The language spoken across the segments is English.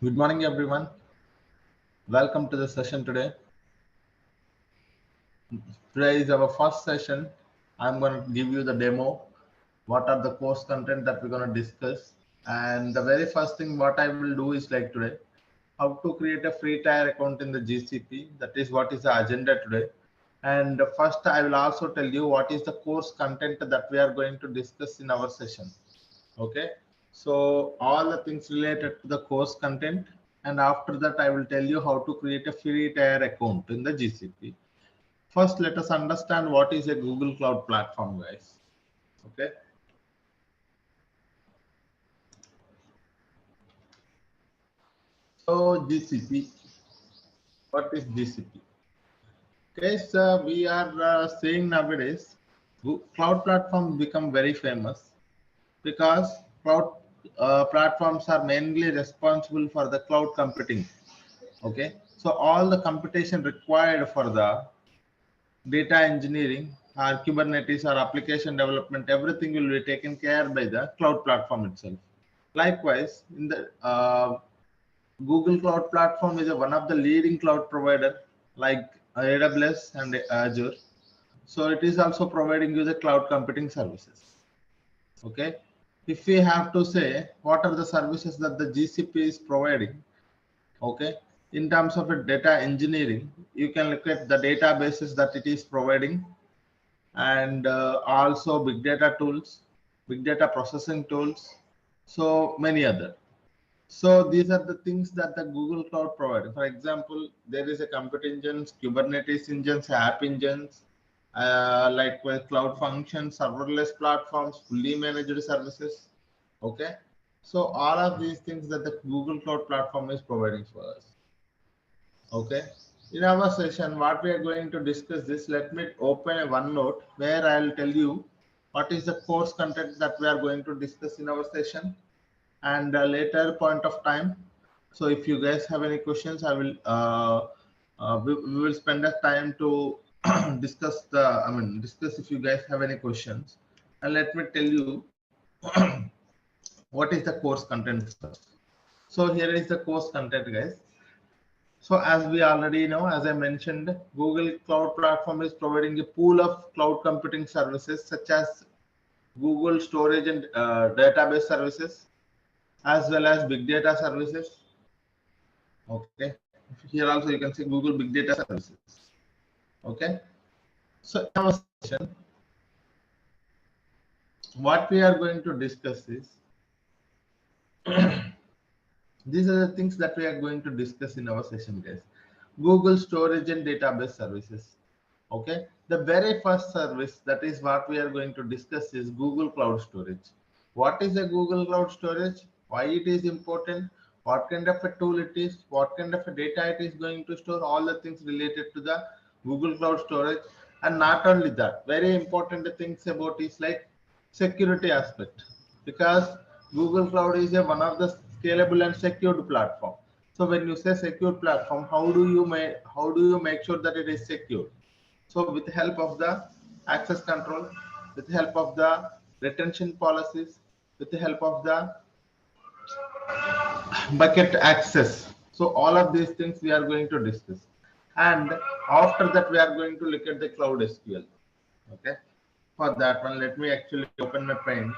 Good morning, everyone. Welcome to the session today. Today is our first session. I'm going to give you the demo. What are the course content that we're going to discuss? And the very first thing what I will do is like today, how to create a free tier account in the GCP. That is what is the agenda today. And first, I will also tell you what is the course content that we are going to discuss in our session. Okay, so all the things related to the course content, and after that I will tell you how to create a free tier account in the GCP. First, let us understand what is a Google Cloud Platform, guys. Okay, so GCP, what is GCP? Okay, so we are saying nowadays cloud platforms become very famous because cloud platforms are mainly responsible for the cloud computing. Okay, so all the computation required for the data engineering or Kubernetes or application development, everything will be taken care by the cloud platform itself. Likewise, in the Google Cloud Platform is one of the leading cloud provider like AWS and Azure. So it is also providing you the cloud computing services. Okay. If we have to say what are the services that the GCP is providing, okay, in terms of a data engineering, you can look at the databases that it is providing, and also big data tools, big data processing tools, so many other. So these are the things that the Google Cloud provides. For example, there is a compute engines, Kubernetes engines, app engines, like with cloud functions, serverless platforms, fully managed services. Okay, so all of these things that the Google Cloud Platform is providing for us. Okay, in our session, what we are going to discuss this, let me open a OneNote where I'll tell you what is the course content that we are going to discuss in our session and a later point of time. So if you guys have any questions, I will we will spend the time to discuss if you guys have any questions. And let me tell you what is the course content first. So here is the course content, guys. So as we already know, as I mentioned, Google Cloud Platform is providing a pool of cloud computing services such as Google storage and database services, as well as big data services. Okay, here also you can see Google big data services. Okay, so in our session, what we are going to discuss is these are the things that we are going to discuss in our session, guys. Google storage and database services. Okay, the very first service that is what we are going to discuss is Google Cloud Storage. What is a Google Cloud Storage? Why it is important? What kind of a tool it is? What kind of a data it is going to store? All the things related to the Google Cloud Storage. And not only that, very important things about is like security aspect, because Google Cloud is one of the scalable and secured platform. So when you say secure platform, how do you make sure that it is secure? So with the help of the access control, with the help of the retention policies, with the help of the bucket access. So all of these things we are going to discuss. And after that, we are going to look at the cloud SQL. Okay. For that one, let me actually open my pen.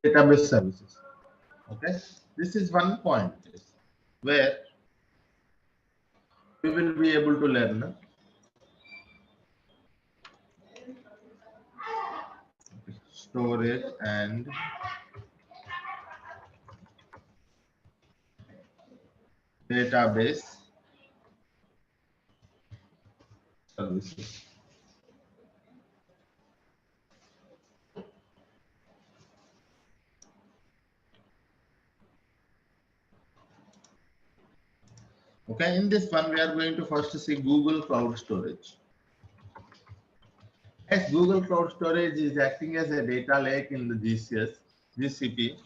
Database services. Okay, this is one point where we will be able to learn storage and database services. Okay, in this one, we are going to first see Google Cloud Storage. Yes, Google Cloud Storage is acting as a data lake in the GCP.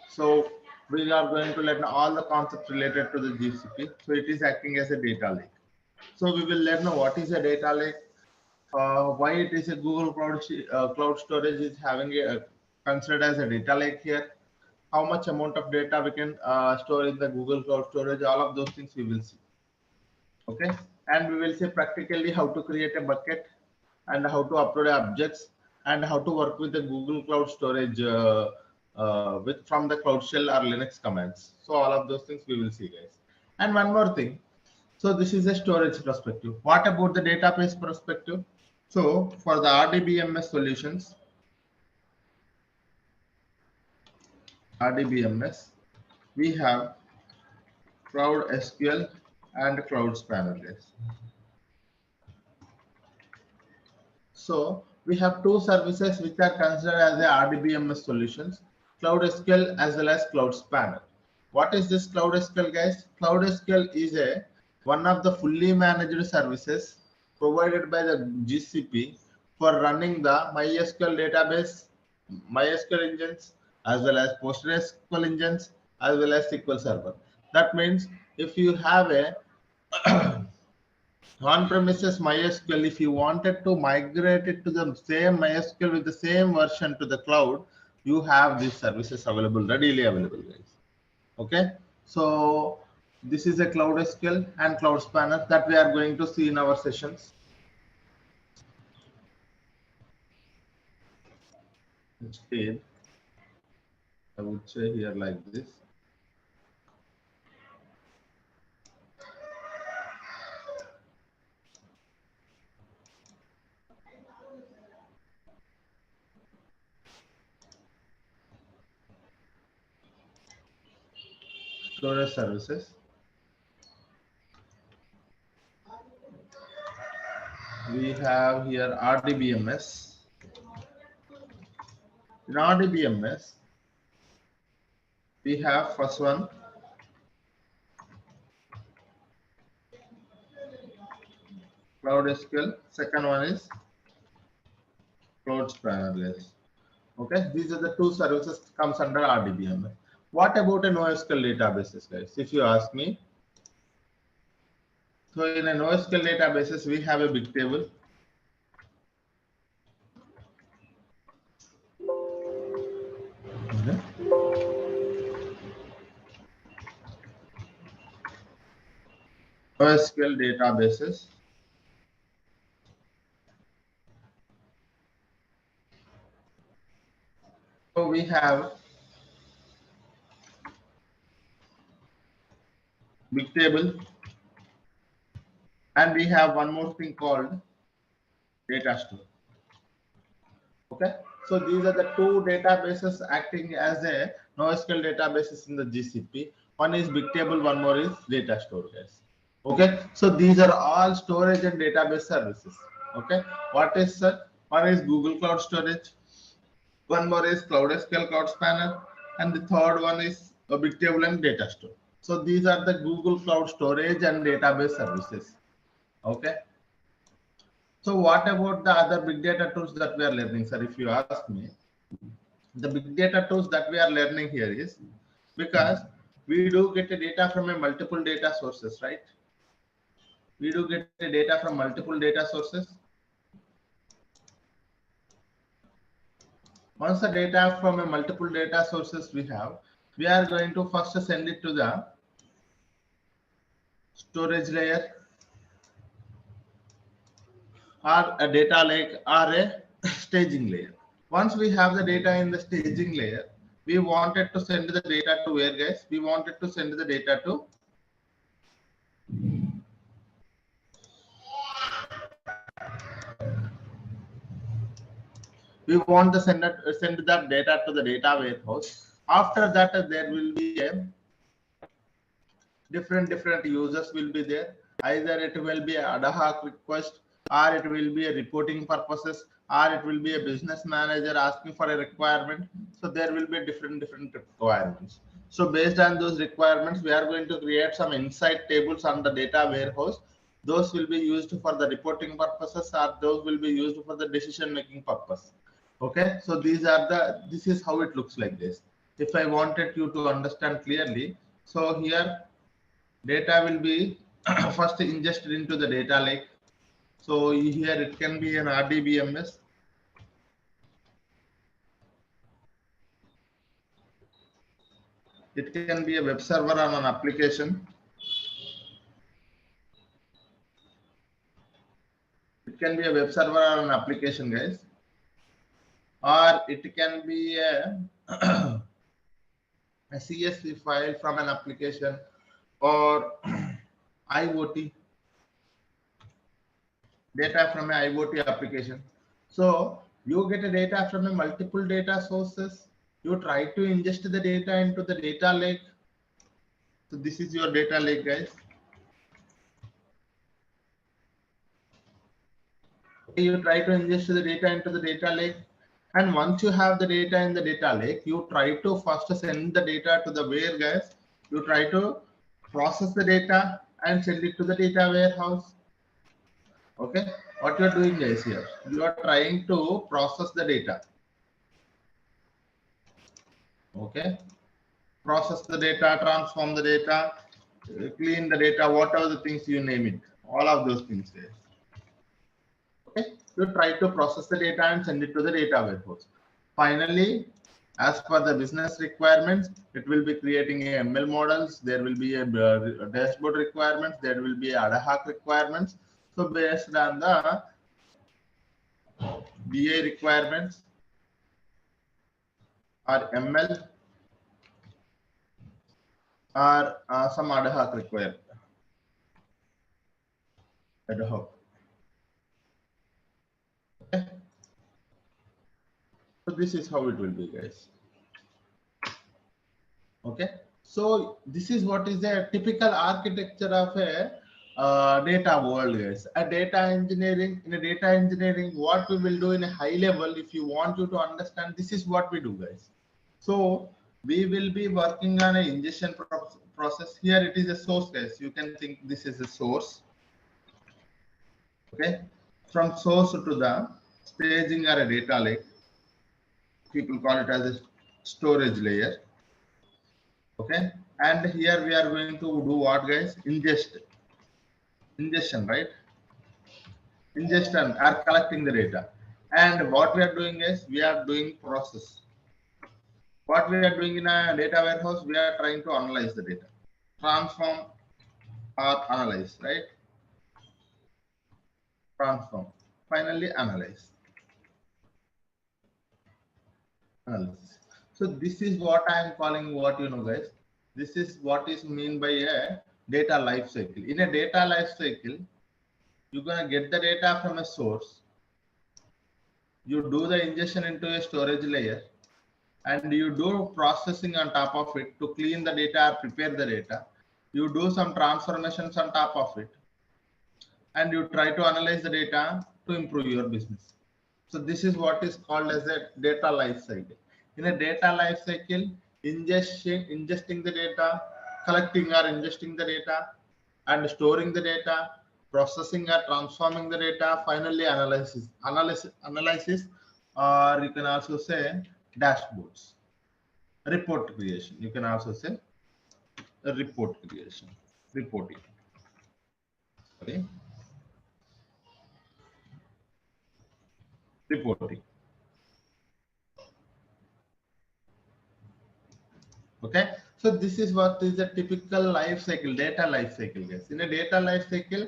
So we are going to learn all the concepts related to the GCP. So it is acting as a data lake. So we will learn what is a data lake, why it is a Google Cloud Storage is having a considered as a data lake here, how much amount of data we can store in the Google Cloud Storage, all of those things we will see. Okay, and we will see practically how to create a bucket and how to upload objects and how to work with the Google Cloud Storage with from the Cloud Shell or Linux commands. So all of those things we will see, guys. And one more thing. So this is a storage perspective. What about the database perspective? So for the RDBMS solutions, RDBMS, we have Cloud SQL and Cloud Spanner, guys. So we have two services which are considered as the RDBMS solutions, Cloud SQL as well as Cloud Spanner. What is this Cloud SQL, guys? Cloud SQL is one of the fully managed services provided by the GCP for running the MySQL database, MySQL engines, as well as PostgreSQL engines, as well as SQL Server. That means if you have a on-premises MySQL, if you wanted to migrate it to the same MySQL with the same version to the cloud, you have these services available, readily available, guys. Okay, so this is a Cloud SQL and Cloud Spanner that we are going to see in our sessions. Instead, I would say here like this. Storage services. We have here RDBMS. In RDBMS, we have first one Cloud SQL, second one is Cloud Spanner, guys. Okay, these are the two services comes under RDBMS. What about a NoSQL databases, guys? If you ask me, so in a NoSQL databases, we have a big table. Okay. NoSQL databases. So we have big table, and we have one more thing called data store. Okay, so these are the two databases acting as a NoSQL databases in the GCP. One is big table, one more is data store, guys. Okay, so these are all storage and database services. Okay, what is one is Google Cloud Storage, one more is Cloud SQL, Cloud Spanner, and the third one is a big table and data store. So these are the Google Cloud Storage and database services. Okay. So what about the other big data tools that we are learning, sir? If you ask me, the big data tools that we are learning here is because we do get the data from a multiple data sources, right? We do get the data from multiple data sources. Once the data from a multiple data sources we have, we are going to first send it to the storage layer or a data lake or a staging layer. Once we have the data in the staging layer, we wanted to send the data to where, guys? We wanted to send the data to send that data to the data warehouse. After that, there will be a different users will be there. Either it will be an ad hoc request, or it will be a reporting purposes, or it will be a business manager asking for a requirement. So there will be different requirements. So based on those requirements, we are going to create some insight tables on the data warehouse those will be used for the reporting purposes, or those will be used for the decision making purpose. Okay, so this is how it looks like this. If I wanted you to understand clearly, so here data will be first ingested into the data lake. So here it can be an RDBMS. It can be a web server on an application. It can be a web server or an application, guys. Or it can be a, a CSV file from an application, or IoT data from an IoT application. So you get a data from a multiple data sources. You try to ingest the data into the data lake. So this is your data lake, guys. You try to ingest the data into the data lake, and once you have the data in the data lake, you try to first send the data to the where, guys. You try to process the data and send it to the data warehouse. Okay, what you're doing, guys, here, you are trying to process the data. Okay, process the data, transform the data, clean the data, whatever the things you name it, all of those things there. Okay, you try to process the data and send it to the data warehouse. Finally, as per the business requirements, it will be creating a ML models. There will be a dashboard requirements. There will be ad hoc requirements. So based on the BA requirements or ML or some ad hoc requirement. Ad hoc. Okay. So this is how it will be, guys. Okay. So this is what is the typical architecture of a data world, guys. A data engineering, in a data engineering, what we will do in a high level, if you want you to understand, this is what we do, guys. So we will be working on an ingestion process. Here it is a source, guys. You can think this is a source. Okay. From source to the staging or a data lake. People call it as a storage layer. Okay. And here we are going to do what, guys? Ingestion, right? Ingestion are collecting the data. And what we are doing is we are doing process. What we are doing in a data warehouse, we are trying to analyze the data, transform or analyze, right? Transform, finally analyze. Analysis. So this is what I am calling, what you know, guys. This is what is mean by a data life cycle. In a data life cycle, you're gonna get the data from a source. You do the ingestion into a storage layer, and you do processing on top of it to clean the data, prepare the data. You do some transformations on top of it, and you try to analyze the data to improve your business. So this is what is called as a data life cycle. In a data life cycle, ingesting the data, collecting or ingesting the data, and storing the data, processing or transforming the data, finally analysis, or you can also say dashboards, report creation. You can also say report creation, reporting. Okay, reporting. Okay, so this is what is the typical life cycle, data life cycle, guys. In a data life cycle,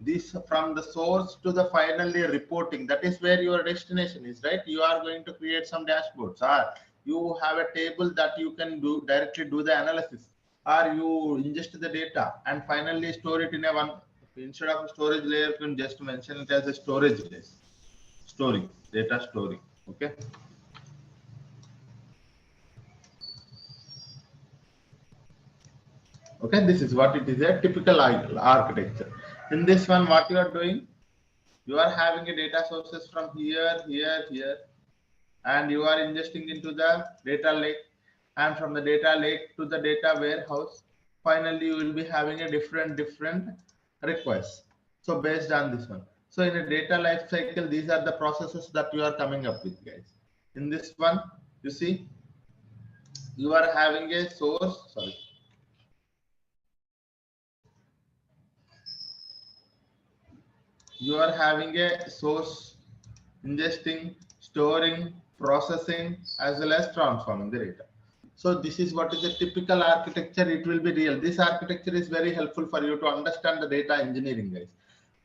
this from the source to the finally reporting, that is where your destination is, right? You are going to create some dashboards, or you have a table that you can do directly do the analysis, or you ingest the data and finally store it in a one, instead of a storage layer, you can just mention it as a storage layer, storing, data storing. Okay. Okay, this is what it is, a typical architecture. In this one, what you are doing, you are having a data sources from here, and you are ingesting into the data lake, and from the data lake to the data warehouse. Finally, you will be having a different requests. So based on this one. So in a data life cycle, these are the processes that you are coming up with, guys. In this one, you see, you are having a source, sorry. You are having a source, ingesting, storing, processing, as well as transforming the data. So this is what is a typical architecture. It will be real. This architecture is very helpful for you to understand the data engineering, guys.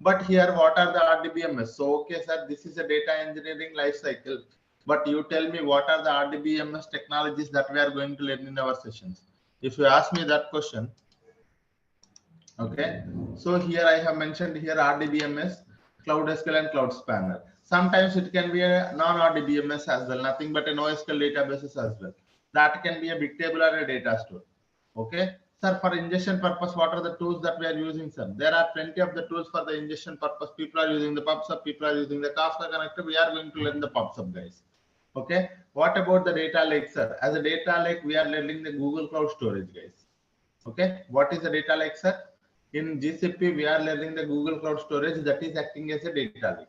But here, what are the RDBMS? So, okay, sir, this is a data engineering life cycle. But you tell me what are the RDBMS technologies that we are going to learn in our sessions? If you ask me that question, okay. So here I have mentioned here RDBMS, Cloud SQL and Cloud Spanner. Sometimes it can be a non-RDBMS as well, nothing but a NoSQL databases as well. That can be a big table or a data store. Okay. Sir, for ingestion purpose, what are the tools that we are using, sir? There are plenty of the tools for the ingestion purpose. People are using the PubSub, people are using the Kafka connector. We are going to learn the PubSub, guys. Okay. What about the data lake, sir? As a data lake, we are learning the Google Cloud Storage, guys. Okay. What is the data lake, sir? In GCP, we are learning the Google Cloud Storage that is acting as a data lake.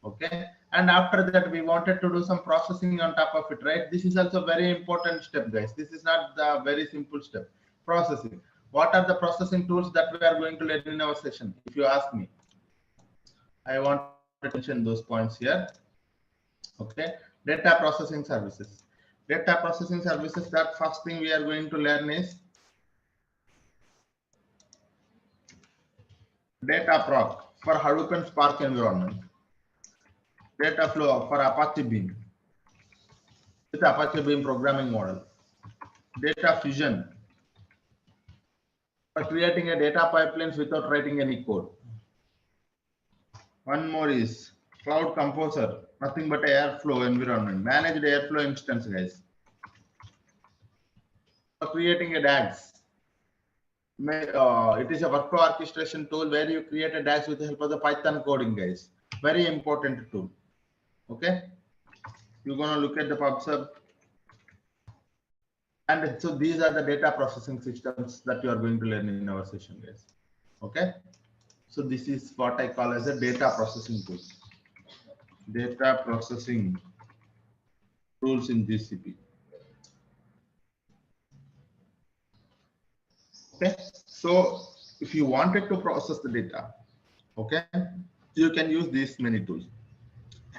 Okay. And after that, we wanted to do some processing on top of it, right? This is also very important step, guys. This is not the very simple step. Processing. What are the processing tools that we are going to learn in our session? If you ask me, I want to mention those points here. Okay. Data processing services. Data processing services, that first thing we are going to learn is data proc for Hadoop and Spark environment. Data flow for Apache Beam with Apache Beam programming model. Data fusion for creating a data pipelines without writing any code. One more is Cloud Composer, nothing but Airflow environment, managed Airflow instance, guys. For creating a DAGs, it is a workflow orchestration tool where you create a DAGs with the help of the Python coding, guys. Very important tool. Okay, you're gonna look at the PubSub. And so these are the data processing systems that you are going to learn in our session, guys. Okay. So this is what I call as a data processing tool. Data processing tools in GCP. Okay. So if you wanted to process the data, okay, you can use these many tools.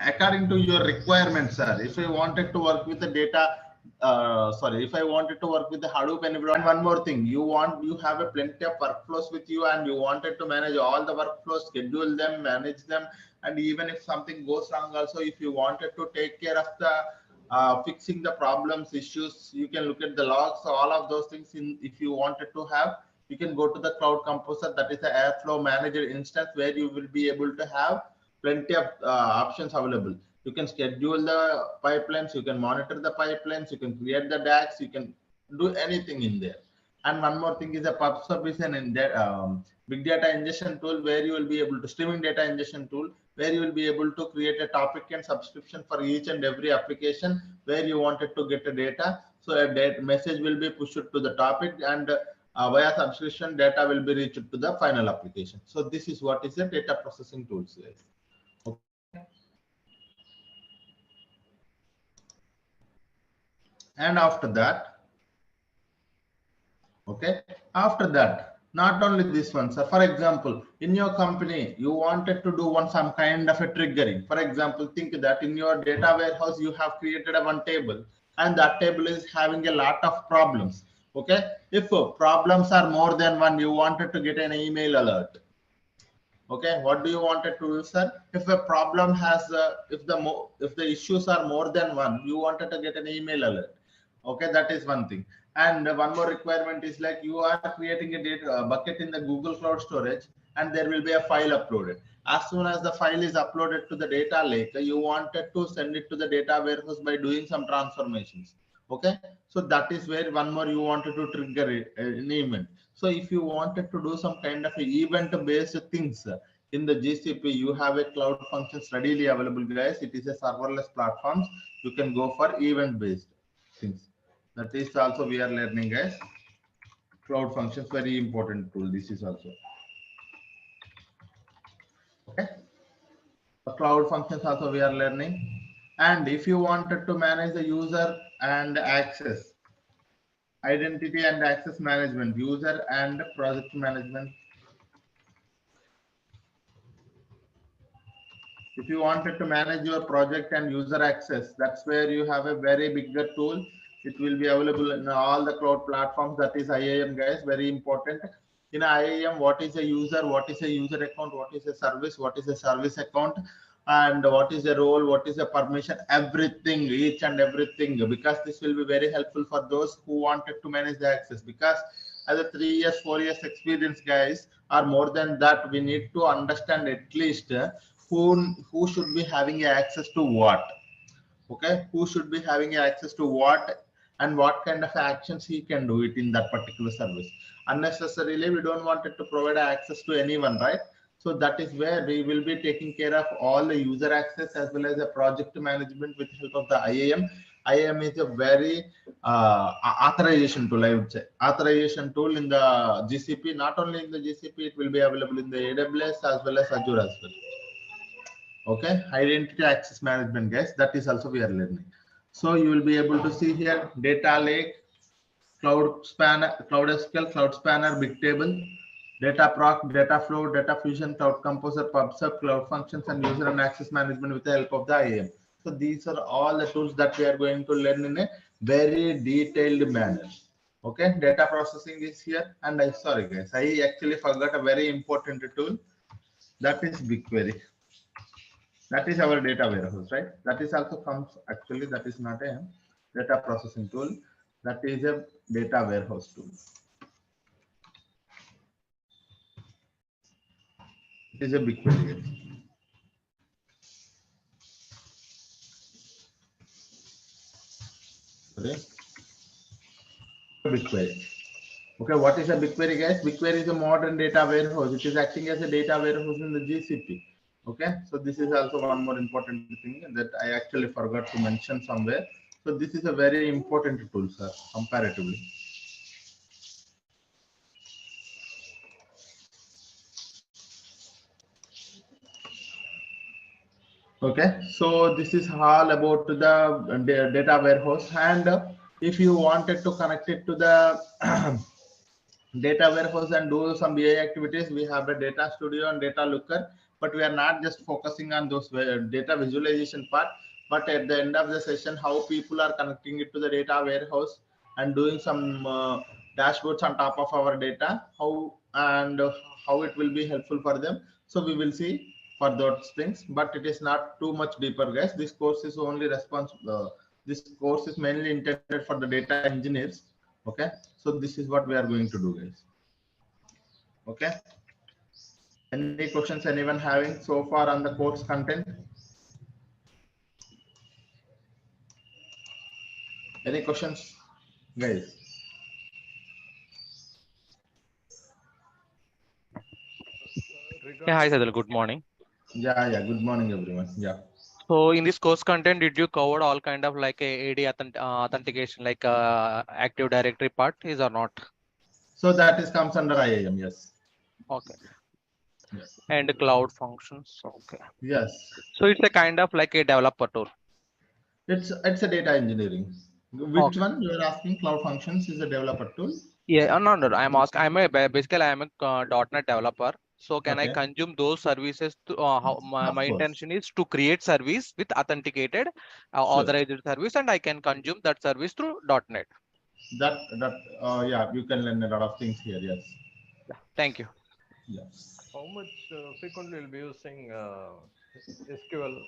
According to your requirements, sir, if I wanted to work with the data, if I wanted to work with the Hadoop environment, one more thing, you have a plenty of workflows with you and you wanted to manage all the workflows, schedule them, manage them, and even if something goes wrong also, if you wanted to take care of the fixing the problems, issues, you can look at the logs, all of those things. If you wanted to have, you can go to the Cloud Composer, that is the Airflow manager instance where you will be able to have plenty of options available. You can schedule the pipelines, you can monitor the pipelines, you can create the DAX, you can do anything in there. And one more thing is a PubSub is an big data ingestion tool where you will be able to streaming data ingestion tool where you will be able to create a topic and subscription for each and every application where you wanted to get a data. So a data message will be pushed to the topic and via subscription data will be reached to the final application. So this is what is the data processing tools, guys. And after that, okay, after that, not only this one, sir. For example, in your company, you wanted to do some kind of a triggering. For example, think that in your data warehouse, you have created one table and that table is having a lot of problems. Okay, if problems are more than one, you wanted to get an email alert. Okay, what do you wanted to do, sir? If a problem has, if the issues are more than one, you wanted to get an email alert. Okay, that is one thing. And one more requirement is like you are creating a data bucket in the Google Cloud Storage, and there will be a file uploaded. As soon as the file is uploaded to the data lake, you wanted to send it to the data warehouse by doing some transformations. Okay, so that is where one more you wanted to trigger an event. So if you wanted to do some kind of event-based things in the GCP, you have a cloud functions readily available, guys. It is a serverless platform. You can go for event-based things. That is also we are learning, guys. Cloud functions, very important tool. This is also. Cloud functions also we are learning. And if you wanted to manage the user and access, identity and access management, user and project management. If you wanted to manage your project and user access, that's where you have a very bigger tool. It will be available in all the cloud platforms. That is IAM, guys, very important. In IAM, what is a user, what is a user account, what is a service, what is a service account, and what is the role, what is the permission, everything, each and everything, because this will be very helpful for those who wanted to manage the access. Because as a 3 years, 4 years experience, guys, or more than that, we need to understand at least who should be having access to what. Okay, who should be having access to what, and what kind of actions he can do it in that particular service. Unnecessarily we don't want it to provide access to anyone, right? So that is where we will be taking care of all the user access as well as the project management with help of the IAM. IAM is a very authorization tool, I would say. Authorization tool in the GCP. Not only in the GCP, it will be available in the AWS as well as Azure as well. Okay, identity access management, guys, that is also we are learning. So you will be able to see here data lake, cloud spanner, cloud SQL, cloud spanner, bigtable, data proc, data flow, data fusion, cloud composer, pubsub, cloud functions, and user and access management with the help of the IAM. So these are all the tools that we are going to learn in a very detailed manner. Okay, data processing is here. And I sorry guys, I actually forgot a very important tool, that is BigQuery. That is our data warehouse, right? That is also comes, actually that is not a data processing tool, that is a data warehouse tool. It is a BigQuery. Okay, BigQuery. Okay, what is a BigQuery, guys? BigQuery is a modern data warehouse. It is acting as a data warehouse in the GCP. Okay, so this is also one more important thing that I actually forgot to mention somewhere. So this is a very important tool, sir, comparatively. Okay, so this is all about the data warehouse. And if you wanted to connect it to the data warehouse and do some BI activities, we have a data studio and data looker, but we are not just focusing on those data visualization part, but at the end of the session, how people are connecting it to the data warehouse and doing some dashboards on top of our data, how and how it will be helpful for them. So we will see for those things, but it is not too much deeper, guys. This course is only responsible. This course is mainly intended for the data engineers. Okay, so this is what we are going to do, guys. Okay, any questions anyone having so far on the course content? Any questions, guys? Yeah, hi Saidhul, good morning. Yeah, good morning everyone. Yeah, so in this course content, did you cover all kind of like a AD authentication, like Active Directory part is or not? so that is comes under IAM. Yes. Okay. Yes. And cloud functions. Okay. Yes, So it's a kind of like a developer tool. it's a data engineering. Which Okay. one you are asking? Cloud functions is a developer tool. Yeah, no. I'm asking. Basically I'm a .NET developer. So can I Okay, consume those services to how my of course. intention is to create service with authenticated Sure. authorized service, and I can consume that service through .NET. That yeah, you can learn a lot of things here. Yes. Yeah. Thank you. Yes. How much frequently will be using SQL?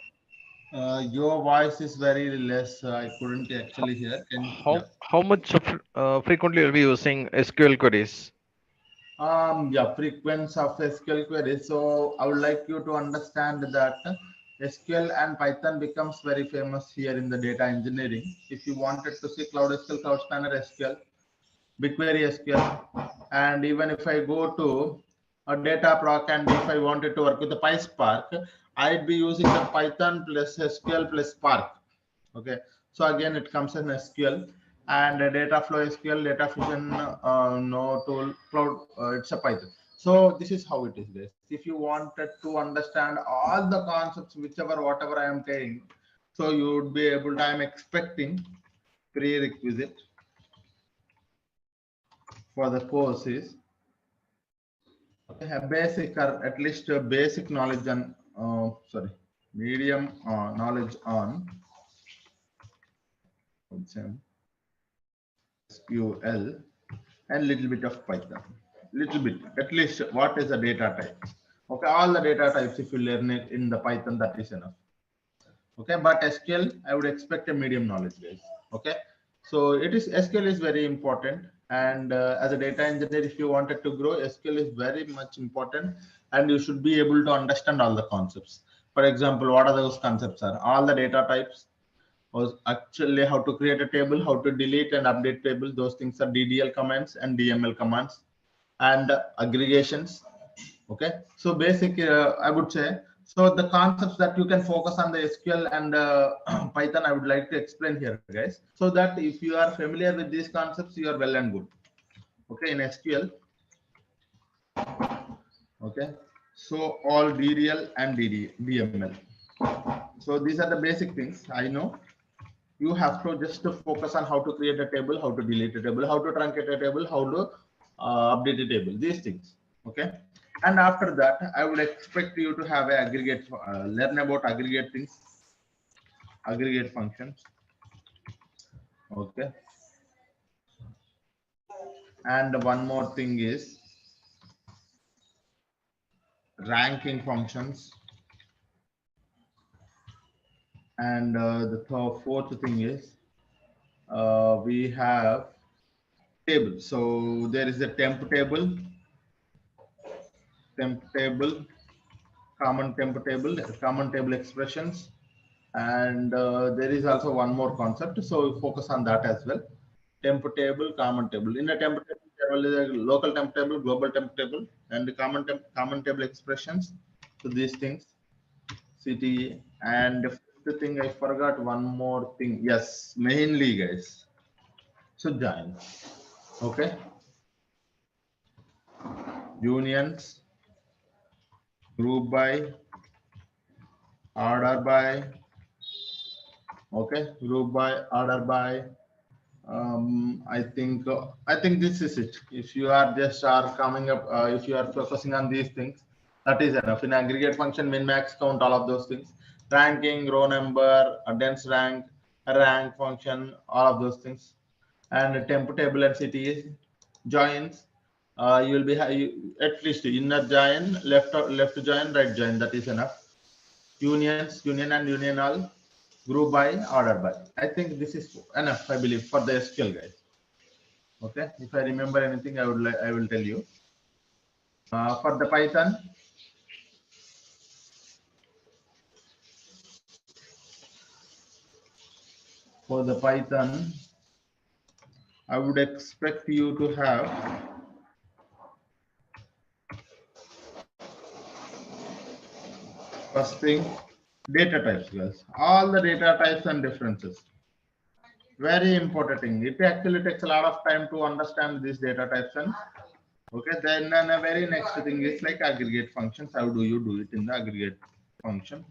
Your voice is very less. I couldn't actually hear. Yeah. How much frequently will be using SQL queries? Yeah, frequency of SQL queries. So I would like you to understand that SQL and Python becomes very famous here in the data engineering. If you wanted to see Cloud SQL, Cloud Spanner SQL, BigQuery SQL, and even if I go to a data proc and if I wanted to work with the PySpark, I'd be using the Python plus SQL plus Spark. Okay, so again it comes in SQL and data flow SQL, data fusion, no tool, cloud, it's a Python. So this is how it is, guys. If you wanted to understand all the concepts, whatever I am saying, so you would be able to, I am expecting prerequisite for the course is a basic or at least a basic knowledge on, medium knowledge on SQL and little bit of Python. Little bit, at least what is the data type. Okay, all the data types, if you learn it in the Python, that is enough. Okay, but SQL, I would expect a medium knowledge, guys. Okay, so it is, SQL is very important. And as a data engineer, if you wanted to grow, SQL is very much important, and you should be able to understand all the concepts. For example, what are those concepts are? All the data types, was actually how to create a table, how to delete and update table. Those things are DDL commands and DML commands, and aggregations. Okay, so basic, I would say, so the concepts that you can focus on the SQL and Python, I would like to explain here, guys, so that if you are familiar with these concepts, you are well and good. Okay, in SQL. Okay, so all DDL and DML. So these are the basic things. I know you have to just to focus on how to create a table, how to delete a table, how to truncate a table, how to update a table, these things. Okay, and after that, I would expect you to have a aggregate, learn about aggregate things, aggregate functions. Okay, and one more thing is ranking functions, and the fourth thing is we have table. So there is a temp table, common table expressions, and there is also one more concept, so we focus on that as well. Temp table, common table. In a temp table, there will be a local temp table, global temp table, and the common table expressions. So these things, CTE. And the fifth thing, I forgot one more thing. Yes, mainly, guys. So join. Okay. Unions, group by, order by. Okay, group by, order by. I think this is it. If you are just are coming up, if you are focusing on these things, that is enough. In aggregate function, min, max, count, all of those things. Ranking, row number, a dense rank, a rank function, all of those things. And temp table and CTE joins. You will be at least inner join, left join, right join. That is enough. Unions, union and union all, group by, order by. I think this is enough, I believe, for the SQL, guys. Okay, if I remember anything, I will tell you. For the Python, I would expect you to have first thing, data types, guys. All the data types and differences. Very important thing. It actually takes a lot of time to understand these data types. And okay, then the very next thing is like aggregate functions. How do you do it in the aggregate function?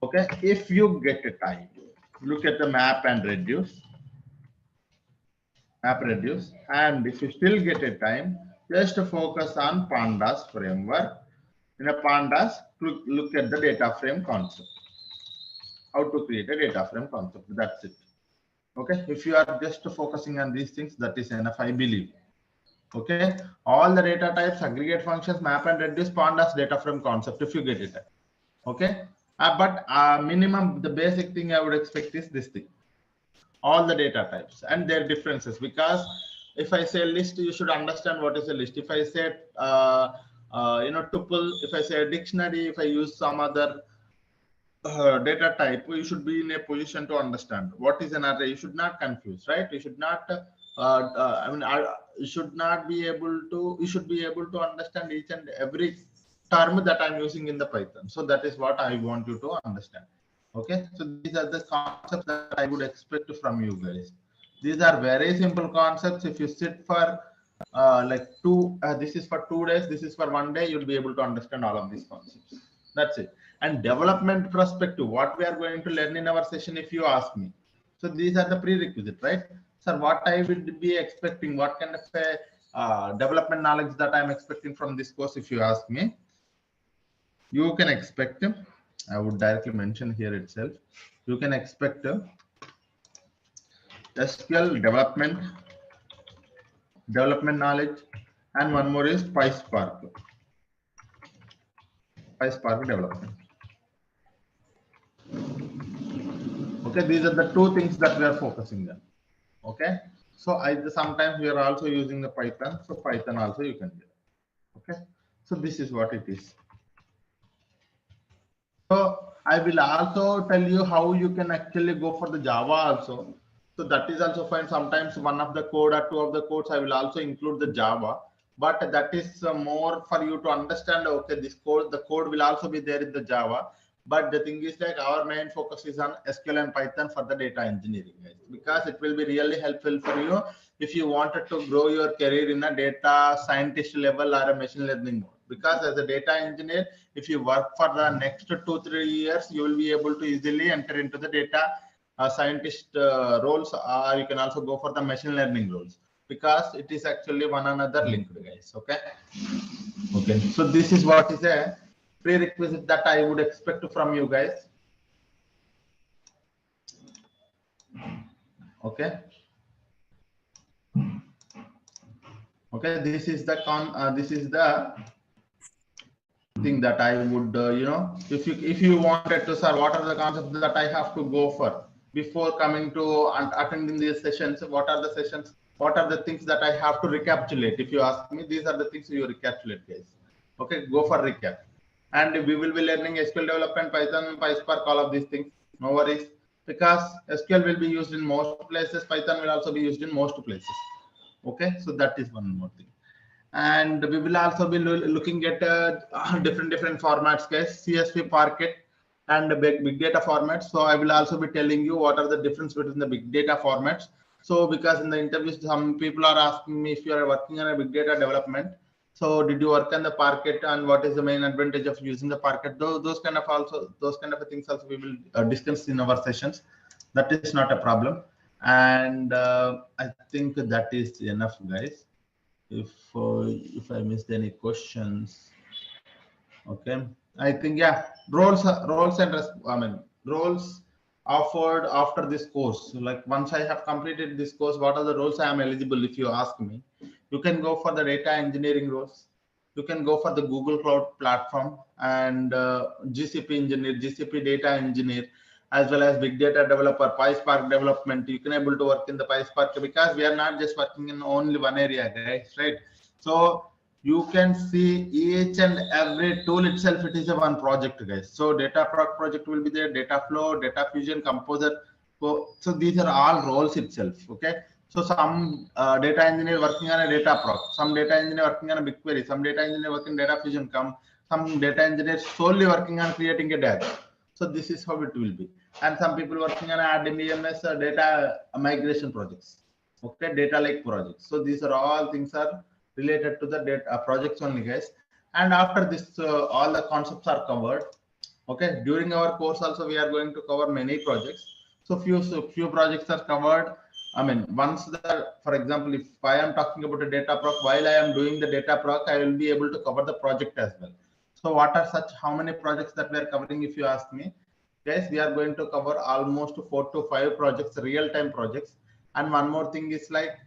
Okay, if you get a time, look at the map and reduce. And if you still get a time, just focus on pandas framework. In a pandas, look at the data frame concept. How to create a data frame concept. That's it. Okay, if you are just focusing on these things, that is enough, I believe. Okay, all the data types, aggregate functions, map and reduce, pandas, data frame concept, if you get it. Okay, but minimum, the basic thing I would expect is this thing, all the data types and their differences. Because if I say list, you should understand what is a list. If I say tuple, if I say a dictionary, if I use some other data type, you should be in a position to understand what is an array. You should not confuse, right? You should not you should not be able to, you should be able to understand each and every term that I'm using in the Python. So that is what I want you to understand. Okay, so these are the concepts that I would expect from you guys. These are very simple concepts. If you sit for like this is for 2 days, this is for 1 day, you'll be able to understand all of these concepts. That's it. And development perspective, what we are going to learn in our session, if you ask me. So these are the prerequisites, right? Sir, what I would be expecting, what kind of a development knowledge that I'm expecting from this course, if you ask me, you can expect, I would directly mention here itself, you can expect SQL development knowledge, and one more is PySpark development. Okay, these are the two things that we are focusing on. Okay, so sometimes we are also using the Python, so Python also you can do. Okay, so this is what it is. So I will also tell you how you can actually go for the Java also. So that is also fine. Sometimes one of the code or two of the codes I will also include the Java, but that is more for you to understand. Okay, this code, the code will also be there in the Java. But the thing is, like, our main focus is on SQL and Python for the data engineering, guys, because it will be really helpful for you if you wanted to grow your career in a data scientist level or a machine learning mode. Because as a data engineer, if you work for the next 2-3 years, you will be able to easily enter into the data scientist roles, or you can also go for the machine learning roles, because it is actually one another linked, guys. Okay, so this is what is a prerequisite that I would expect from you guys. Okay, this is the thing that I would if you wanted to, sir, what are the concepts that I have to go for before coming to and attending these sessions? What are the sessions? What are the things that I have to recapitulate? If you ask me, these are the things you recapitulate, guys. Okay, go for recap. And we will be learning SQL development, Python, PySpark, all of these things. No worries, because SQL will be used in most places. Python will also be used in most places. Okay, so that is one more thing. And we will also be looking at different formats, guys, CSV, Parquet, and big data formats. So I will also be telling you what are the difference between the big data formats. So because in the interviews, some people are asking me if you are working on a big data development, so did you work on the Parquet, and what is the main advantage of using the Parquet? Those kind of things also we will discuss in our sessions. That is not a problem. And I think that is enough, guys. If I missed any questions, okay, I think, yeah, roles offered after this course. Like, once I have completed this course, what are the roles I am eligible? If you ask me, you can go for the data engineering roles, you can go for the Google Cloud Platform and GCP engineer, GCP data engineer, as well as big data developer, PySpark development. You can able to work in the PySpark, because we are not just working in only one area, guys, right? So you can see each and every tool itself, it is a one project, guys. So data project will be there, data flow, data fusion, composer. So these are all roles itself. Okay, so some data engineer working on a data proc, some data engineer working on a BigQuery, some data engineer working data fusion, some data engineer solely working on creating a DAG. So this is how it will be. And some people working on RDBMS data migration projects. Okay, data lake projects. So these are all things are related to the data projects only, guys. And after this, all the concepts are covered. Okay, during our course also we are going to cover many projects. So few projects are covered. I mean, once for example, if I am talking about a data proc, while I am doing the data proc, I will be able to cover the project as well. So what are how many projects that we are covering? If you ask me, guys, we are going to cover almost 4 to 5 projects, real-time projects. And one more thing is like,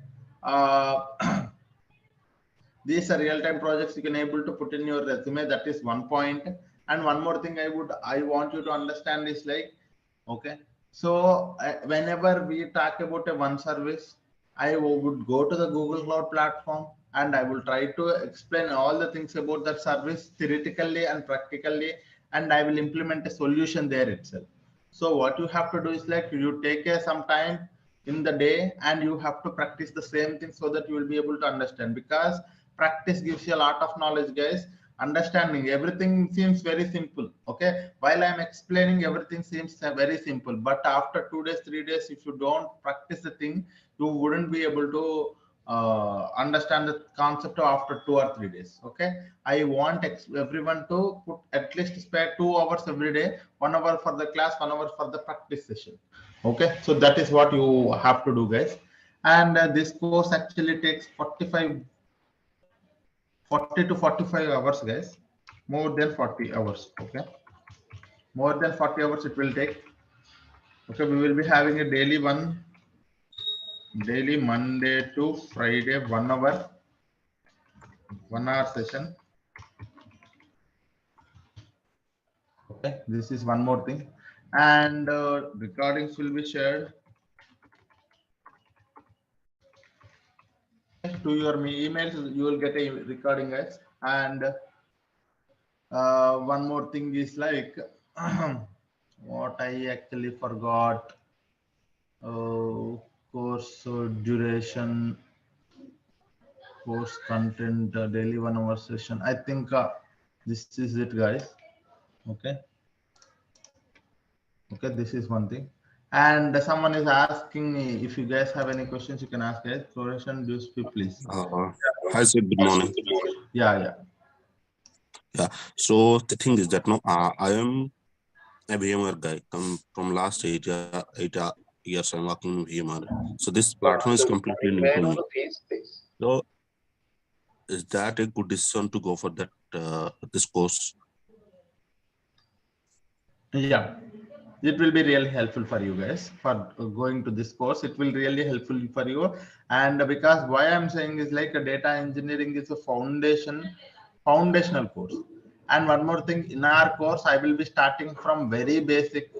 these are real-time projects you can able to put in your resume. That is one point. And one more thing I want you to understand is like, okay, so whenever we talk about a one service, I would go to the Google Cloud Platform and I will try to explain all the things about that service theoretically and practically, and I will implement a solution there itself. So what you have to do is like, you take some time in the day and you have to practice the same thing so that you will be able to understand, because practice gives you a lot of knowledge, guys. Understanding everything seems very simple. Okay, while I'm explaining, everything seems very simple, but after 2 days, 3 days, if you don't practice the thing, you wouldn't be able to understand the concept after 2 or 3 days. Okay, I want everyone to put at least spare 2 hours every day, 1 hour for the class, 1 hour for the practice session. Okay, so that is what you have to do, guys. And this course actually takes 40 to 45 hours, guys. More than 40 hours. Okay, more than 40 hours it will take. Okay, we will be having a daily Monday to Friday, 1 hour session. Okay, this is one more thing, and recordings will be shared to your emails. You will get a recording, guys. And one more thing is like what I actually forgot. Course duration, course content, daily 1 hour session. I think this is it, guys. Okay. Okay, this is one thing. And someone is asking me if you guys have any questions, you can ask, guys. Floration, do speak, please. Hi, sir. Good morning. Yeah. Yeah. So the thing is that I am a VMware guy. Come from last 8 years, I'm working in VMware. So this platform is completely new to me. So is that a good decision to go for that this course? Yeah, it will be really helpful for you guys for going to this course. It will really helpful for you. And because why I'm saying is like a data engineering is a foundational course. And one more thing, in our course, I will be starting from very basic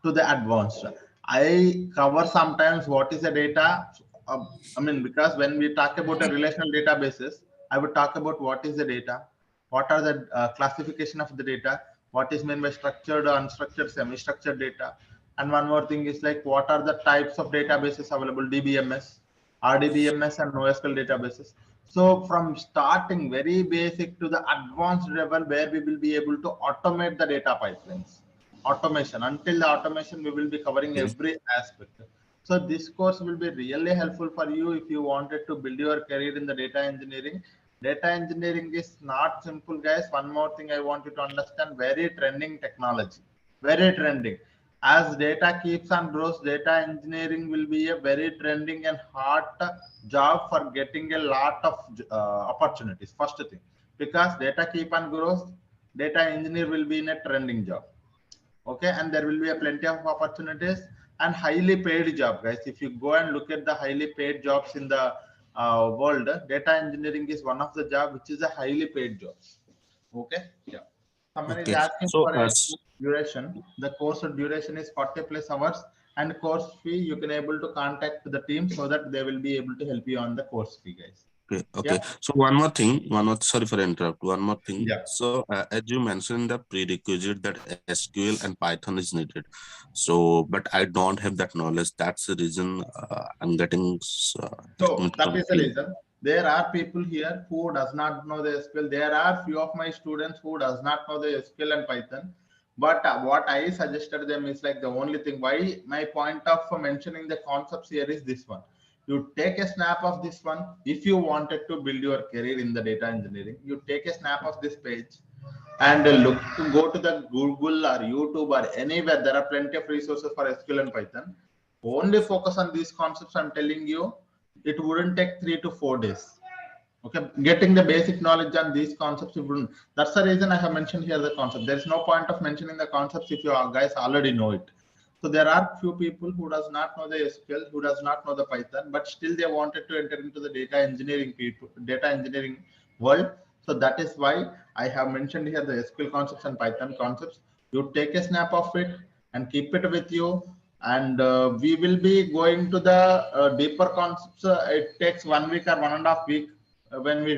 to the advanced. I cover sometimes what is a data. I mean, because when we talk about a relational databases, I would talk about what is the data, what are the classification of the data, what is meant by structured, unstructured, semi-structured data, and one more thing is like what are the types of databases available, DBMS, RDBMS, and NoSQL databases. So from starting very basic to the advanced level where we will be able to automate the data pipelines. Automation, until the automation we will be covering every aspect. So this course will be really helpful for you if you wanted to build your career in the data engineering. Data engineering is not simple, guys. One more thing I want you to understand, very trending technology, very trending. As data keeps on grows, data engineering will be a very trending and hot job for getting a lot of opportunities. First thing, because data keep on grows, data engineer will be in a trending job. Okay, and there will be a plenty of opportunities and highly paid job, guys. If you go and look at the highly paid jobs in the world, data engineering is one of the job which is a highly paid jobs. Okay, yeah. Someone is asking So for a duration. The course duration is 40 plus hours, and course fee you can able to contact the team so that they will be able to help you on the course fee, guys. Okay. Yeah. So sorry for interrupt. One more thing. Yeah. So as you mentioned, the prerequisite that SQL and Python is needed. So, but I don't have that knowledge. That's the reason I'm getting. So that is the reason. There are people here who does not know the SQL. There are few of my students who does not know the SQL and Python. But what I suggested them is like the only thing. Why my point of mentioning the concepts here is this one. You take a snap of this one. If you wanted to build your career in the data engineering, you take a snap of this page and look to go to the Google or YouTube or anywhere. There are plenty of resources for SQL and Python. Only focus on these concepts. I'm telling you, it wouldn't take 3 to 4 days. Okay, getting the basic knowledge on these concepts, wouldn't. That's the reason I have mentioned here the concept. There is no point of mentioning the concepts if you guys already know it. So there are few people who does not know the SQL, who does not know the Python, but still they wanted to enter into the data engineering world. So that is why I have mentioned here the SQL concepts and Python concepts. You take a snap of it and keep it with you. And we will be going to the deeper concepts. It takes 1 week or 1.5 weeks when we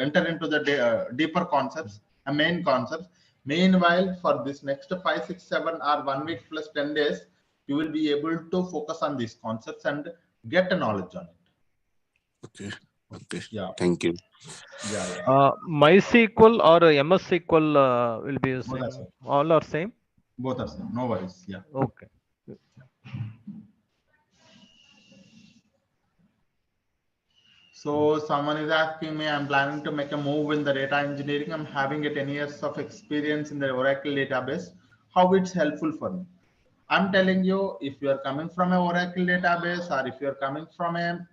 enter into the deeper concepts, main concepts. Meanwhile, for this next 5, 6, 7 or 1 week plus 10 days, you will be able to focus on these concepts and get a knowledge on it. Okay. Yeah. Thank you. Yeah. MySQL or MS SQL will be Both using. are same. All are same. Both are same. No worries. Yeah. Okay. So someone is asking me, I'm planning to make a move in the data engineering. I'm having a 10 years of experience in the Oracle database. How it's helpful for me? I'm telling you, if you are coming from a Oracle database, or if you are coming from a,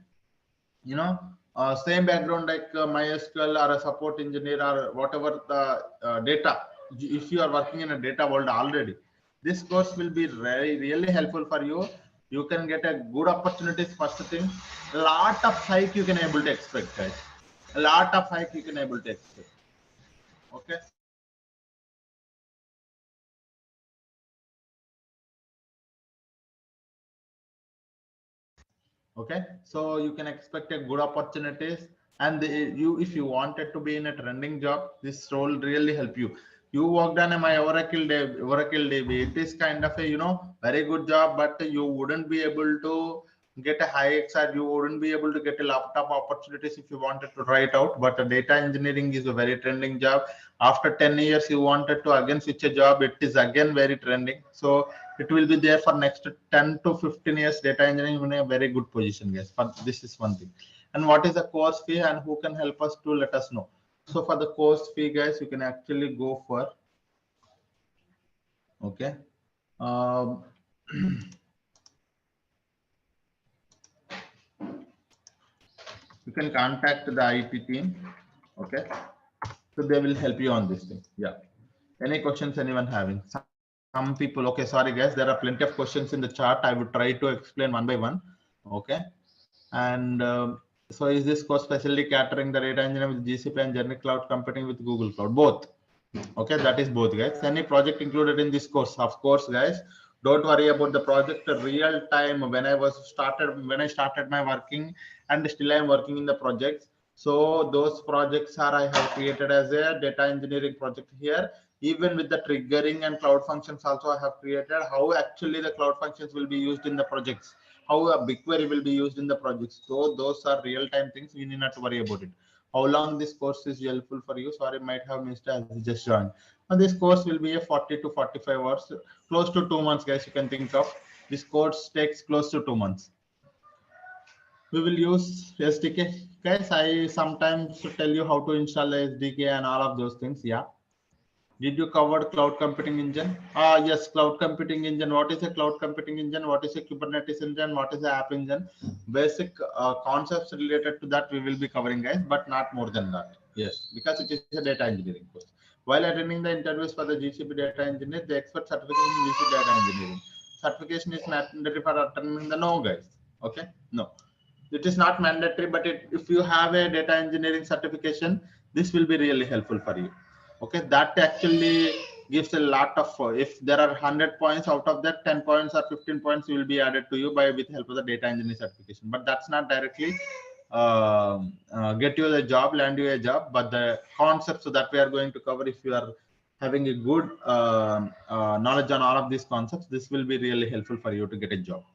same background like MySQL or a support engineer or whatever the data, if you are working in a data world already, this course will be really helpful for you. You can get a good opportunities. First thing, a lot of hike you can able to expect, guys. A lot of hike you can able to expect. Okay. Okay, so you can expect a good opportunities, and you, if you wanted to be in a trending job, this role really help you. You worked on my Oracle DB. It is kind of a very good job, but you wouldn't be able to get a high XR. You wouldn't be able to get a laptop opportunities if you wanted to try it out. But data engineering is a very trending job. After 10 years, you wanted to again switch a job. It is again very trending. So it will be there for next 10 to 15 years. Data engineering in a very good position, guys. But this is one thing. And what is the course fee, and who can help us to let us know? So for the course fee, guys, you can actually go for, okay, um, you can contact the IT team. Okay, so they will help you on this thing. Yeah. Any questions anyone having? Some people, okay, sorry guys, there are plenty of questions in the chat. I would try to explain one by one. Okay. And so is this course specially catering the data engineering with GCP and generic cloud computing with Google Cloud? Both. Okay, that is both, guys. Any project included in this course? Of course, guys. Don't worry about the project. Real time when I started my working, and still I am working in the projects. So those projects are I have created as a data engineering project here. Even with the triggering and cloud functions also I have created how actually the cloud functions will be used in the projects, how a BigQuery will be used in the projects. So those are real-time things. You need not to worry about it. How long this course is helpful for you? Sorry, might have missed as you just joined. And this course will be a 40 to 45 hours, close to 2 months, guys. You can think of this course takes close to 2 months. We will use SDK, guys. I sometimes tell you how to install the SDK and all of those things. Yeah. Did you cover cloud computing engine? Yes, cloud computing engine. What is a cloud computing engine? What is a Kubernetes engine? What is the app engine? Basic concepts related to that we will be covering, guys, but not more than that. Yes, because it is a data engineering course. While attending the interviews for the GCP data engineer, the expert certification in GCP data engineering. Certification is mandatory for attending the no, guys. Okay, no. It is not mandatory, but if you have a data engineering certification, this will be really helpful for you. Okay, that actually gives a lot of, if there are 100 points, out of that 10 points or 15 points will be added to you by with help of the data engineering certification. But that's not directly get you the job, land you a job, but the concepts that we are going to cover, if you are having a good knowledge on all of these concepts, this will be really helpful for you to get a job.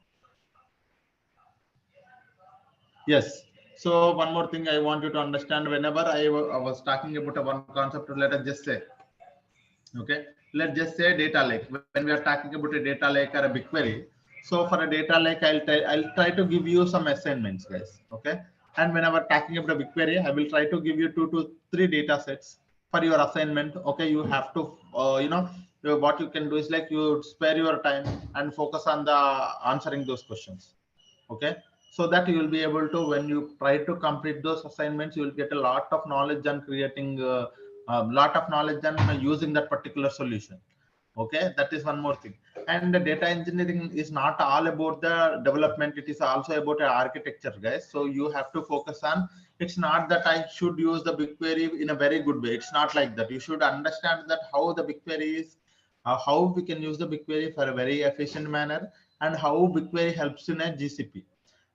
Yes. So one more thing I want you to understand, whenever I was talking about a one concept, let us just say, okay, let's just say data lake. When we are talking about a data lake or a BigQuery, so for a data lake, I'll try to give you some assignments, guys. Okay. And whenever talking about a BigQuery, I will try to give you 2 to 3 data sets for your assignment. Okay. You have to, what you can do is like you spare your time and focus on the answering those questions. Okay, so that you will be able to, when you try to complete those assignments, you will get a lot of knowledge and creating a lot of knowledge and using that particular solution. Okay, that is one more thing. And the data engineering is not all about the development, it is also about architecture, guys. So you have to focus on, it's not that I should use the BigQuery in a very good way. It's not like that. You should understand that how the BigQuery is, how we can use the BigQuery for a very efficient manner, and how BigQuery helps in a GCP,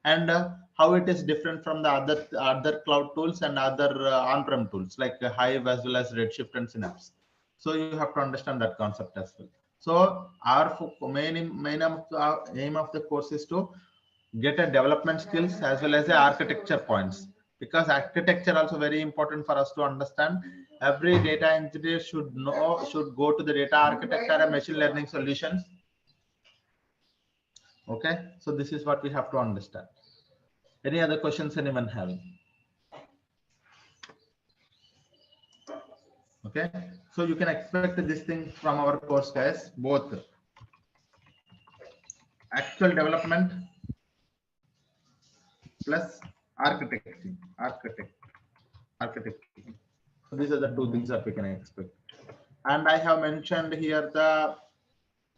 and how it is different from the other cloud tools and other on-prem tools like Hive as well as Redshift and Synapse. So you have to understand that concept as well. So our aim of the course is to get a development skills as well as the architecture points, because architecture also very important for us to understand. Every data engineer should go to the data architecture and machine learning solutions. Okay, so this is what we have to understand. Any other questions anyone having? Okay, so you can expect this thing from our course, guys, both actual development plus architecting. So these are the two things that we can expect. And I have mentioned here the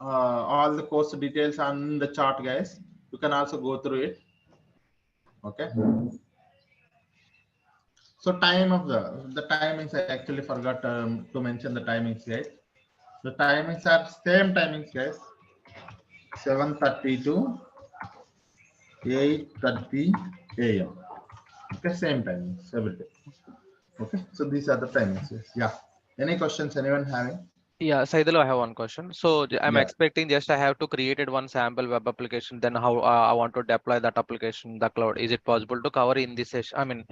all the course details on the chart, guys. You can also go through it. Okay. So time of the timings, I actually forgot to mention the timings, guys. The timings are same timings, guys. 7:30 to 8:30 a.m. Okay, same timings every day. Okay, so these are the timings. Yes. Yeah. Any questions? Anyone having? Yeah, Saidhul, I have one question. So I'm Yeah. expecting just I have to create one sample web application. Then how I want to deploy that application in the cloud. Is it possible to cover in this session? I mean,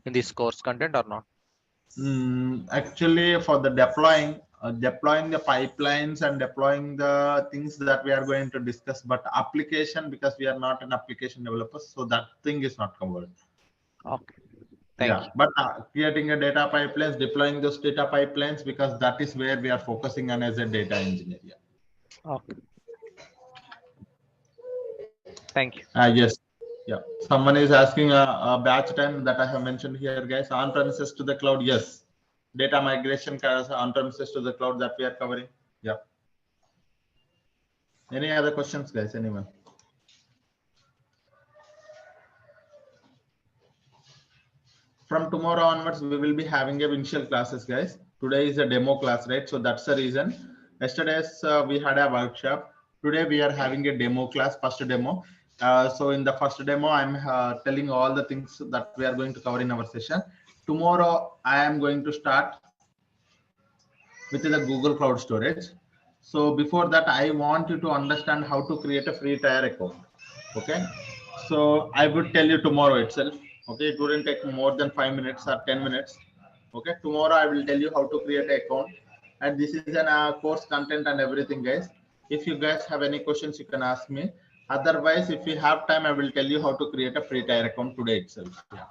in this course content or not? Actually, for the deploying the pipelines and deploying the things that we are going to discuss, but application, because we are not an application developer, so that thing is not covered. Okay. Thank Yeah, but creating a data pipelines, deploying those data pipelines, because that is where we are focusing on as a data engineer. Yeah. you. Okay. Thank you. Yes. Yeah. Someone is asking a batch time that I have mentioned here, guys. On premises to the cloud. Yes. Data migration on premises to the cloud that we are covering. Yeah. Any other questions, guys? Anyone? From tomorrow onwards, we will be having a initial classes, guys. Today is a demo class, right? So that's the reason. Yesterday's we had a workshop. Today we are having a demo class, first demo. So in the first demo, I'm telling all the things that we are going to cover in our session. Tomorrow, I am going to start with the Google Cloud Storage. So before that, I want you to understand how to create a free tier account. Okay. So I would tell you tomorrow itself. Okay. It wouldn't take more than 5 minutes or 10 minutes. Okay. Tomorrow I will tell you how to create an account. And this is an course content and everything, guys. If you guys have any questions, you can ask me. Otherwise, if we have time, I will tell you how to create a free tier account today itself. Yeah.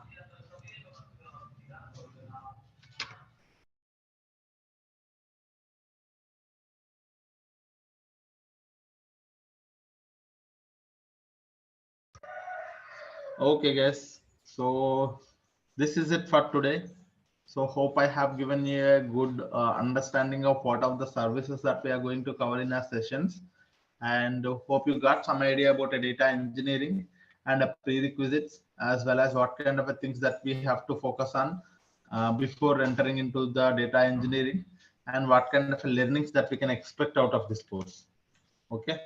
Okay, guys. So this is it for today. So hope I have given you a good understanding of what are the services that we are going to cover in our sessions, and hope you got some idea about a data engineering and a prerequisites, as well as what kind of a things that we have to focus on before entering into the data engineering, and what kind of learnings that we can expect out of this course. Okay.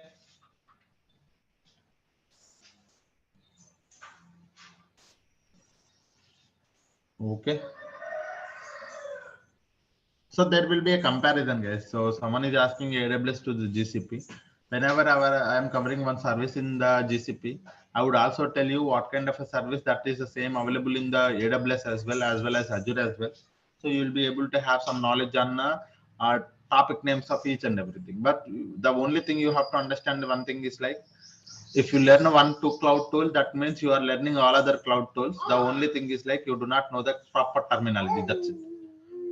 Okay. So there will be a comparison, guys. So someone is asking AWS to the GCP. Whenever I am covering one service in the GCP, I would also tell you what kind of a service that is the same available in the AWS as well as Azure as well. So you will be able to have some knowledge on topic names of each and everything. But the only thing you have to understand, one thing is like, if you learn one to cloud tool, that means you are learning all other cloud tools. The only thing is like you do not know the proper terminology. That's it.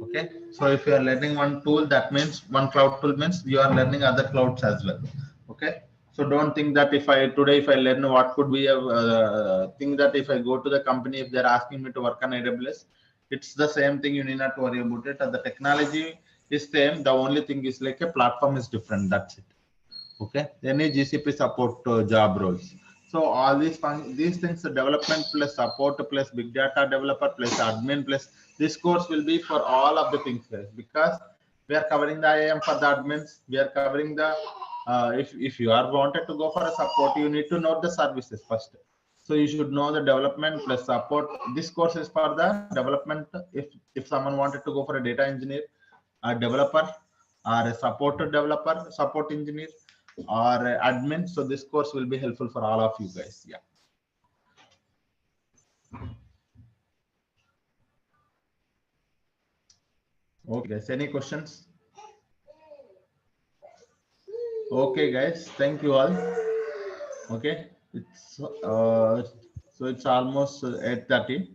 Okay, so if you are learning one tool, that means one cloud tool means you are learning other clouds as well. Okay, so don't think that if I learn what could be a thing, that if I go to the company, if they're asking me to work on AWS, it's the same thing. You need not worry about it. The technology is same. The only thing is like a platform is different. That's it. Okay, any GCP support job roles. So all these things, the development plus support plus big data developer plus admin plus, this course will be for all of the things, guys, because we are covering the IAM for the admins. We are covering the if you are wanted to go for a support, you need to know the services first. So you should know the development plus support. This course is for the development. If someone wanted to go for a data engineer, a developer, or a support developer, support engineer, or admin, so this course will be helpful for all of you guys. Yeah. Okay, guys, any questions? Okay, guys, thank you all. Okay, it's so it's almost 8:30.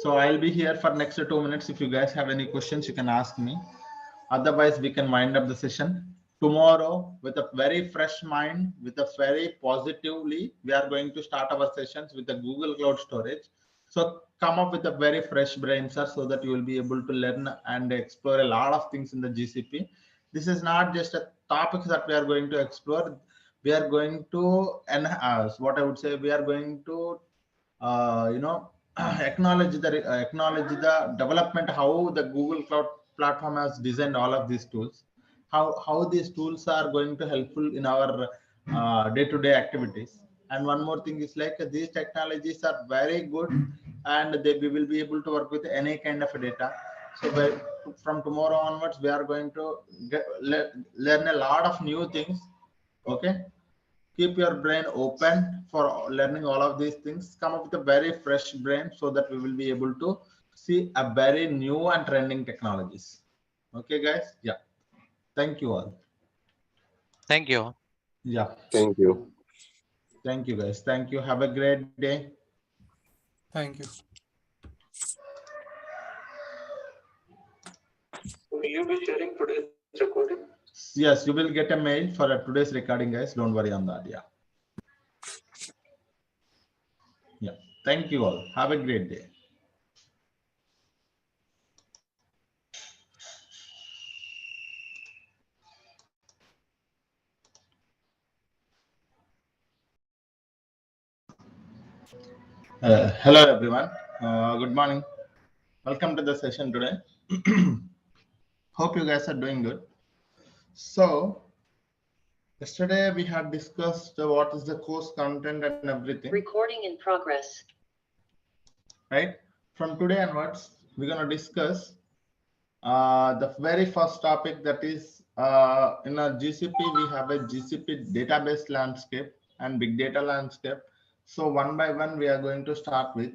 So I'll be here for next 2 minutes. If you guys have any questions, you can ask me. Otherwise, we can wind up the session. Tomorrow, with a very fresh mind, with a very positively, we are going to start our sessions with the Google Cloud Storage. So come up with a very fresh brain, sir, so that you will be able to learn and explore a lot of things in the GCP. This is not just a topic that we are going to explore. We are going to enhance, what I would say, we are going to acknowledge the development, how the Google Cloud platform has designed all of these tools, how these tools are going to helpful in our day-to-day activities. And one more thing is like these technologies are very good, and we will be able to work with any kind of data. So from tomorrow onwards, we are going to learn a lot of new things. Okay, keep your brain open for learning all of these things. Come up with a very fresh brain so that we will be able to see a very new and trending technologies. Okay, guys. Yeah. Thank you all. Thank you. Yeah. Thank you. Thank you, guys. Thank you. Have a great day. Thank you. Will you be sharing today's recording? Yes, you will get a mail for today's recording, guys. Don't worry on that. Yeah. Yeah. Thank you all. Have a great day. Hello, everyone. Good morning. Welcome to the session today. Hope you guys are doing good. So, yesterday we had discussed what is the course content and everything. Recording in progress. Right? From today onwards, we're going to discuss the very first topic, that is in a GCP, we have a GCP database landscape and big data landscape. So one by one, we are going to start with.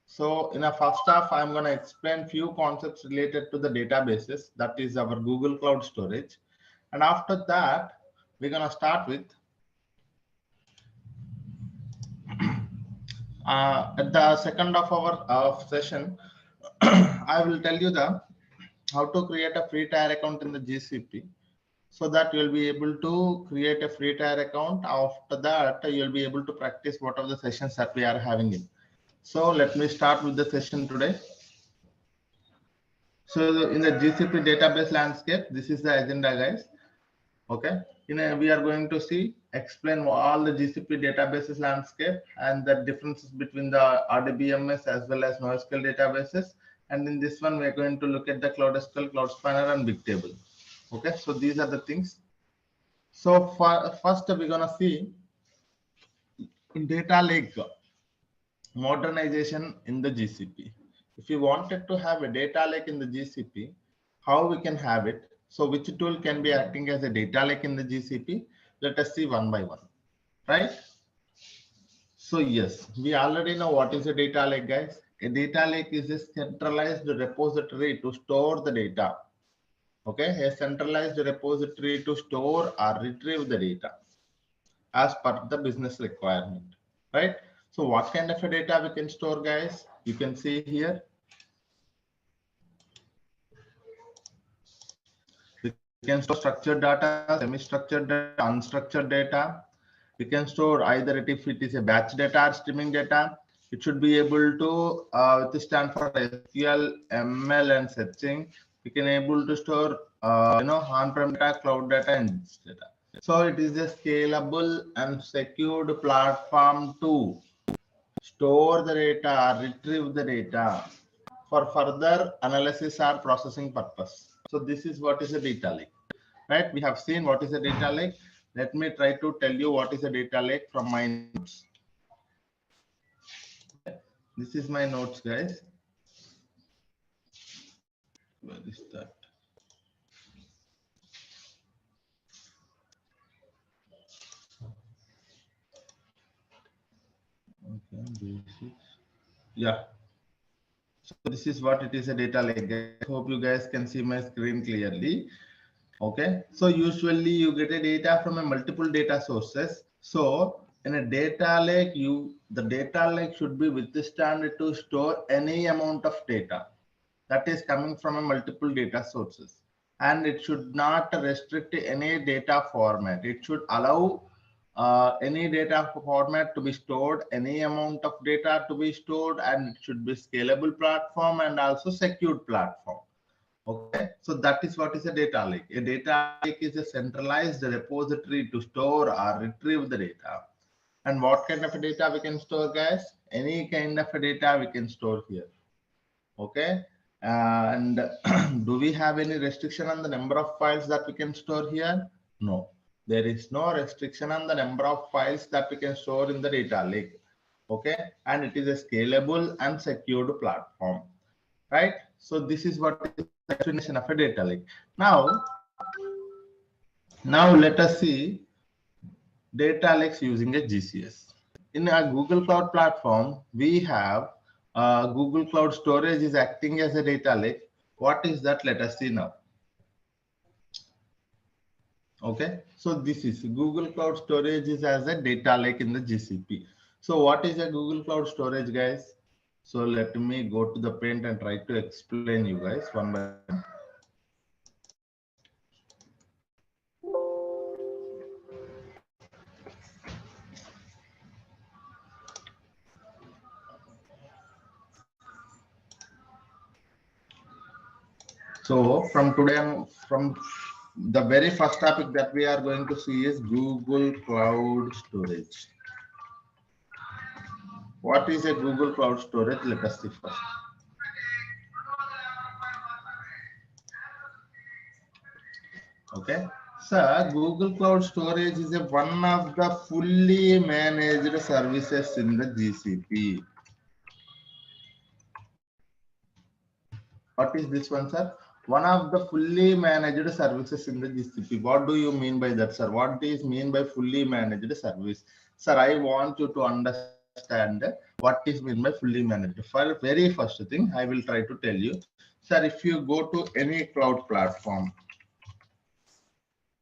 So in a first half, I'm going to explain few concepts related to the databases, that is our Google Cloud Storage. And after that, we're going to start with at the second of our session, I will tell you how to create a free tier account in the GCP, so that you'll be able to create a free tier account. After that, you'll be able to practice what are the sessions that we are having in. So let me start with the session today. So in the GCP database landscape, this is the agenda, guys. Okay, we are going to explain all the GCP databases landscape and the differences between the RDBMS as well as NoSQL databases. And in this one, we are going to look at the Cloud SQL, Cloud Spanner, and Bigtable. Okay, so these are the things. So first, we're gonna see in data lake modernization in the GCP. If you wanted to have a data lake in the GCP, how we can have it? So which tool can be acting as a data lake in the GCP? Let us see one by one, right? So yes, we already know what is a data lake, guys. A data lake is a centralized repository to store the data. Okay, a centralized repository to store or retrieve the data as per the business requirement, right? So what kind of a data we can store, guys? You can see here. We can store structured data, semi-structured data, unstructured data. We can store either if it is a batch data or streaming data. It should be able to withstand for SQL, ML, and searching. We can able to store on-prem data, cloud data, and data. So it is a scalable and secured platform to store the data, retrieve the data for further analysis or processing purpose. So this is what is a data lake, right? We have seen what is a data lake. Let me try to tell you what is a data lake from my notes. This is my notes, guys. Where is that? Okay, basics. Yeah. So this is what it is, a data lake. I hope you guys can see my screen clearly. Okay. So usually you get a data from a multiple data sources. So In a data lake, the data lake should be withstand to store any amount of data that is coming from a multiple data sources, and it should not restrict any data format. It should allow any data format to be stored, any amount of data to be stored, and it should be scalable platform and also secured platform. Okay, so that is what is a data lake. A data lake is a centralized repository to store or retrieve the data. And what kind of a data we can store, guys? Any kind of a data we can store here. Okay, and do we have any restriction on the number of files that we can store here? No, there is no restriction on the number of files that we can store in the data lake. Okay, and it is a scalable and secured platform, right? So this is what is the definition of a data lake. Now let us see data lakes using a GCS. In a Google Cloud platform, we have Google Cloud Storage is acting as a data lake. What is that? Let us see now. Okay, so this is Google Cloud Storage is as a data lake in the GCP. So what is a Google Cloud Storage, guys? So let me go to the paint and try to explain you guys one by one. So from today, from the very first topic that we are going to see is Google Cloud Storage. What is a Google Cloud Storage? Let us see first. Okay, so Google Cloud Storage is one of the fully managed services in the GCP. What is this one, sir? One of the fully managed services in the GCP. What do you mean by that, sir? What is mean by fully managed service? Sir, I want you to understand what is mean by fully managed. For very first thing, I will try to tell you. Sir, if you go to any cloud platform,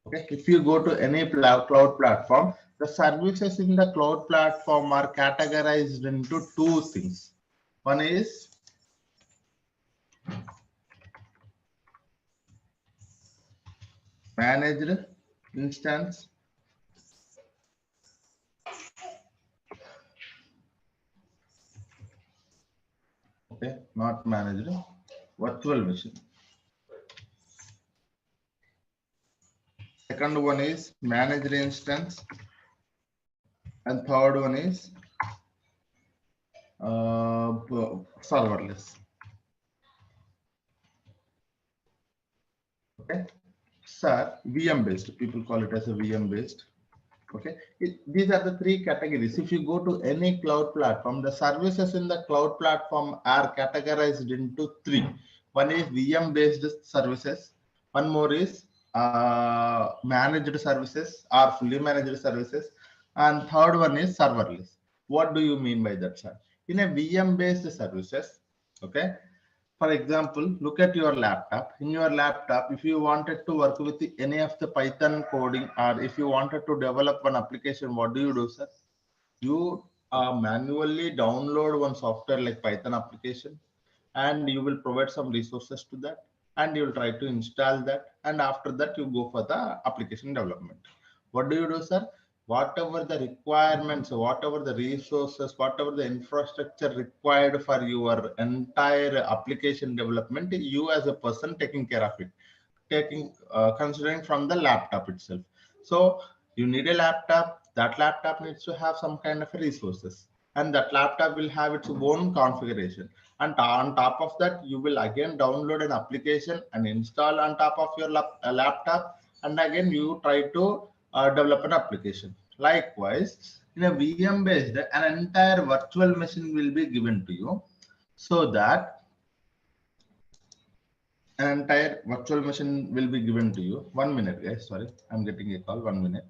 okay, if you go to any cloud platform, the services in the cloud platform are categorized into two things. One is managed instance, okay, not managed, virtual machine. Second one is managed instance, and third one is serverless. Okay, sir, VM based. People call it as a VM based. Okay, these are the three categories. If you go to any cloud platform, the services in the cloud platform are categorized into three. One is VM based services, one more is managed services or fully managed services, and third one is serverless. What do you mean by that, sir? In a VM based services, okay, for example, look at your laptop. In your laptop, if you wanted to work with any of the Python coding, or if you wanted to develop one application, what do, sir? You manually download one software like Python application, and you will provide some resources to that, and you will try to install that, and after that you go for the application development. What do, sir? Whatever the requirements, whatever the resources, whatever the infrastructure required for your entire application development, you as a person taking care of it, taking considering from the laptop itself. So you need a laptop. That laptop needs to have some kind of resources, and that laptop will have its own configuration. And on top of that, you will again download an application and install on top of your laptop, and again you try to develop an application. Likewise, in a VM based, an entire virtual machine will be given to you, so that an entire virtual machine will be given to you. 1 minute, guys. Sorry, I'm getting a call. 1 minute.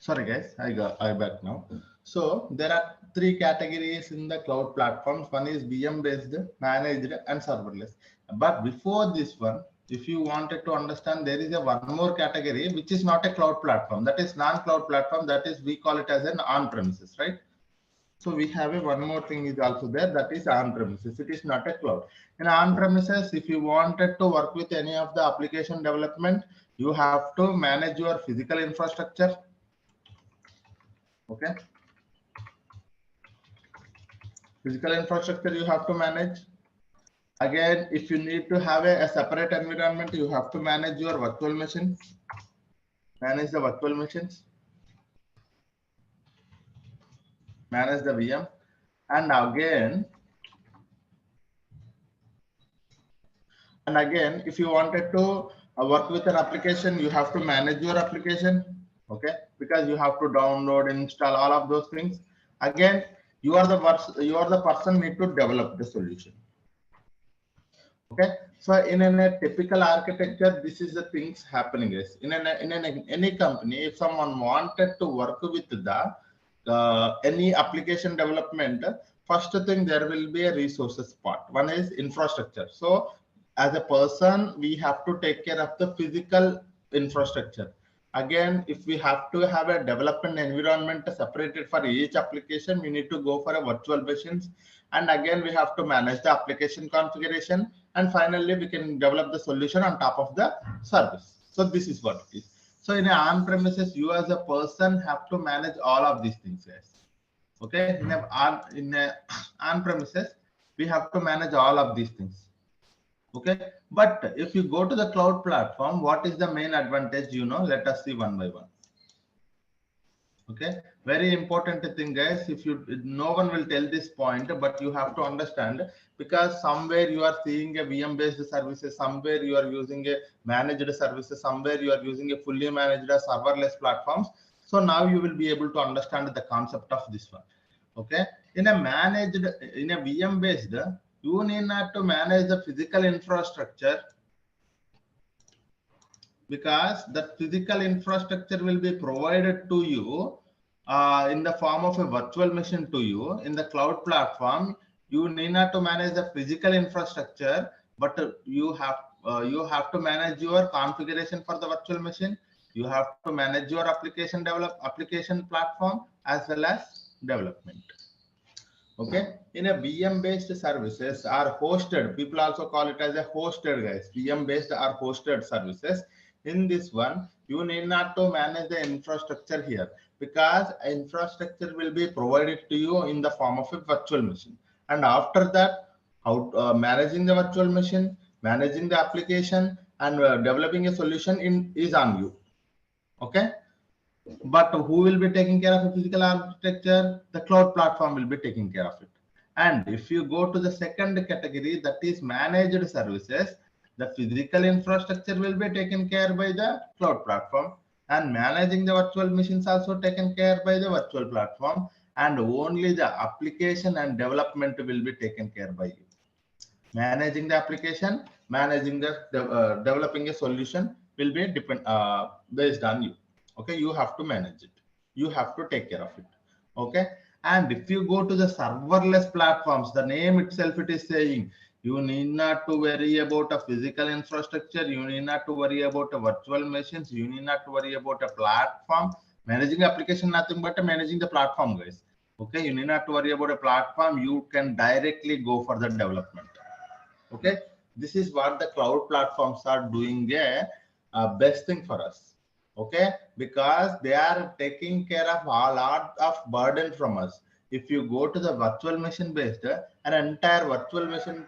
Sorry guys, I back now. So there are three categories in the cloud platforms. One is VM based, managed, and serverless. But before this one, if you wanted to understand, there is a one more category which is not a cloud platform. That is non-cloud platform. That is, we call it as an on-premises, right? So we have a one more thing is also there, that is on-premises. It is not a cloud. In on-premises, if you wanted to work with any of the application development, you have to manage your physical infrastructure. Okay. Physical infrastructure you have to manage. Again, if you need to have a separate environment, you have to manage your virtual machine. Manage the virtual machines. Manage the VM. And again, if you wanted to work with an application, you have to manage your application. Okay, because you have to download, install, all of those things. Again, you are the person need to develop the solution. Okay, so in a typical architecture, this is the things happening is in any company. If someone wanted to work with the any application development, first thing there will be a resources part. One is infrastructure. So as a person, we have to take care of the physical infrastructure. Again, if we have to have a development environment separated for each application, we need to go for a virtual machines. And again, we have to manage the application configuration. And finally, we can develop the solution on top of the service. So this is what it is. So in an on-premises, you as a person have to manage all of these things, guys. Okay, in a on-premises, we have to manage all of these things. Okay, but if you go to the cloud platform, what is the main advantage? Let us see one by one. Okay, very important thing, guys. No one will tell this point, but you have to understand, because somewhere you are seeing a VM based services, somewhere you are using a managed services, somewhere you are using a fully managed serverless platforms. So now you will be able to understand the concept of this one. Okay, in a VM based, you need not to manage the physical infrastructure, because the physical infrastructure will be provided to you in the form of a virtual machine to you. In the cloud platform, you need not to manage the physical infrastructure, but you have to manage your configuration for the virtual machine. You have to manage your application platform as well as development. Okay, in a VM based services are hosted, people also call it as a hosted, guys. VM based are hosted services. In this one, you need not to manage the infrastructure here, because infrastructure will be provided to you in the form of a virtual machine. And after that, managing the virtual machine, managing the application, and developing a solution is on you. Okay, but who will be taking care of the physical architecture? The cloud platform will be taking care of it. And if you go to the second category, that is managed services, the physical infrastructure will be taken care by the cloud platform, and managing the virtual machines also taken care by the virtual platform, and only the application and development will be taken care by you. Managing the application, managing the developing a solution will be based on you. Okay, you have to manage it, you have to take care of it. Okay, and if you go to the serverless platforms, the name itself it is saying, you need not to worry about a physical infrastructure, you need not to worry about a virtual machines, you need not to worry about a platform. Managing application, nothing but managing the platform, guys. Okay, you need not to worry about a platform, you can directly go for the development. Okay, this is what the cloud platforms are doing a best thing for us. Okay, because they are taking care of a lot of burden from us. If you go to the virtual machine based, an entire virtual machine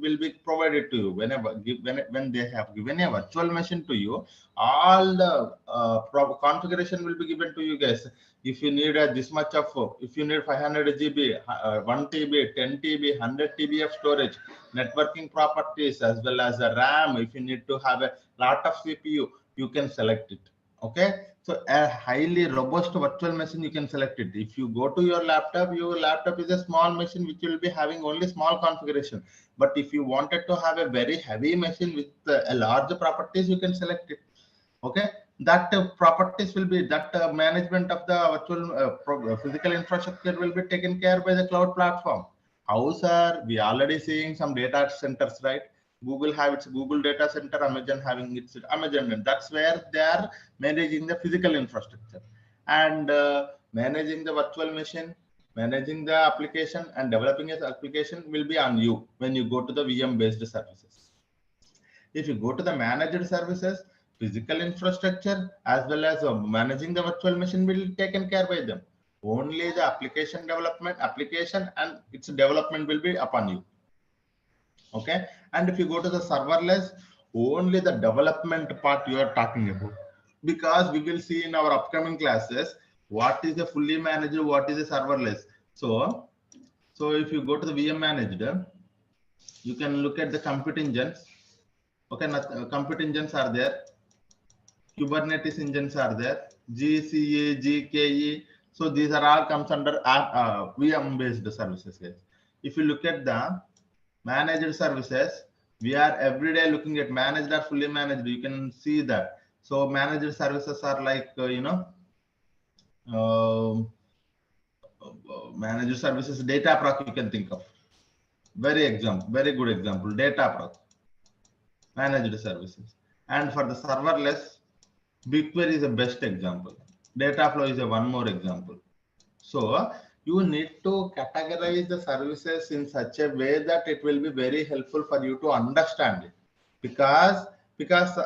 will be provided to you. When they have given a virtual machine to you, all the configuration will be given to you, guys. If you need this much of, if you need 500 GB, 1 TB, 10 TB, 100 TB of storage, networking properties, as well as the RAM, if you need to have a lot of CPU, you can select it. Okay, so a highly robust virtual machine, you can select it. If you go to your laptop is a small machine which will be having only small configuration. But if you wanted to have a very heavy machine with a large properties, you can select it. Okay, that properties will be, that management of the virtual physical infrastructure will be taken care by the cloud platform. How, sir? We already seeing some data centers, right? Google have its Google data center, Amazon having its Amazon, and that's where they are managing the physical infrastructure, and managing the virtual machine, managing the application, and developing an application will be on you when you go to the VM based services. If you go to the managed services, physical infrastructure as well as managing the virtual machine will be taken care by them. Only the application development, application and its development will be upon you. Okay. And if you go to the serverless, only the development part you are talking about. Because we will see in our upcoming classes what is a fully managed, what is a serverless. So if you go to the VM managed, you can look at the compute engines. Okay, compute engines are there. Kubernetes engines are there. GCA, GKE. So these are all comes under VM based services. If you look at the managed services, we are every day looking at managed or fully managed. You can see that. So managed services are like managed services, Dataproc you can think of. Very good example, Dataproc, managed services. And for the serverless, BigQuery is the best example. Dataflow is a one more example. So you need to categorize the services in such a way that it will be very helpful for you to understand it. Because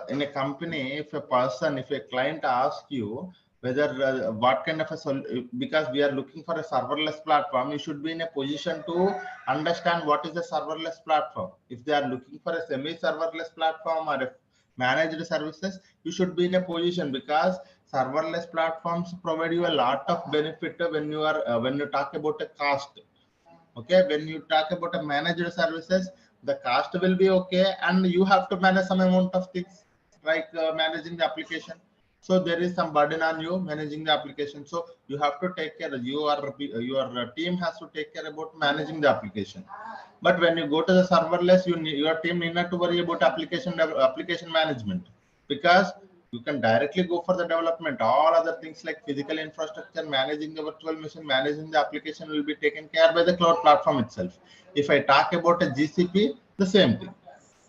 in a company, if a client asks you whether what kind of because we are looking for a serverless platform, you should be in a position to understand what is the serverless platform. If they are looking for a semi-serverless platform or a managed services, you should be in a position, because serverless platforms provide you a lot of benefit when you are when you talk about a cost. Okay, when you talk about a managed services, the cost will be okay, and you have to manage some amount of things like managing the application. So there is some burden on you managing the application. So you have to take care. Your team has to take care about managing the application. But when you go to the serverless, your team need not to worry about application management, because you can directly go for the development. All other things like physical infrastructure, managing the virtual machine, managing the application will be taken care by the cloud platform itself. If I talk about a GCP, the same thing.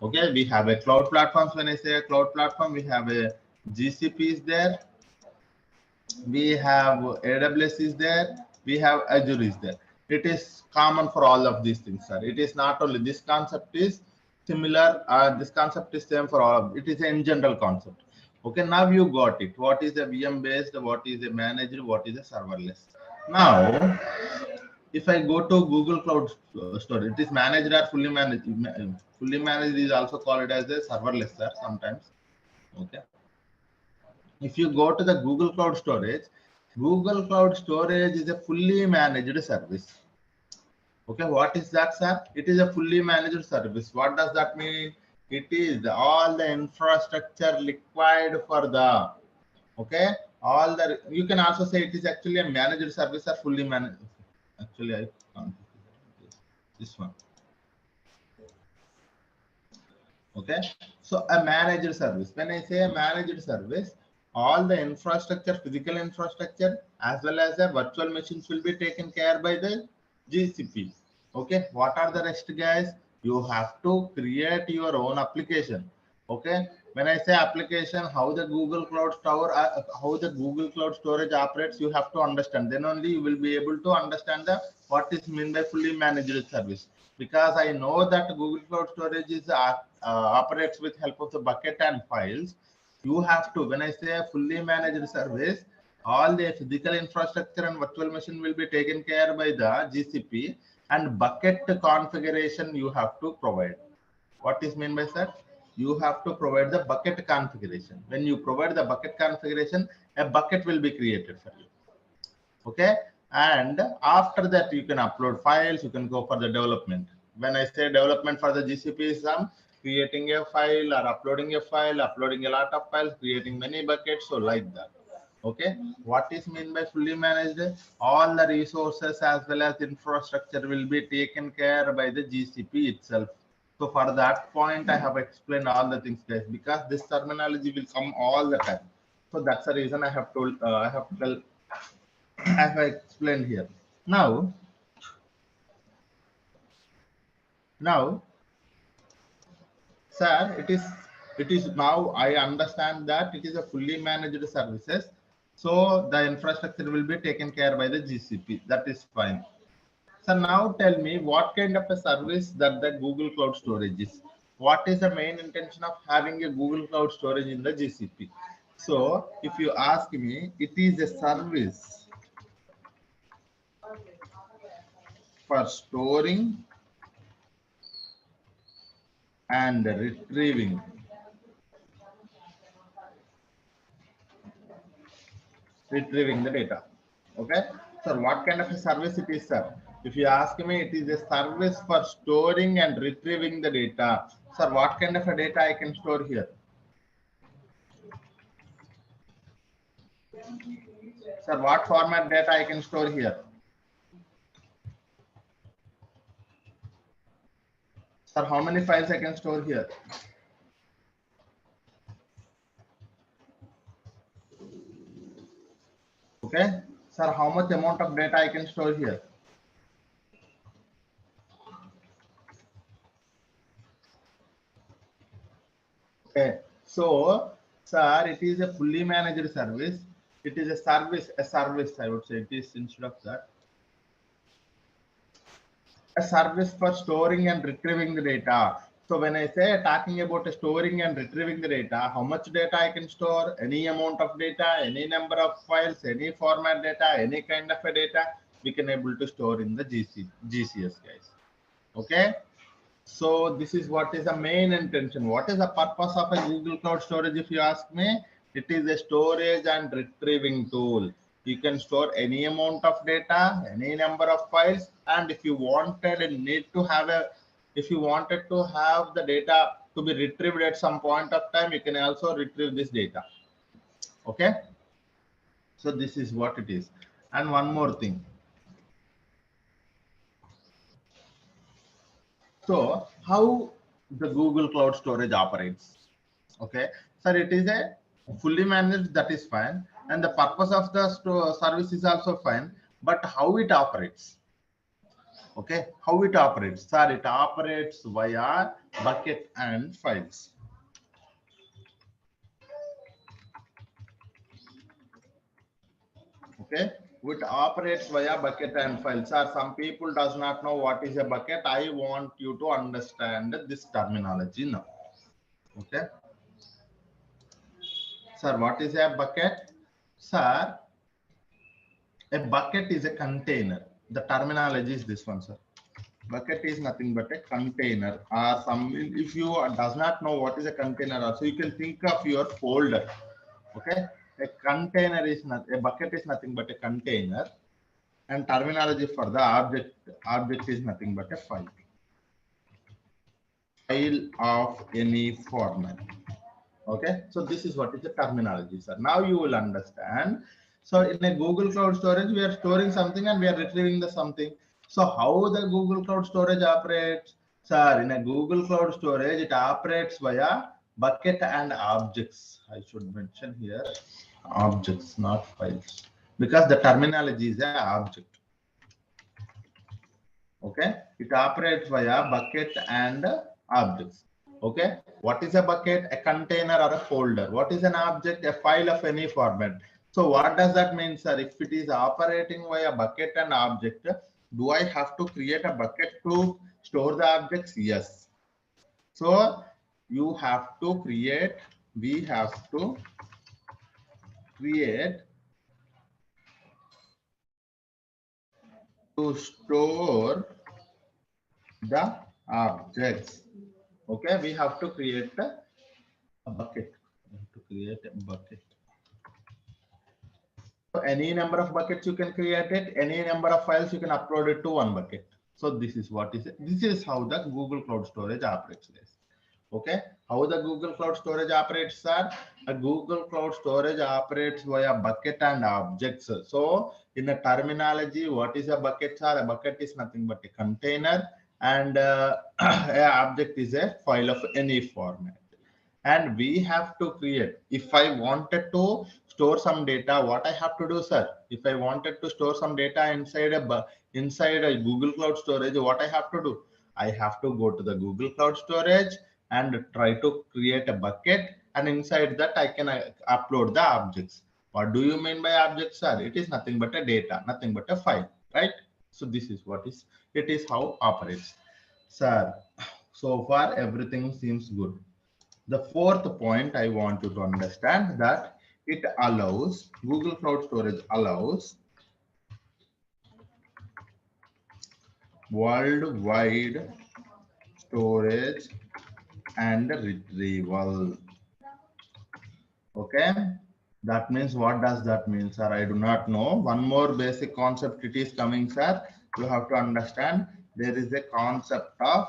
Okay, we have a cloud platforms. When I say a cloud platform, we have a GCP is there, we have AWS is there, we have Azure is there. It is common for all of these things, sir. It is not only this concept is similar, this concept is same for all of it. Is in general concept. Okay, now you got it. What is a VM based, what is a managed, what is a serverless. Now if I go to Google Cloud Storage, it is managed or fully managed. Fully managed is also called as a serverless, sir, sometimes. Okay. If you go to the Google Cloud Storage is a fully managed service. Okay, what is that, sir? It is a fully managed service. What does that mean? It is all the infrastructure required for the, okay, all the, you can also say it is actually a managed service or fully managed. Actually, I can't. This one. Okay, so a managed service. When I say a managed service, all the infrastructure, physical infrastructure, as well as the virtual machines will be taken care by the GCP. Okay, what are the rest, guys? You have to create your own application. Okay, when I say application, how the Google Cloud Store, how the Google Cloud Storage operates, you have to understand. Then only you will be able to understand the what is meant by fully managed service. Because I know that Google Cloud Storage is operates with help of the bucket and files. You have to, when I say a fully managed service, all the physical infrastructure and virtual machine will be taken care by the GCP, and bucket configuration you have to provide. What is meant by that? You have to provide the bucket configuration. When you provide the bucket configuration, a bucket will be created for you. Okay, and after that you can upload files, you can go for the development. When I say development for the GCP is creating a file or uploading a file, uploading a lot of files, creating many buckets, so like that. Okay, what is meant by fully managed? All the resources as well as infrastructure will be taken care by the GCP itself. So for that point, I have explained all the things, guys, because this terminology will come all the time. So that's the reason I have told, I have explained here. Now, sir, it is now I understand that it is a fully managed services. So the infrastructure will be taken care by the GCP. That is fine. So now tell me what kind of a service that the Google Cloud Storage is. What is the main intention of having a Google Cloud Storage in the GCP? So if you ask me, it is a service for storing and retrieving the data. Okay, so what kind of a service it is, sir? If you ask me, it is a service for storing and retrieving the data. Sir, what kind of a data I can store here? Sir, what format data I can store here? Sir, how many files I can store here? Okay, sir, how much amount of data I can store here? Okay, so sir, it is a fully managed service. It is a service, I would say. It is instead of that, a service for storing and retrieving the data. So when I say talking about storing and retrieving the data, how much data I can store, any amount of data, any number of files, any format data, any kind of a data, we can able to store in the GCS, guys. Okay. So this is what is the main intention. What is the purpose of a Google Cloud Storage? If you ask me, it is a storage and retrieving tool. You can store any amount of data, any number of files, and if you wanted and need to have if you wanted to have the data to be retrieved at some point of time, you can also retrieve this data. Okay. So this is what it is. And one more thing. So how the Google Cloud Storage operates? Okay, sir, it is a fully managed, that is fine, and the purpose of the service is also fine, but how it operates? Okay, how it operates? Sir, it operates via bucket and files. Okay, it operates via bucket and files. Sir, some people does not know what is a bucket. I want you to understand this terminology now. Okay. Sir, what is a bucket? Sir, a bucket is a container. The terminology is this one, sir. Bucket is nothing but a container. Or some, if you does not know what is a container, also you can think of your folder. Okay, a container is not, a bucket is nothing but a container, and terminology for the object is nothing but a file of any format. Okay, so this is what is the terminology, sir. Now you will understand. So in a Google Cloud Storage, we are storing something and we are retrieving the something. So how the Google Cloud Storage operates? Sir, in a Google Cloud Storage, it operates via bucket and objects. I should mention here objects, not files, because the terminology is an object. Okay, it operates via bucket and objects. Okay, what is a bucket? A container or a folder. What is an object? A file of any format. So what does that mean, sir? If it is operating via bucket and object, do I have to create a bucket to store the objects? Yes. So you have to create, we have to create to store the objects. Okay, we have to create a bucket. To create a bucket. So any number of buckets you can create it. Any number of files you can upload it to one bucket. So this is what is it. This is how the Google Cloud Storage operates, guys. Okay, how the Google Cloud Storage operates, sir? A Google Cloud Storage operates via bucket and objects. So in the terminology, what is a bucket, sir? A bucket is nothing but a container, and an object is a file of any format. and we have to create. If I wanted to store some data, what I have to do, sir? If I wanted to store some data inside a Google Cloud Storage, what I have to do? I have to go to the Google Cloud Storage and try to create a bucket, and inside that I can upload the objects. What do you mean by objects, sir? It is nothing but a data, nothing but a file, right? So this is what is it is how operates, sir. So far everything seems good. The fourth point I want you to understand that it allows Google Cloud Storage allows worldwide storage and retrieval. Okay, that means, what does that mean, sir? I do not know. One more basic concept it is coming, sir. You have to understand there is a concept of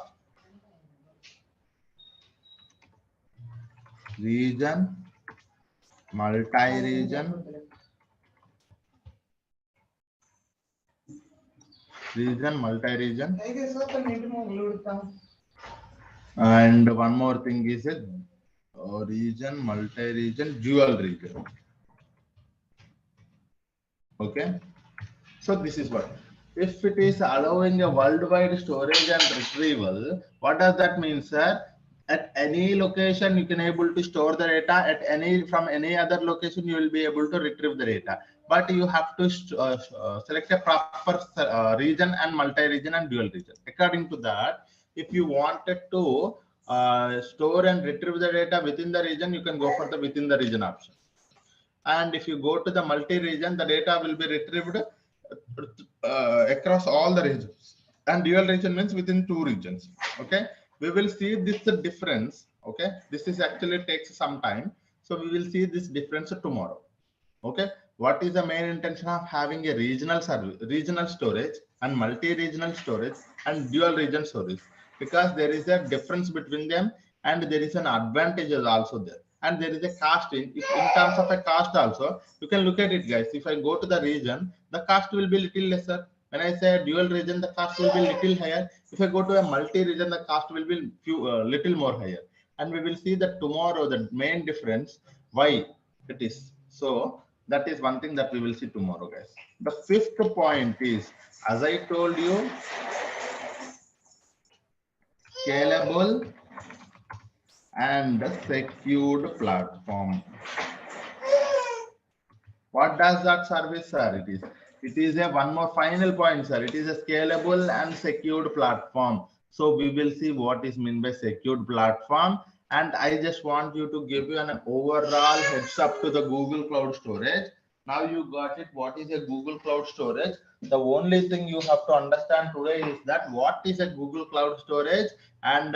region, multi-region, multi-region, and one more thing is a region, multi-region, dual region. Okay, so this is what, if it is allowing a worldwide storage and retrieval, what does that mean, sir? At any location you can able to store the data, at any from any other location you will be able to retrieve the data, but you have to select a proper region and multi-region and dual region. According to that, if you wanted to store and retrieve the data within the region, you can go for the within the region option. And if you go to the multi-region, the data will be retrieved across all the regions. And dual region means within two regions. Okay, we will see this difference. Okay, this is actually takes some time, so we will see this difference tomorrow. Okay, what is the main intention of having a regional service, regional storage and multi-regional storage and dual region storage? Because there is a difference between them, and there is an advantages also there, and there is a cost in terms of a cost also. You can look at it, guys. If I go to the region, the cost will be little lesser. When I say dual region, the cost will be little higher. If I go to a multi-region, the cost will be little more higher. And we will see that tomorrow the main difference why it is so. That is one thing that we will see tomorrow, guys. The fifth point is, as I told you, scalable and secured platform. What does that service, sir? It is a one more final point, sir. It is a scalable and secured platform. So we will see what is meant by secured platform. And I just want you to give you an overall heads up to the Google Cloud Storage. Now you got it. What is a Google Cloud Storage? The only thing you have to understand today is that what is a Google Cloud Storage, and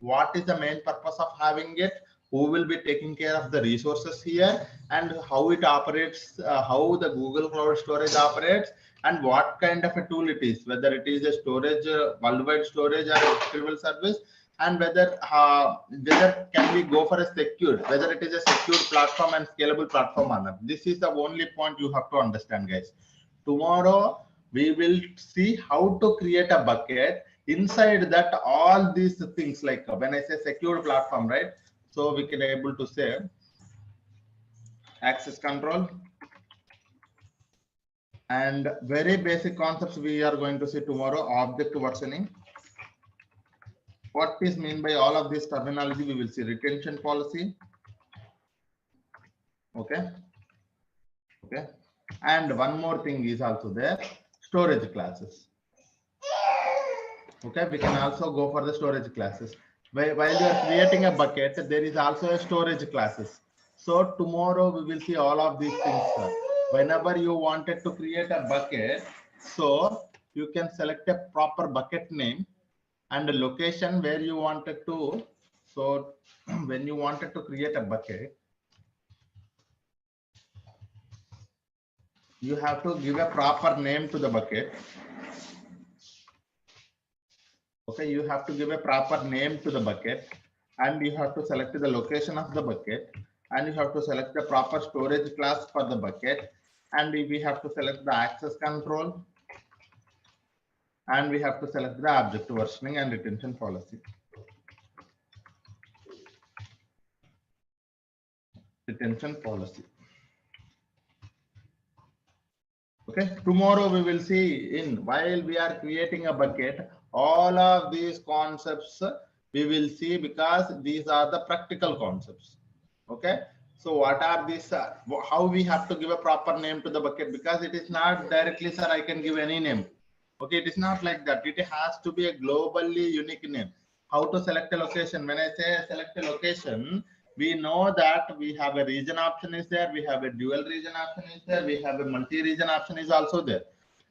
what is the main purpose of having it, who will be taking care of the resources here, and how it operates, how the Google Cloud Storage operates, and what kind of a tool it is, whether it is a storage, worldwide storage or a retrieval service, and whether can we go for a secured, whether it is a secured platform and scalable platform or not. This is the only point you have to understand, guys. Tomorrow we will see how to create a bucket. Inside that, all these things, like when I say secured platform, right? So we can able to say access control, and very basic concepts we are going to see tomorrow. Object versioning. What is mean by all of this terminology? We will see retention policy. Okay. Okay. And one more thing is also there, storage classes. Okay, we can also go for the storage classes. While you are creating a bucket, there is also a storage classes. So tomorrow we will see all of these things, sir. Whenever you wanted to create a bucket, so you can select a proper bucket name and the location where you wanted to. So when you wanted to create a bucket, you have to give a proper name to the bucket. Okay, you have to give a proper name to the bucket, and you have to select the location of the bucket, and you have to select the proper storage class for the bucket, and we have to select the access control, and we have to select the object versioning and retention policy. retention policy. Okay, tomorrow we will see in while we are creating a bucket, all of these concepts we will see because these are the practical concepts. Okay, so what are these? How we have to give a proper name to the bucket, because it is not directly, sir, I can give any name. Okay, it is not like that. It has to be a globally unique name. How to select a location? When I say select a location, we know that we have a region option is there, we have a dual region option is there, we have a multi-region option is also there.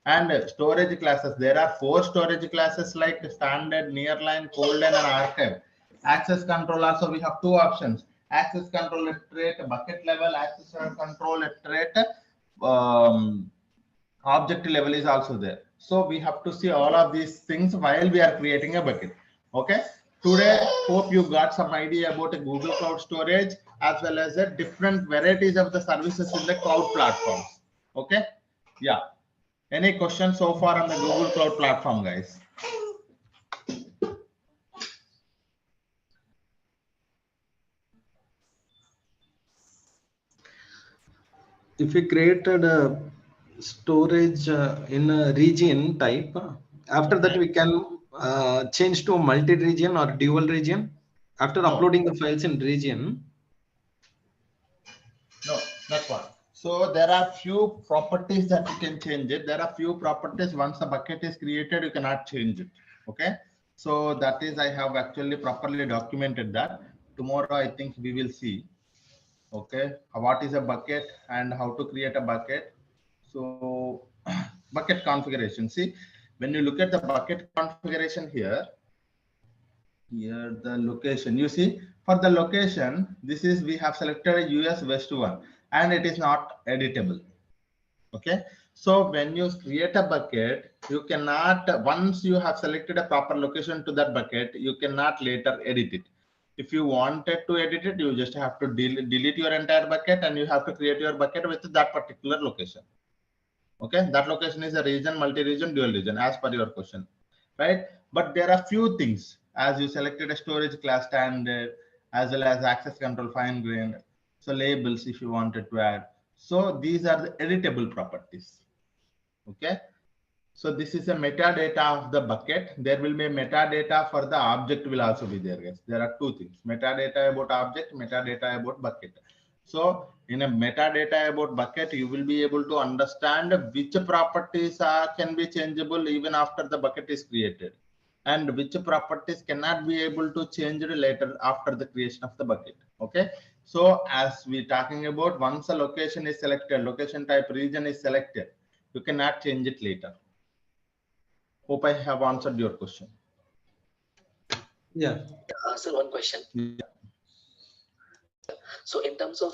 And storage classes, there are 4 storage classes like standard, nearline, cold and archive. Access control also we have 2 options. Access control iterate bucket level, access control iterate object level is also there. So we have to see all of these things while we are creating a bucket. Okay, today hope you got some idea about a Google Cloud Storage as well as the different varieties of the services in the cloud platforms. Okay, yeah, any questions so far on the Google Cloud platform, guys? If we created a storage in a region type, after that we can change to multi-region or dual region after uploading the files in region. No, that's what. So there are few properties that you can change it. There are few properties once the bucket is created, you cannot change it. Okay. So that is, I have actually properly documented that. Tomorrow, I think we will see. Okay. What is a bucket and how to create a bucket. So bucket configuration. See, when you look at the bucket configuration here the location, you see for the location, this is we have selected a US West 1 and it is not editable. Okay, so when you create a bucket, you cannot, once you have selected a proper location to that bucket, you cannot later edit it. If you wanted to edit it, you just have to delete your entire bucket and you have to create your bucket with that particular location. Okay, that location is a region, multi-region, dual region as per your question, right? But there are few things, as you selected a storage class standard as well as access control fine grained, so labels if you wanted to add. So these are the editable properties. Okay, so this is a metadata of the bucket. There will be a metadata for the object will also be there, guys. There are 2 things: metadata about object, metadata about bucket. So in a metadata about bucket, you will be able to understand which properties can be changeable even after the bucket is created, and which properties cannot be able to change later after the creation of the bucket. Okay, so as we're talking about, once a location is selected, location type region is selected, you cannot change it later. Hope I have answered your question. Yeah. Sir, one question. Yeah. So in terms of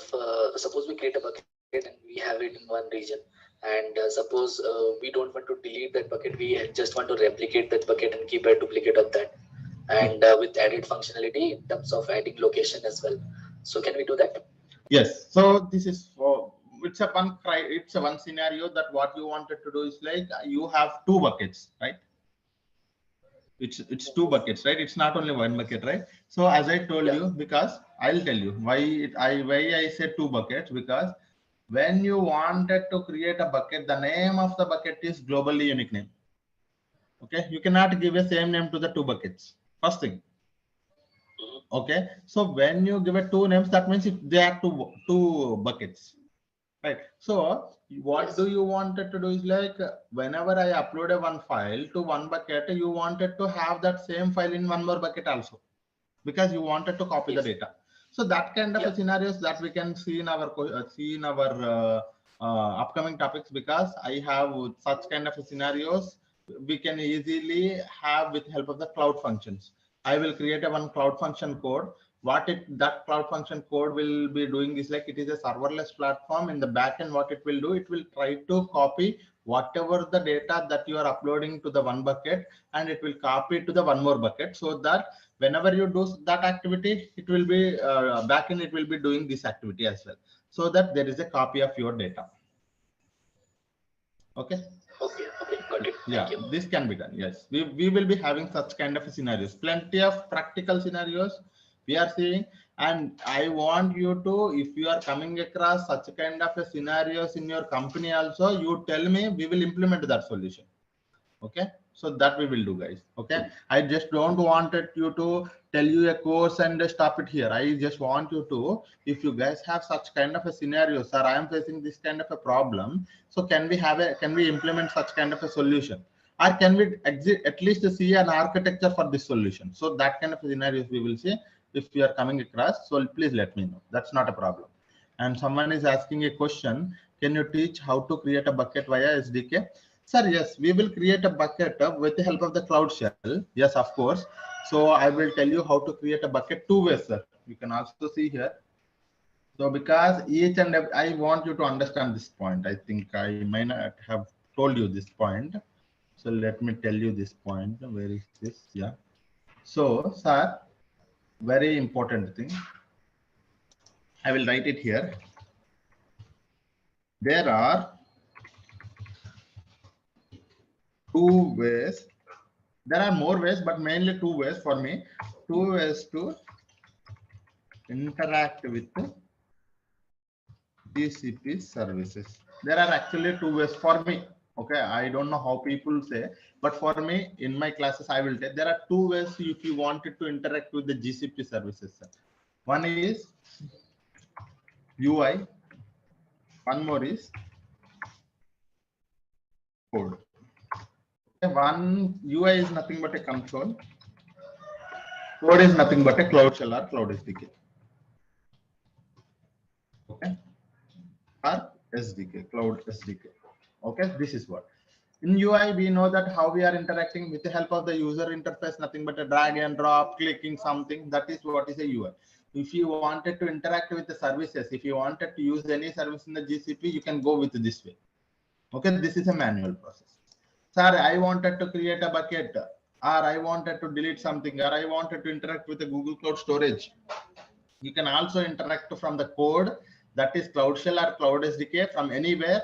suppose we create a bucket and we have it in one region, and suppose we don't want to delete that bucket, we just want to replicate that bucket and keep a duplicate of that, and with added functionality in terms of adding location as well. So can we do that? Yes. So this is for, it's a one scenario that what you wanted to do is like you have 2 buckets, right? It's 2 buckets, right? It's not only 1 bucket, right? So as I told you, because I'll tell you why I said 2 buckets, because when you wanted to create a bucket, the name of the bucket is globally unique name. Okay, you cannot give a same name to the 2 buckets. First thing. Okay, so when you give it 2 names, that means they are two buckets, right? So what do you wanted to do is like whenever I upload a one file to one bucket, you wanted to have that same file in one more bucket also, because you wanted to copy the data. So that kind of scenarios that we can see in our upcoming topics, because I have such kind of scenarios we can easily have with help of the cloud functions. I will create a one cloud function code. That cloud function code will be doing is like, it is a serverless platform. In the backend, what it will do, it will try to copy whatever the data that you are uploading to the one bucket, and it will copy it to the one more bucket, so that whenever you do that activity, it will be backend, it will be doing this activity as well, so that there is a copy of your data. Okay. Okay, got it. Yeah, this can be done. Yes, we will be having such kind of scenarios, plenty of practical scenarios We are seeing, and I want you to, if you are coming across such kind of a scenarios in your company also, you tell me, we will implement that solution. Okay, so that we will do, guys. Okay, I just don't wanted you to tell you a course and stop it here. I just want you to, if you guys have such kind of a scenario, sir, I am facing this kind of a problem, so can we implement such kind of a solution, or can we at least see an architecture for this solution? So that kind of scenarios we will see if you are coming across. So please let me know, that's not a problem. And someone is asking a question, can you teach how to create a bucket via SDK? Sir, yes, we will create a bucket with the help of the Cloud Shell. Yes, of course. So I will tell you how to create a bucket two ways, sir. You can also see here. So because each and every, I want you to understand this point. I think I might not have told you this point. So let me tell you this point. Where is this? Yeah. So, sir, very important thing. I will write it here. There are two ways. There are more ways, but mainly two ways for me. Two ways to interact with GCP services. There are actually two ways for me. Okay, I don't know how people say, but for me, in my classes, I will tell there are two ways if you wanted to interact with the GCP services. One is UI, one more is code. Okay, one UI is nothing but a control. Code is nothing but a Cloud Shell or Cloud SDK. Okay, or SDK, Cloud SDK. Okay, this is what. In UI, we know that how we are interacting with the help of the user interface, nothing but a drag and drop, clicking something. That is what is a UI. If you wanted to interact with the services, if you wanted to use any service in the GCP, you can go with this way. Okay, this is a manual process. Sir, I wanted to create a bucket, or I wanted to delete something, or I wanted to interact with the Google Cloud Storage. You can also interact from the code, that is Cloud Shell or Cloud SDK, from anywhere.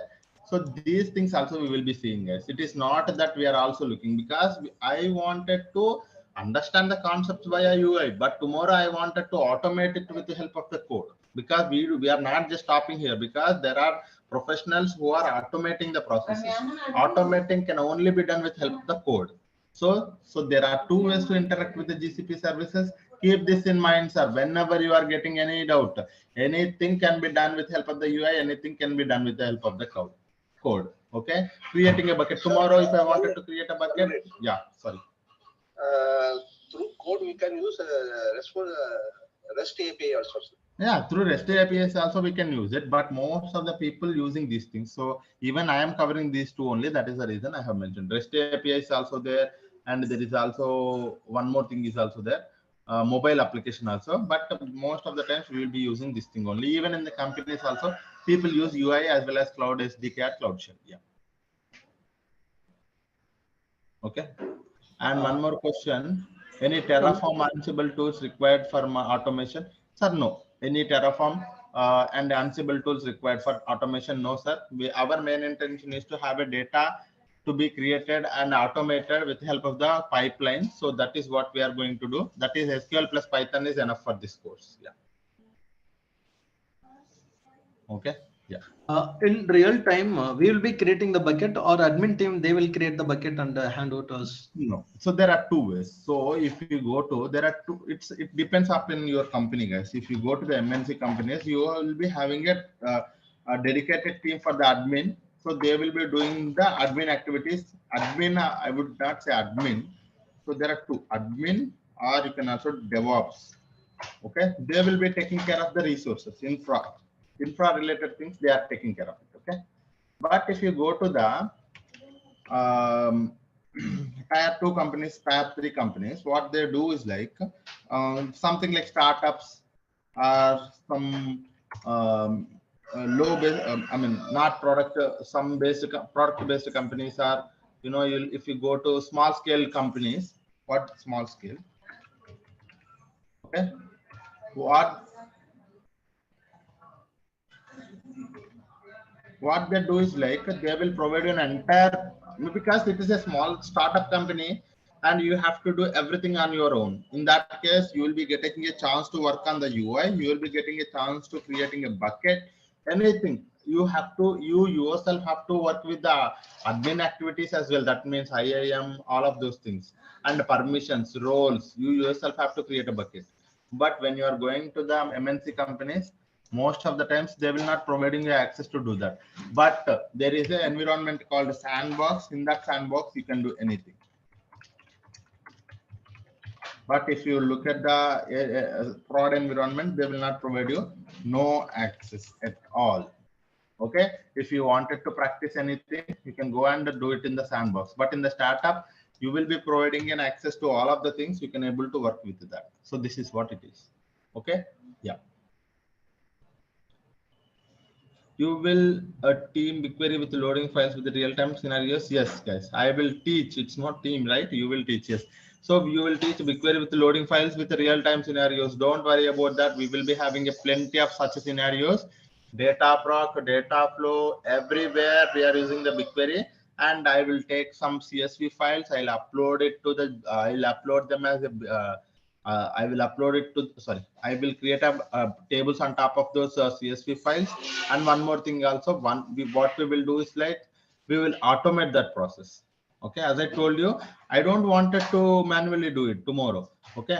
So these things also we will be seeing, guys. It is not that we are also looking, because I wanted to understand the concepts via UI, but tomorrow I wanted to automate it with the help of the code, because we are not just stopping here, because there are professionals who are automating the processes. Automating can only be done with help of the code. So there are two ways to interact with the GCP services. Keep this in mind, sir. Whenever you are getting any doubt, anything can be done with help of the UI, anything can be done with the help of the code. Okay, creating a bucket. Tomorrow, if I wanted to create a bucket, yeah, sorry. Through code, we can use REST API also. Yeah, through REST APIs also we can use it, but most of the people using these things. So even I am covering these two only. That is the reason I have mentioned REST API is also there, and there is also one more thing is also there, mobile application also. But most of the times we will be using this thing only. Even in the companies also, people use UI as well as Cloud SDK or Cloud Shell. Yeah. Okay. And one more question: any Terraform Ansible tools required for automation? Sir, no. Any Terraform and Ansible tools required for automation? No, sir. Our main intention is to have a data to be created and automated with the help of the pipeline. So that is what we are going to do. That is SQL plus Python is enough for this course. Yeah. Okay. Yeah. In real time, we will be creating the bucket, or admin team, they will create the bucket and hand over to us. No. So there are two ways. So if you go to, there are two, it depends upon your company, guys. If you go to the MNC companies, you will be having a dedicated team for the admin. So they will be doing the admin activities. Admin, I would not say admin. So there are two, admin, or you can also DevOps. Okay. They will be taking care of the resources, infra related things. They are taking care of it. Okay. But if you go to the tier 2 companies, tier 3 companies, what they do is like something like startups or some low base, I mean, not product, some basic product based companies are, you know, if you go to small scale companies, what small scale? Okay. What they do is like they will provide an entire, because it is a small startup company and you have to do everything on your own. In that case, you will be getting a chance to work on the UI. You will be getting a chance to creating a bucket, anything. You yourself have to work with the admin activities as well. That means IAM, all of those things, and permissions, roles. You yourself have to create a bucket. But when you are going to the MNC companies, most of the times they will not providing you access to do that. But there is an environment called sandbox. In that sandbox, you can do anything. But if you look at the prod environment, they will not provide you no access at all. Okay, if you wanted to practice anything, you can go and do it in the sandbox. But in the startup, you will be providing an access to all of the things. You can able to work with that. So this is what it is. Okay, yeah. You will team BigQuery with loading files with the real-time scenarios. Yes, guys, I will teach. It's not team, right? You will teach. Yes. So you will teach BigQuery with loading files with the real-time scenarios. Don't worry about that. We will be having a plenty of such scenarios. Data proc, data flow, everywhere we are using the BigQuery. And I will take some CSV files. I'll upload it to the. I'll upload them as a. I will upload it to. Sorry, I will create a tables on top of those CSV files. And one more thing also, what we will do is like we will automate that process. Okay, as I told you, I don't want it to manually do it tomorrow. Okay,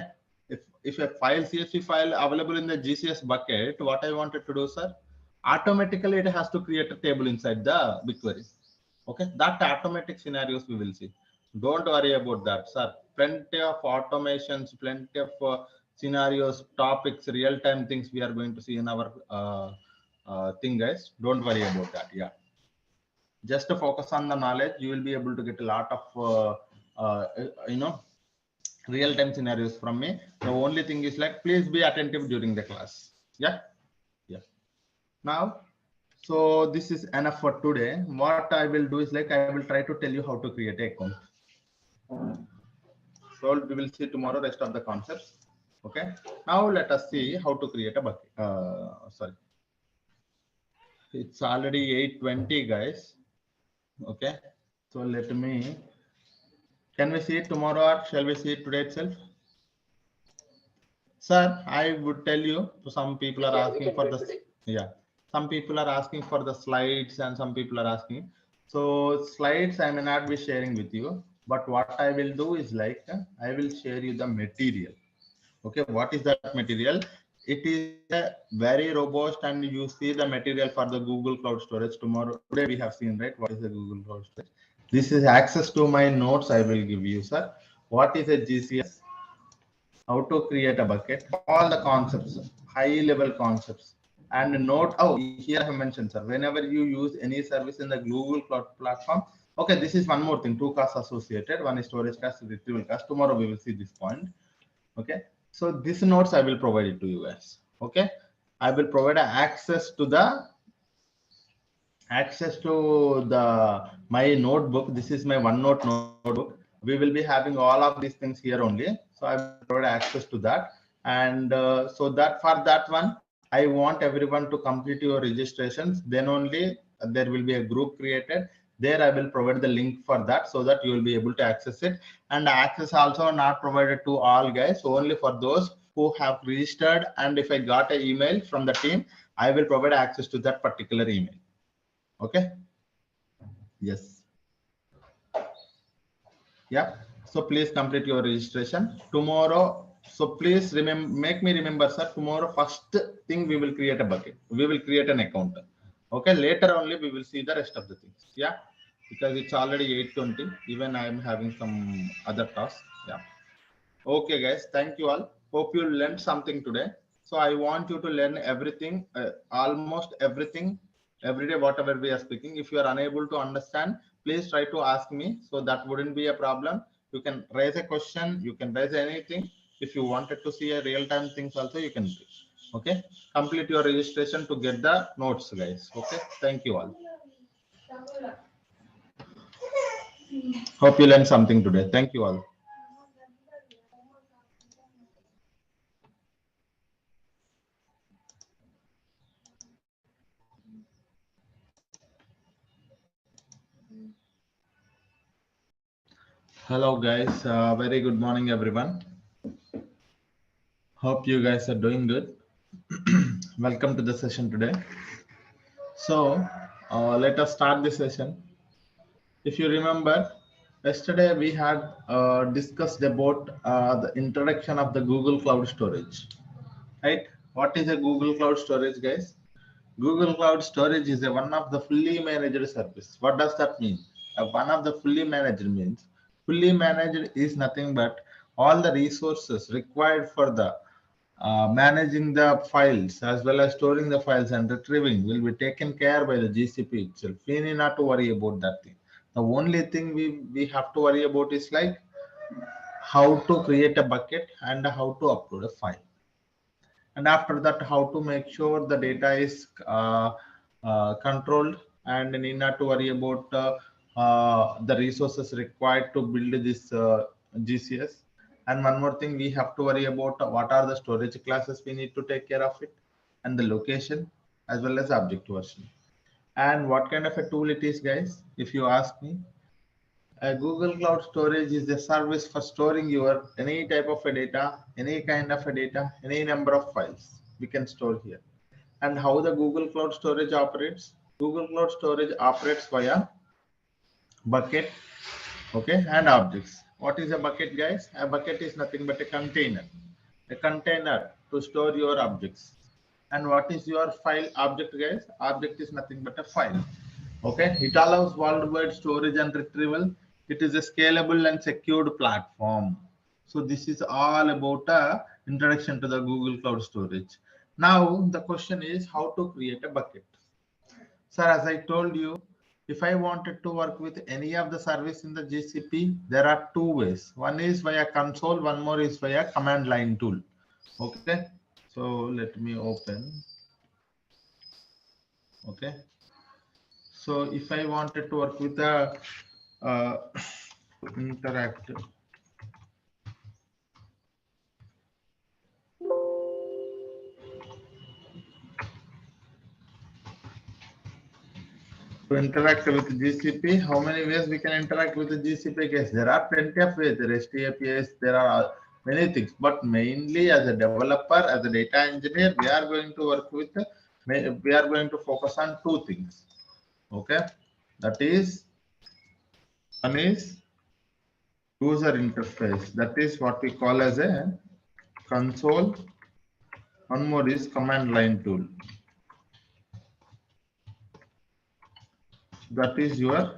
if a file CSV file available in the GCS bucket, what I wanted to do, sir, automatically it has to create a table inside the BigQuery. Okay, that automatic scenarios we will see. Don't worry about that, sir. Plenty of automations, plenty of scenarios, topics, real-time things we are going to see in our thing, guys. Don't worry about that. Yeah, just to focus on the knowledge, you will be able to get a lot of you know, real-time scenarios from me. The only thing is like, please be attentive during the class. Yeah, yeah. Now, so this is enough for today. What I will do is like I will try to tell you how to create an account. So we will see tomorrow rest of the concepts. Okay. Now let us see how to create a bucket. Sorry. It's already 8:20, guys. Okay. So let me. Can we see it tomorrow or shall we see it today itself? Sir, I would tell you. Some people are asking for the. Yeah. Some people are asking for the slides and some people are asking. So slides I may not be sharing with you. But what I will do is like I will share you the material. Okay, what is that material? It is a very robust, and you see the material for the Google Cloud Storage tomorrow. Today we have seen, right? What is the Google Cloud Storage? This is access to my notes I will give you, sir. What is a GCS? How to create a bucket? All the concepts, high level concepts. And note, oh, here I have mentioned, sir, whenever you use any service in the Google Cloud platform. Okay, this is one more thing, two costs associated. One is storage cost, retrieval cost. Tomorrow we will see this point. Okay, so these notes I will provide it to you guys. Okay, I will provide access to the my notebook. This is my OneNote notebook. We will be having all of these things here only. So I will provide access to that. And so that for that one, I want everyone to complete your registrations. Then only there will be a group created. There I will provide the link for that so that you will be able to access it. And access also not provided to all guys, only for those who have registered. And if I got an email from the team, I will provide access to that particular email. Okay. Yes. Yeah. So please complete your registration tomorrow. So please remember, make me remember, sir. Tomorrow, first thing we will create a bucket. We will create an account. Okay. Later only we will see the rest of the things. Yeah. Because it's already 8:20. Even I am having some other tasks. Yeah. Okay, guys. Thank you all. Hope you learned something today. So I want you to learn everything, almost everything, every day, whatever we are speaking. If you are unable to understand, please try to ask me. So that wouldn't be a problem. You can raise a question. You can raise anything. If you wanted to see a real-time things also, you can do. Okay. Complete your registration to get the notes, guys. Okay. Thank you all. Hope you learned something today. Thank you all. Hello guys, very good morning everyone. Hope you guys are doing good. Welcome to the session today. So let us start the session. If you remember, yesterday we had discussed about the introduction of the Google Cloud Storage, right? What is a Google Cloud Storage, guys? Google Cloud Storage is one of the fully managed service. What does that mean? One of the fully managed means fully managed is nothing but all the resources required for the managing the files as well as storing the files and retrieving will be taken care by the GCP itself. We need not to worry about that thing. The only thing we have to worry about is like how to create a bucket and how to upload a file, and after that how to make sure the data is controlled, and need not to worry about the resources required to build this GCS. And one more thing we have to worry about, what are the storage classes we need to take care of it, and the location as well as object version. And what kind of a tool it is, guys, if you ask me, a Google Cloud Storage is a service for storing your any type of a data, any kind of a data, any number of files we can store here. And how the Google Cloud Storage operates? Google Cloud Storage operates via bucket, okay, and objects. What is a bucket, guys? A bucket is nothing but a container to store your objects. And what is your file object, guys? Object is nothing but a file. Okay, it allows worldwide storage and retrieval. It is a scalable and secured platform. So this is all about a introduction to the Google Cloud Storage. Now the question is how to create a bucket. Sir, as I told you, if I wanted to work with any of the service in the GCP, there are two ways. One is via console, one more is via command line tool. Okay, so let me open. Okay, so if I wanted to work with a interactive, to interact with GCP, how many ways we can interact with the GCP? Guys, there are plenty of ways. There is APIs, there are many things, but mainly as a developer, as a data engineer, we are going to work with, we are going to focus on two things. Okay, that is, one is user interface, that is what we call as a console. One more is command line tool, that is your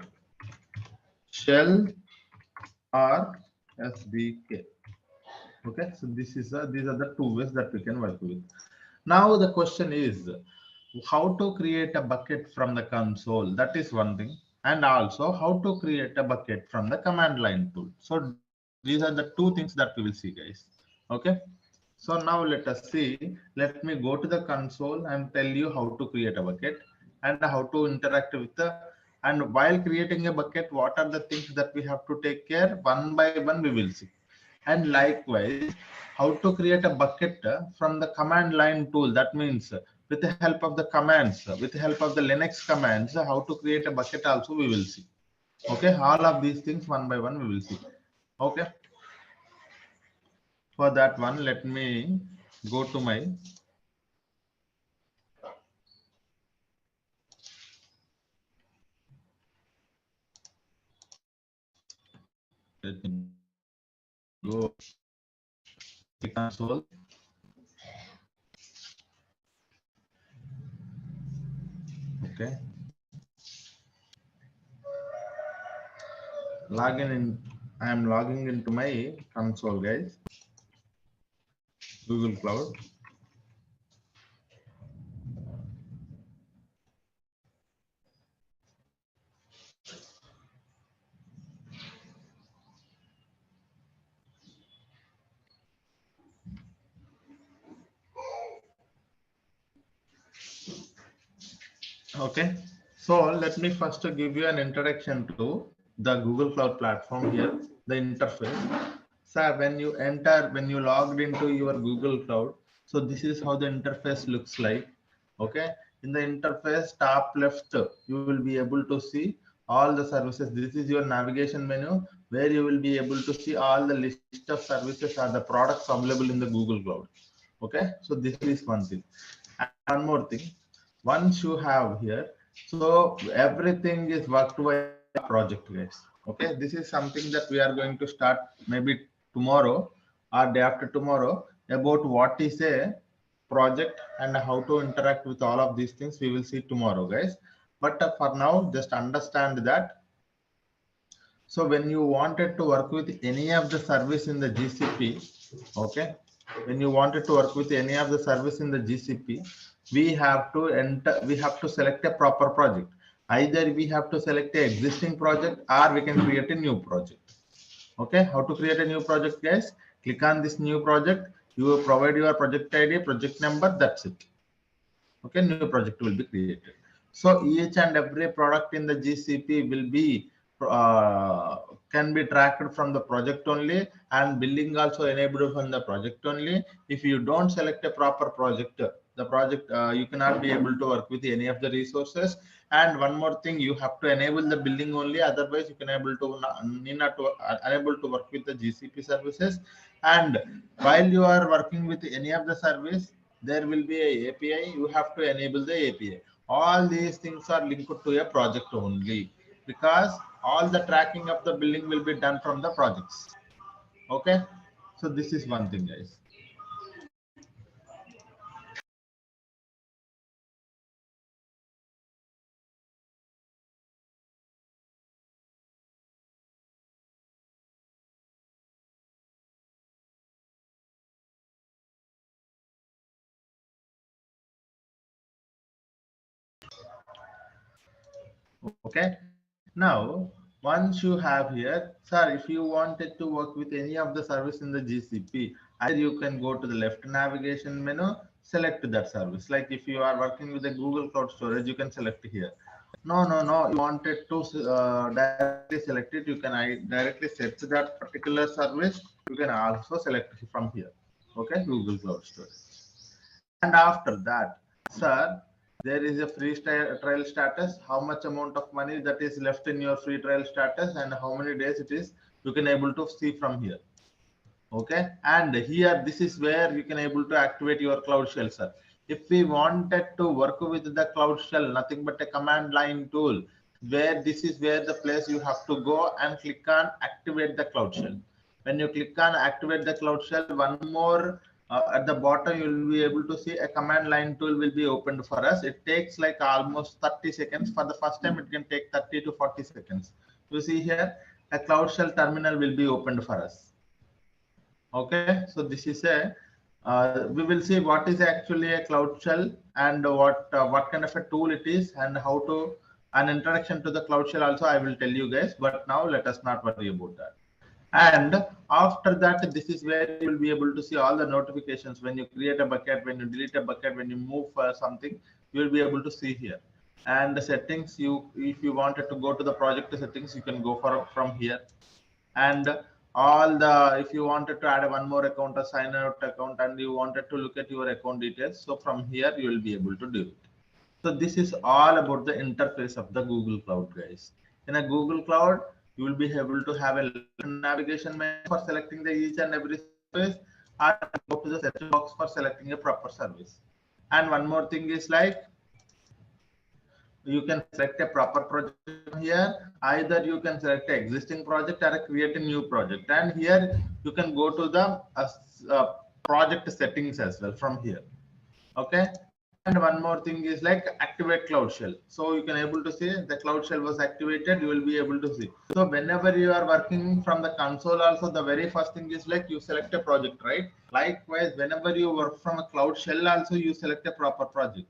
shell or SDK. Okay, so this is these are the two ways that we can work with. Now the question is how to create a bucket from the console. That is one thing, and also how to create a bucket from the command line tool. So these are the two things that we will see, guys. Okay, so now let us see. Let me go to the console and tell you how to create a bucket and how to interact with the, and while creating a bucket, what are the things that we have to take care, one by one we will see. And likewise, how to create a bucket from the command line tool. That means with the help of the commands, with the help of the Linux commands, how to create a bucket also we will see. Okay, all of these things one by one we will see. Okay, for that one, let me go to my let me go to console. Okay, login in. I am logging into my console, guys. Google Cloud. Okay, so let me first give you an introduction to the Google Cloud platform here, the interface. So when you enter, when you logged into your Google Cloud, so this is how the interface looks like. Okay, in the interface top left, you will be able to see all the services. This is your navigation menu. where you will be able to see all the list of services or the products available in the Google Cloud. Okay, so this is one thing. And one more thing, once you have here, so everything is worked by project, guys. Okay, this is something that we are going to start maybe tomorrow or day after tomorrow, about what is a project and how to interact with all of these things. We will see tomorrow, guys. But for now, just understand that. So when you wanted to work with any of the service in the GCP, okay, when you wanted to work with any of the service in the GCP, we have to enter, we have to select a proper project. Either we have to select an existing project or we can create a new project. Okay, how to create a new project, guys? Click on this new project. You will provide your project ID, project number, that's it. Okay, new project will be created. So each and every product in the GCP will be can be tracked from the project only, and billing also enabled from the project only. If you don't select a proper project, the project you cannot be able to work with any of the resources. And one more thing, you have to enable the billing only, otherwise you can able to unable to work with the GCP services. And while you are working with any of the service, there will be a API, you have to enable the API. All these things are linked to a project only, because all the tracking of the billing will be done from the projects. Okay, so this is one thing, guys. Okay, now once you have here, sir, if you wanted to work with any of the service in the GCP, either you can go to the left navigation menu, select that service. Like if you are working with the Google Cloud Storage, you can select here. No, you wanted to directly select it, you can directly set that particular service. You can also select from here. Okay, Google Cloud Storage. And after that, sir, there is a free trial status, how much amount of money that is left in your free trial status and how many days it is, you can able to see from here. Okay, and here this is where you can able to activate your Cloud Shell, sir. If we wanted to work with the Cloud Shell, nothing but a command line tool, where this is where the place you have to go and click on activate the Cloud Shell. When you click on activate the Cloud Shell, one more at the bottom you will be able to see a command line tool will be opened for us. It takes like almost 30 seconds. For the first time it can take 30 to 40 seconds. You see here a Cloud Shell terminal will be opened for us. Okay, so this is a we will see what is actually a Cloud Shell and what kind of a tool it is and how to an introduction to the Cloud Shell also I will tell you guys, but now let us not worry about that. And after that, this is where you will be able to see all the notifications when you create a bucket, when you delete a bucket, when you move something, you will be able to see here. And the settings, you if you wanted to go to the project settings, you can go for from here. And all the if you wanted to add one more account, a sign out account, and you wanted to look at your account details, so from here you will be able to do it. So this is all about the interface of the Google Cloud, guys. In a Google Cloud, you will be able to have a navigation menu for selecting the each and every service, or go to the search box for selecting a proper service. And one more thing is like you can select a proper project here. Either you can select an existing project or create a new project. And here you can go to the project settings as well from here. Okay, and one more thing is like activate Cloud Shell. So you can able to see the Cloud Shell was activated, you will be able to see. So whenever you are working from the console also, the very first thing is like you select a project, right? Likewise, whenever you work from a Cloud Shell also, you select a proper project.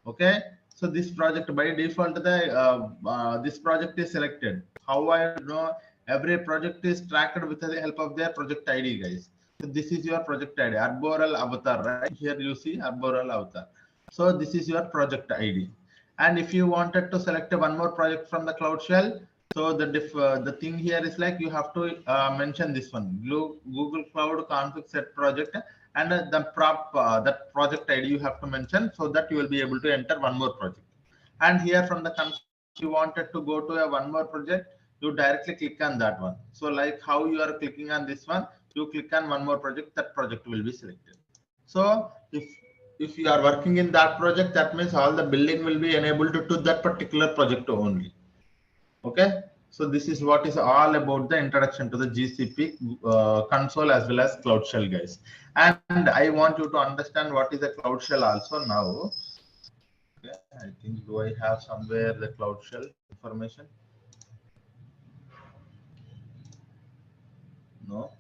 Okay, so this project by default the this project is selected. How I know every project is tracked with the help of their project ID, guys. So this is your project ID, Arboreal Avatar, right? Here you see Arboreal Avatar. So this is your project ID. And if you wanted to select one more project from the Cloud Shell, so the thing here is like you have to mention this one, Google Cloud config set project, and that project ID you have to mention, so that you will be able to enter one more project. And here from the console, if you wanted to go to a one more project, you directly click on that one. So like how you are clicking on this one, you click on one more project, that project will be selected. So if you are working in that project, that means all the billing will be enabled to that particular project only. Okay. So this is what is all about the introduction to the GCP console as well as Cloud Shell, guys. And I want you to understand what is a Cloud Shell also now. Okay, I think, do I have somewhere the Cloud Shell information? No.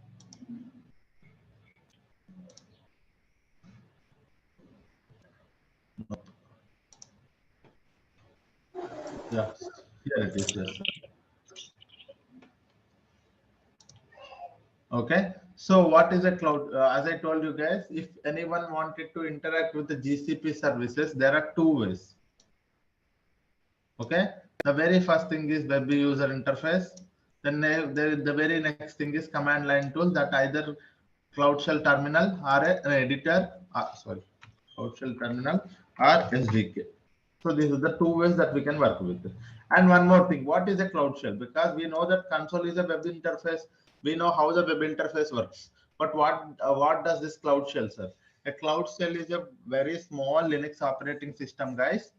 No. Yeah, here it is. Yes. Okay. So what is a cloud? As I told you guys, if anyone wanted to interact with the GCP services, there are two ways. Okay. The very first thing is web user interface. Then the very next thing is command line tool that either Cloud Shell terminal or an editor. Cloud Shell terminal or SDK. So these are the two ways that we can work with. And one more thing, what is a Cloud Shell? Because we know that console is a web interface. We know how the web interface works. But what does this Cloud Shell serve? A Cloud Shell is a very small Linux operating system, guys.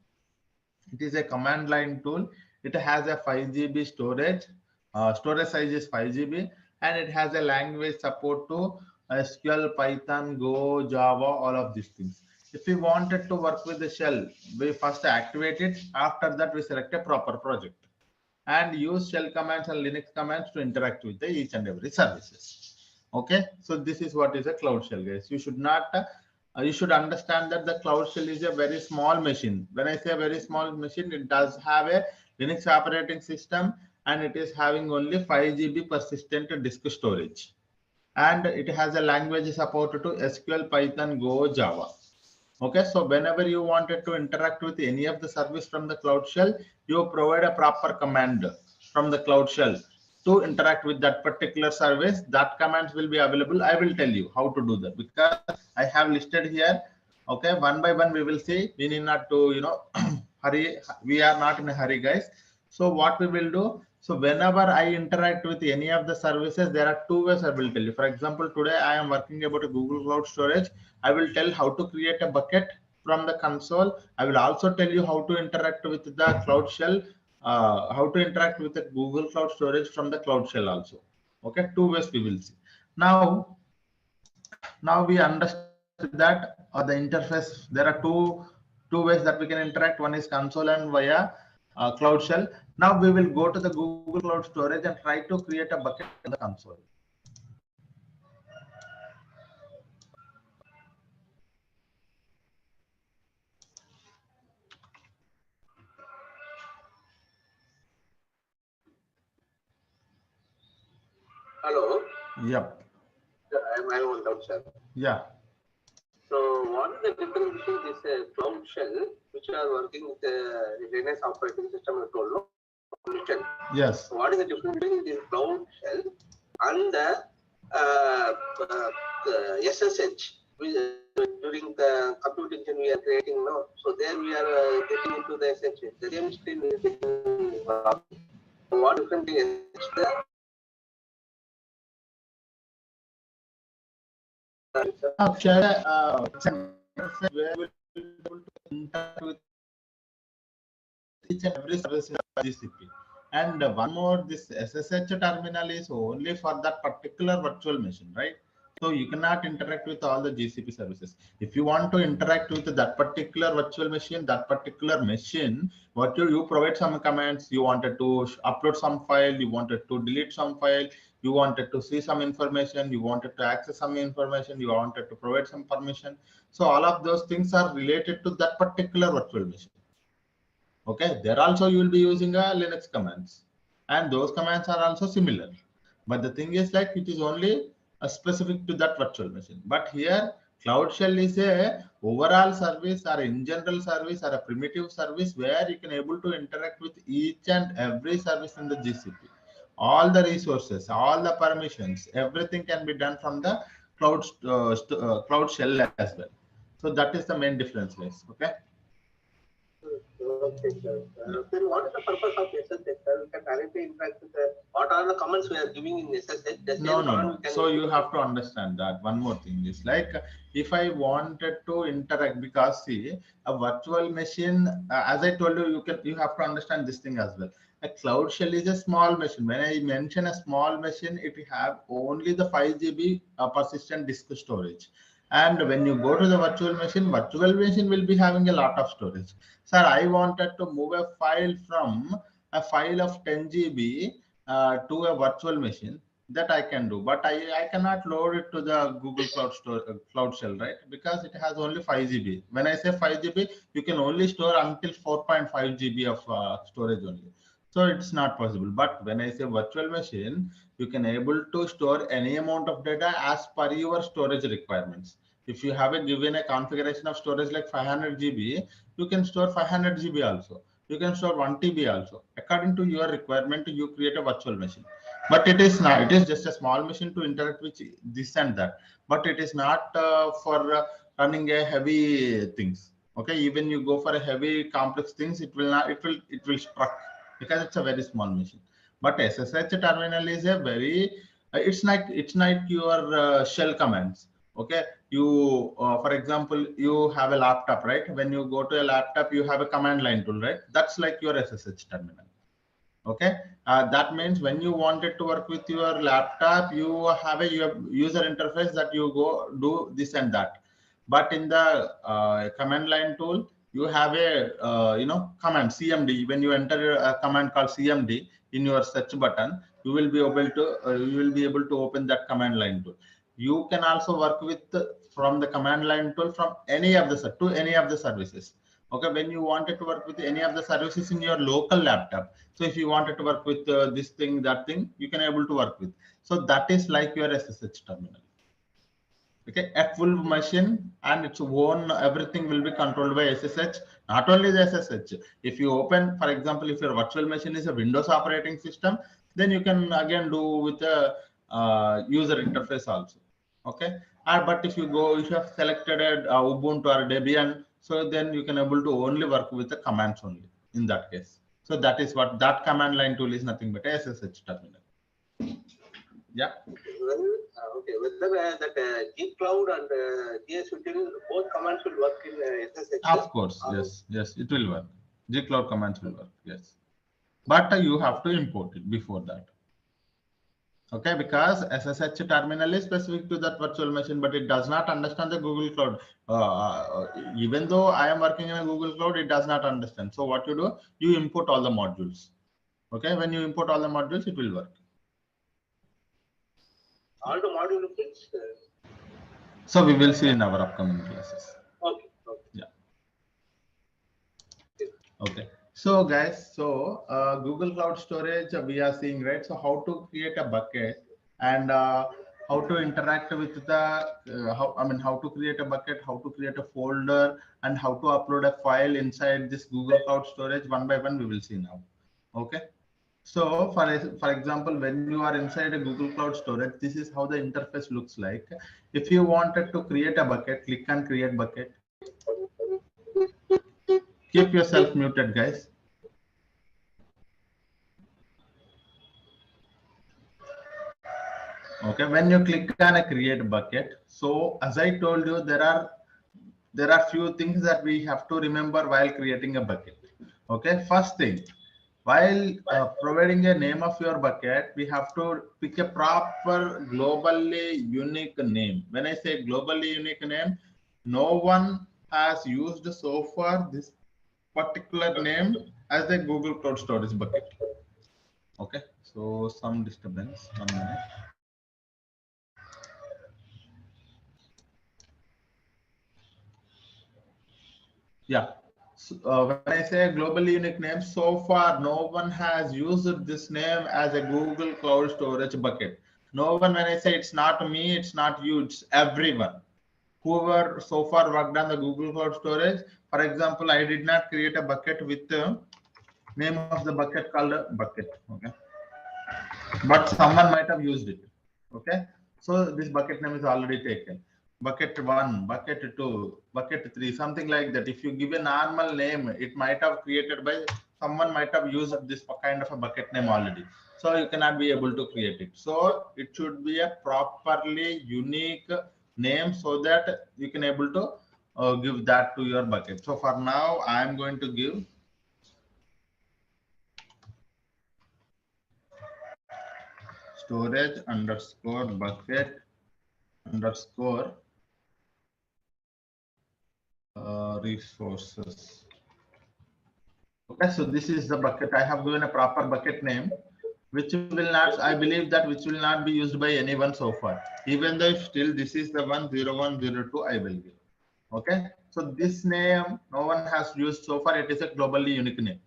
It is a command line tool. It has a 5 GB storage. Storage size is 5 GB, and it has a language support to SQL, Python, Go, Java, all of these things. If we wanted to work with the shell, we first activate it. After that, we select a proper project and use shell commands and Linux commands to interact with the each and every services. Okay, so this is what is a Cloud Shell, guys. You should not you should understand that the Cloud Shell is a very small machine. When I say a very small machine, it does have a Linux operating system, and it is having only 5 GB persistent disk storage, and it has a language support to SQL, Python, Go, Java. Okay, so whenever you wanted to interact with any of the service from the Cloud Shell, you provide a proper command from the Cloud Shell to interact with that particular service. That commands will be available. I will tell you how to do that because I have listed here. Okay, one by one we will see. We need not to, hurry. We are not in a hurry, guys. So what we will do? So whenever I interact with any of the services, there are two ways I will tell you. For example, today I am working about a Google Cloud Storage. I will tell how to create a bucket from the console. I will also tell you how to interact with the Cloud Shell, how to interact with the Google Cloud Storage from the Cloud Shell also. Okay, two ways we will see. Now we understood that the interface, there are two ways that we can interact. One is console and via Cloud Shell. Now we will go to the Google Cloud Storage and try to create a bucket in the console. Hello. Yep. I am on doubt, sir. Yeah. So what is the difference between this Cloud Shell, which are working with the Linux operating system and tool? Yes. So what is the difference between this Cloud Shell and the SSH? During the computer engine we are creating now, so there we are getting into the SSH. The same screen is getting what different is there? Where we will be able to interact with each and every service in GCP. And one more, this SSH terminal is only for that particular virtual machine, right? So you cannot interact with all the GCP services. If you want to interact with that particular virtual machine, what you provide some commands. You wanted to upload some file, you wanted to delete some file, you wanted to see some information, you wanted to access some information, you wanted to provide some permission. So all of those things are related to that particular virtual machine. Okay, there also you will be using a Linux commands, and those commands are also similar. But the thing is, like, it is only specific to that virtual machine. But here, Cloud Shell is a overall service or in general service or a primitive service where you can able to interact with each and every service in the GCP. All the resources, all the permissions, everything can be done from the Cloud Shell as well. So that is the main difference, guys. Okay. Okay, sir. Then what is the purpose of SSH? Sir, we can directly interact with what are the comments we are giving in SSH? The No, same no, command no. we can So you use. have to understand that one more thing is like if I wanted to interact, because see a virtual machine, as I told you, you have to understand this thing as well. A cloud shell is a small machine. When I mention a small machine, it have only the 5 GB persistent disk storage. And when you go to the virtual machine will be having a lot of storage. Sir, I wanted to move a file from a file of 10 GB to a virtual machine. That I can do, but I cannot load it to the Google Cloud Shell, right? Because it has only 5 GB. When I say 5 GB, you can only store until 4.5 GB of storage only. So it's not possible. But when I say virtual machine, you can able to store any amount of data as per your storage requirements. If you have a given a configuration of storage like 500 GB, you can store 500 GB also. You can store 1 TB also. According to your requirement, you create a virtual machine. But it is not. It is just a small machine to interact with this and that. But it is not for running a heavy things. Okay, even you go for a heavy complex things, it will not. It will struck because it's a very small machine. But SSH terminal is a very. It's like your shell commands. Okay, you for example, you have a laptop, right? When you go to a laptop, you have a command line tool, right? That's like your SSH terminal. Okay, that means when you wanted to work with your laptop, you have a user interface that you go do this and that. But in the command line tool, you have a command CMD. When you enter a command called CMD in your search button, you will be able to open that command line tool. You can also work with from the command line tool from any of the services. Okay, when you wanted to work with any of the services in your local laptop, so if you wanted to work with this thing, that thing, you can able to work with. So that is like your SSH terminal. Okay, a full machine and its own everything will be controlled by SSH. Not only the SSH. If you open, for example, if your virtual machine is a Windows operating system, then you can again do with a user interface also. Okay, but if you have selected a Ubuntu or Debian, so then you can able to only work with the commands only in that case. So that is what that command line tool is, nothing but a SSH terminal. Yeah. Well, okay. Whether that G Cloud and GS Util, both commands will work in SSH. Of course, yes, it will work. G Cloud commands will work, yes. But you have to import it before that. Okay, because SSH terminal is specific to that virtual machine, but it does not understand the Google Cloud. Even though I am working in a Google Cloud, it does not understand. So what you do, you import all the modules. Okay, when you import all the modules, it will work. All the modules, so we will see in our upcoming classes. Okay. Yeah. Okay. So guys, Google Cloud Storage we are seeing, right? So how to create a bucket and how to interact with the how to create a bucket, how to create a folder, and how to upload a file inside this Google Cloud Storage one by one we will see now. Okay. So for example, when you are inside a Google Cloud Storage, this is how the interface looks like. If you wanted to create a bucket, click on create bucket. Keep yourself muted, guys. Okay, when you click on a create bucket, so as I told you, there are few things that we have to remember while creating a bucket. Okay, first thing, while providing a name of your bucket, we have to pick a proper globally unique name. When I say globally unique name, no one has used so far this particular name as a Google Cloud Storage bucket. Okay, so some disturbance. 1 minute. Yeah. So, when I say globally unique name, so far no one has used this name as a Google Cloud Storage bucket. No one, when I say it's not me, it's not you, it's everyone. Whoever so far worked on the Google Cloud Storage, for example, I did not create a bucket with the name of the bucket called a bucket. Okay. But someone might have used it. Okay. So this bucket name is already taken. bucket 1, bucket 2, bucket 3, something like that. If you give a normal name, it might have created by someone might have used this kind of a bucket name already. So you cannot be able to create it. So it should be a properly unique name so that you can able to give that to your bucket. So for now, I am going to give storage underscore bucket underscore resources. Okay, so this is the bucket. I have given a proper bucket name, which will not, I believe that which will not be used by anyone so far. Even though if still this is the 10102, I will give. Okay, so this name no one has used so far. It is a globally unique name.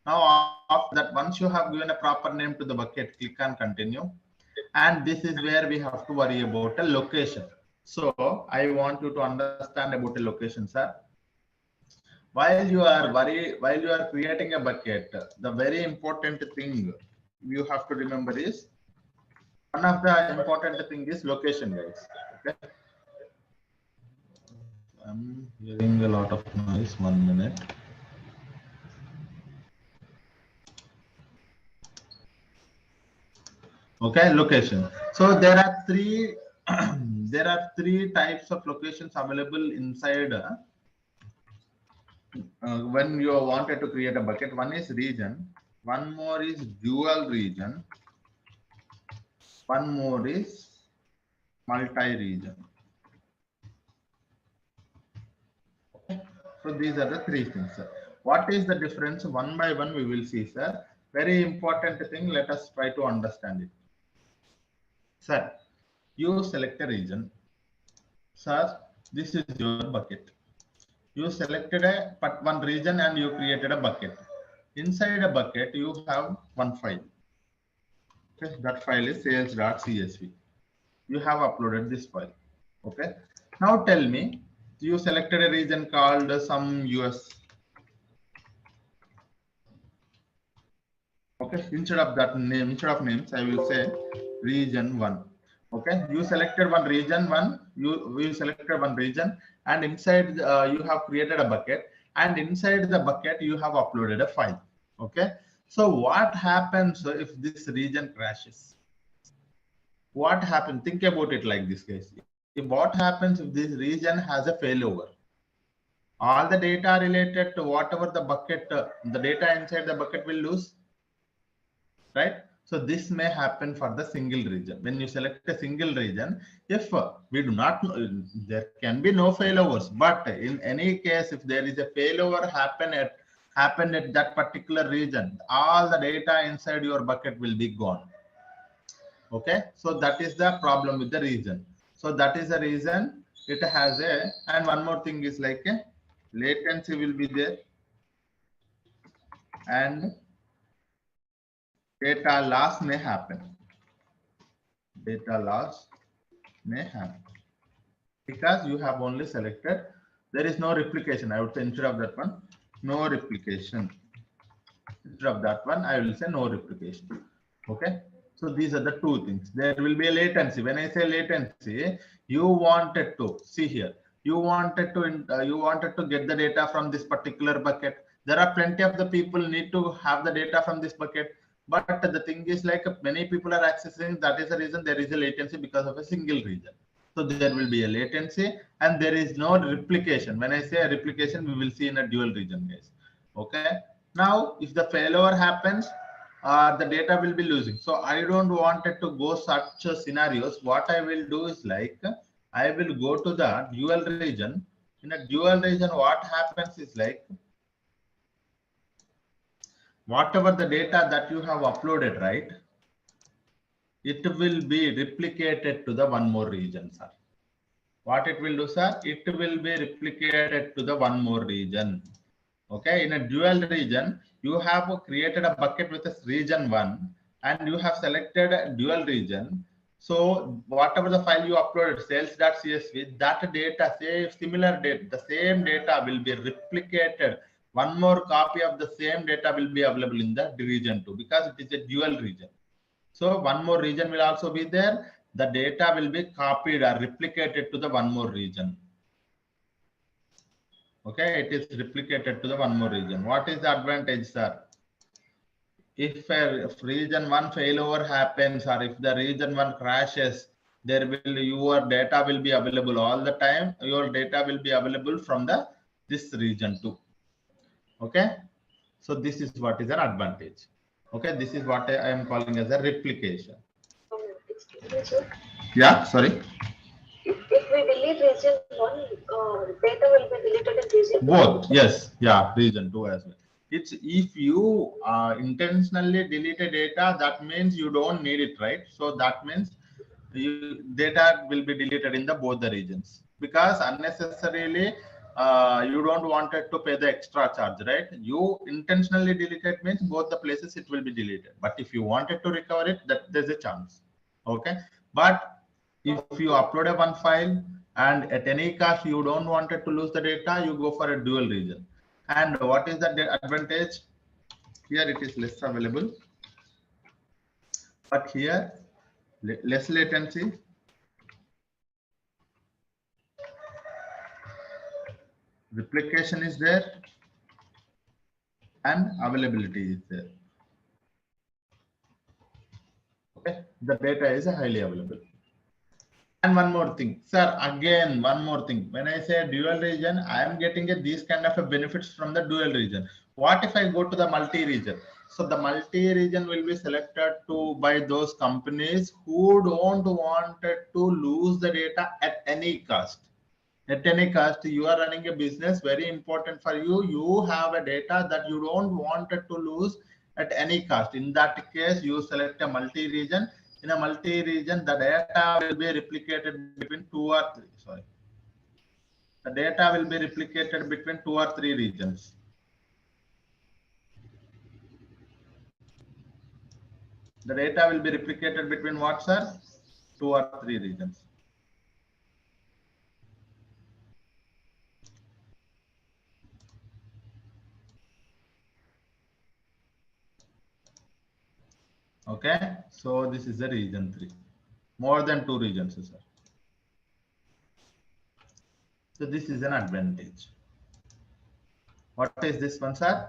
Now, after that, once you have given a proper name to the bucket, click on continue. And this is where we have to worry about a location. So I want you to understand about a location, sir. While you are creating a bucket, the very important thing you have to remember is one of the important thing is location, guys. Okay. I'm hearing a lot of noise. 1 minute. Okay, location. So there are three there are three types of locations available inside when you wanted to create a bucket. One is region, one more is dual region, one more is multi-region. Okay. So these are the three things, sir. What is the difference? One by one we will see, sir. Very important thing, let us try to understand it. Sir, you select a region. Sir, this is your bucket. You selected one region and you created a bucket. Inside a bucket, you have one file. Okay, that file is sales.csv. You have uploaded this file. Okay. Now tell me, you selected a region called some US. Okay, instead of that name, instead of names, I will say region 1. Okay, you selected one region, we selected one region, and inside you have created a bucket, and inside the bucket you have uploaded a file. Okay, so what happens if this region crashes? What happens? Think about it like this case. What happens if this region has a failover? All the data related to whatever the bucket, the data inside the bucket will lose, right? So this may happen for the single region. When you select a single region, if we do not know, there can be no failovers, but in any case, if there is a failover happen at that particular region, all the data inside your bucket will be gone. Okay, so that is the problem with the region. So that is the reason it has a, and one more thing is like a latency will be there, and data loss may happen. Data loss may happen because you have only selected, there is no replication. I would say instead of that one, no replication. Instead of that one, I will say no replication. Okay. So these are the two things. There will be a latency. When I say latency, you wanted to see here. You wanted to get the data from this particular bucket. There are plenty of the people need to have the data from this bucket. But the thing is, like many people are accessing. That is the reason there is a latency because of a single region. So there will be a latency and there is no replication. When I say a replication, we will see in a dual region, guys. Okay. Now, if the failover happens, the data will be losing. So I don't want it to go such scenarios. What I will do is like, I will go to the dual region. In a dual region, what happens is like, whatever the data that you have uploaded, right? It will be replicated to the one more region, sir. What it will do, sir? It will be replicated to the one more region. Okay, in a dual region, you have created a bucket with a region 1 and you have selected a dual region. So whatever the file you uploaded, sales.csv, that data, say similar data, the same data will be replicated. One more copy of the same data will be available in the region 2 because it is a dual region. So one more region will also be there the data will be copied or replicated to the one more region. Okay, it is replicated to the one more region. What is the advantage, sir? If region 1 failover happens, or if the region 1 crashes, your data will be available all the time. Your data will be available from this region too. Okay, so this is what is an advantage. Okay, this is what I am calling as a replication. Excuse me, sir. Yeah, sorry. If we delete region 1, data will be deleted in region 2. Both, yes, yeah, region 2 as well. It's if you intentionally delete a data, that means you don't need it, right? So that means data will be deleted in both the regions, because unnecessarily you don't want it to pay the extra charge, right? You intentionally delete it means both the places it will be deleted. But if you wanted to recover it, that there's a chance. Okay, but if you upload one file and at any cost you don't want it to lose the data, you go for a dual region. And what is the advantage? Here it is less available, but here less latency, replication is there, and availability is there. Okay, the data is highly available. And one more thing, sir, again, one more thing. When I say dual region, I am getting these kind of benefits from the dual region. What if I go to the multi-region? So the multi-region will be selected by those companies who don't want to lose the data at any cost. At any cost, you are running a business, very important for you. You have a data that you don't want it to lose at any cost. In that case, you select a multi-region. In a multi-region, the data will be replicated between 2 or 3. Sorry, the data will be replicated between 2 or 3 regions. The data will be replicated between what, sir? 2 or 3 regions. Okay, so this is the region 3. More than 2 regions, sir. So this is an advantage. What is this one, sir?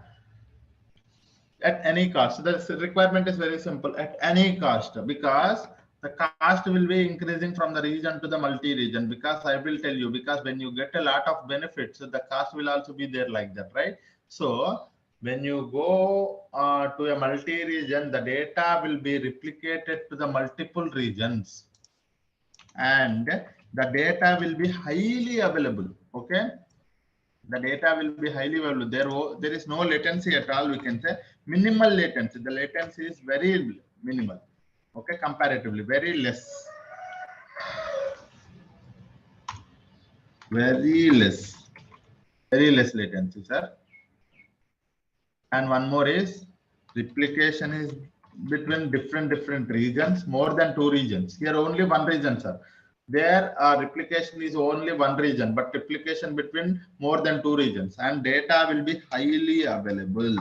At any cost. The requirement is very simple. At any cost, because the cost will be increasing from the region to the multi-region. Because I will tell you, because when you get a lot of benefits, the cost will also be there like that, right? So when you go to a multi-region, the data will be replicated to the multiple regions, and the data will be highly available. Okay, the data will be highly available. There is no latency at all. We can say minimal latency. The latency is very minimal. Okay, comparatively very less. Very less latency, sir. And one more is replication is between different regions, more than 2 regions. Here only 1 region, sir. There replication is only 1 region, but replication between more than 2 regions, and data will be highly available.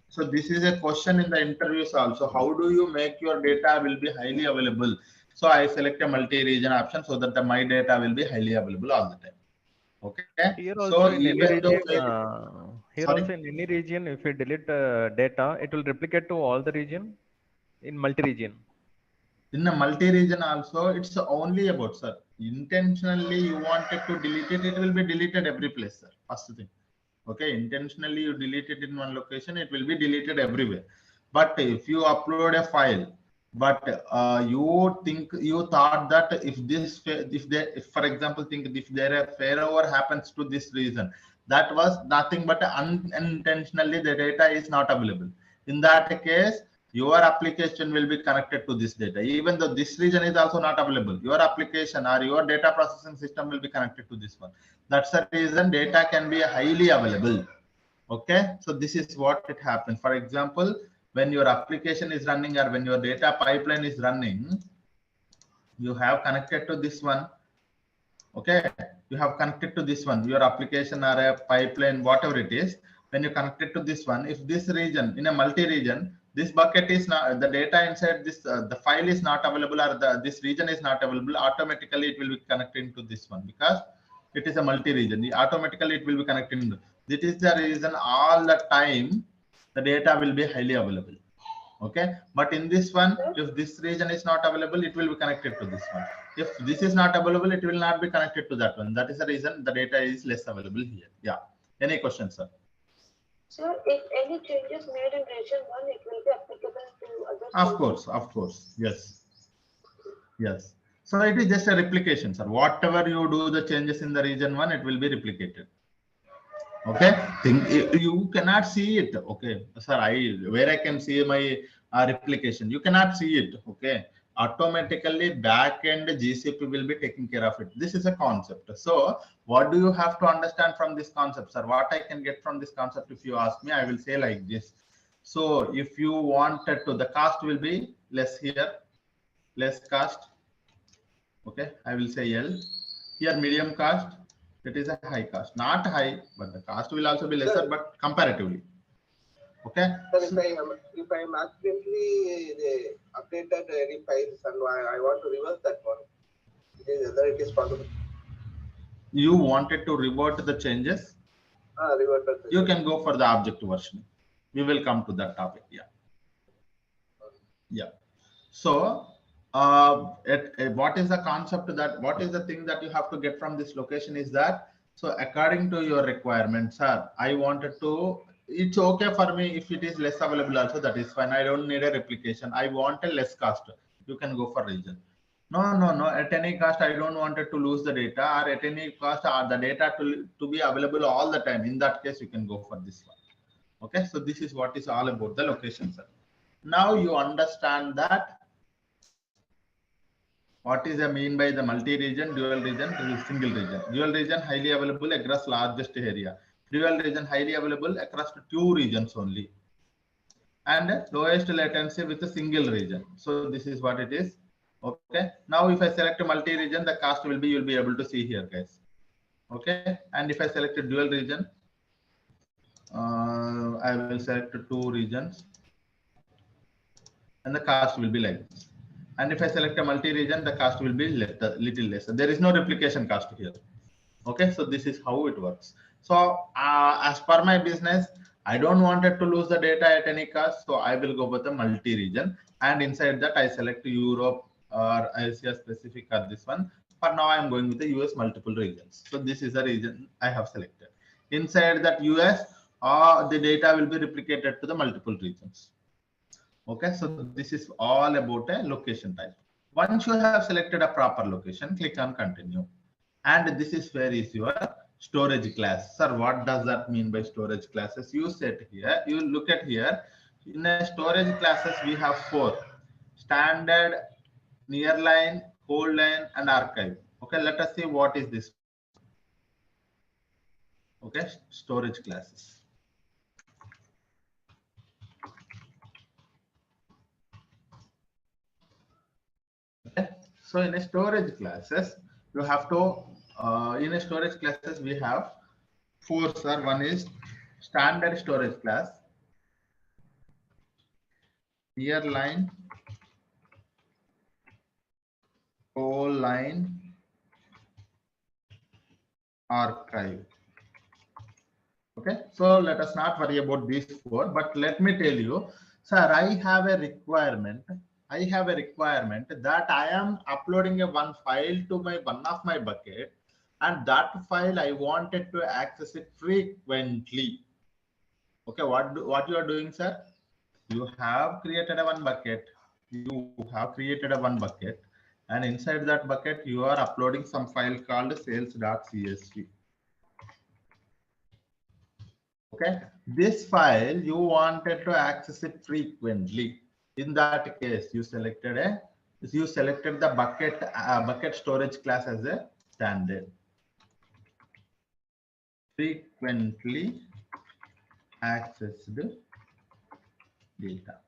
So this is a question in the interviews also. How do you make your data will be highly available? So I select a multi-region option so that my data will be highly available all the time. Okay. Here also So in any even region, sorry? also in any region, if you delete data, it will replicate to all the region in multi-region. In a multi-region also, it's only about, sir, intentionally you wanted to delete it, it will be deleted every place, sir. First thing. Okay, intentionally you delete it in one location, it will be deleted everywhere. But if you upload a file, but you thought that if for example, if there a failover happens to this region, that was nothing but unintentionally the data is not available. In that case, your application will be connected to this data. Even though this region is also not available, your application or your data processing system will be connected to this one. That's the reason data can be highly available. Okay, so this is what it happens. For example, when your application is running or when your data pipeline is running, you have connected to this one. Okay, you have connected to this one, your application or a pipeline, whatever it is. When you connected to this one, if this region in a multi-region, this bucket is not, the data inside this, the file is not available, or this region is not available, automatically it will be connecting to this one, because it is a multi-region. Automatically it will be connecting. This is the reason all the time the data will be highly available. Okay, but in this one, if this region is not available, it will be connected to this one. If this is not available, it will not be connected to that one. That is the reason the data is less available here. Yeah. Any questions, sir? So if any changes made in region 1, it will be applicable to other. Of course. Yes. Yes. So it is just a replication, sir. Whatever you do the changes in the region 1, it will be replicated. Okay, you cannot see it. Okay, sir, where I can see my replication, you cannot see it. Okay, automatically backend GCP will be taking care of it. This is a concept. So what do you have to understand from this concept, sir? What I can get from this concept, if you ask me, I will say like this. So if you wanted to, the cost will be less here, less cost. Okay, I will say L. Here medium cost, it is a high cost. Not high, but the cost will also be lesser, but comparatively. Okay. Sir, if I am accidentally updated any files and I want to reverse that one, whether it is possible. You wanted to revert the changes? Revert the you can go for the object version. We will come to that topic. Yeah. Yeah. So what is the concept, that what is the thing that you have to get from this location is that, so according to your requirements, sir, I wanted to, it's okay for me if it is less available also, that is fine. I don't need a replication. I want a less cost. You can go for region. No, at any cost, I don't want it to lose the data, or at any cost, or the data to be available all the time. In that case, you can go for this one. Okay, so this is what is all about the location, sir. Now you understand that what is the mean by the multi-region, dual region, single region. Dual region highly available across largest area. Dual region highly available across 2 regions only. And lowest latency with a single region. So this is what it is. Okay. Now if I select a multi-region, the cost will be, you'll be able to see here, guys. Okay. And if I select a dual region, I will select 2 regions, and the cost will be like this. And if I select a multi-region, the cost will be little less. There is no replication cost here. Okay, so this is how it works. So as per my business, I don't want it to lose the data at any cost, so I will go with the multi-region, and inside that I select Europe or Asia specific or this one. For now, I am going with the US multiple regions. So this is the region I have selected. Inside that US, the data will be replicated to the multiple regions. Okay, so this is all about a location type. Once you have selected a proper location, click on continue. And this is where is your storage class. Sir, what does that mean by storage classes? You set here, you look at here. In a storage classes, we have 4: standard, nearline, hold line, and archive. Okay, let us see what is this. Okay, storage classes. Okay. So in a storage classes, you have to, in a storage classes, we have 4, sir. One is standard storage class, nearline, whole line, archive. Okay, so let us not worry about these 4, but let me tell you, sir, I have a requirement that I am uploading one file to one of my bucket, and that file I wanted to access it frequently. Okay, what you are doing, sir? You have created one bucket. And inside that bucket, you are uploading some file called sales.csv. Okay, this file you wanted to access it frequently. In that case, you selected the bucket storage class as a standard. Frequently accessed data.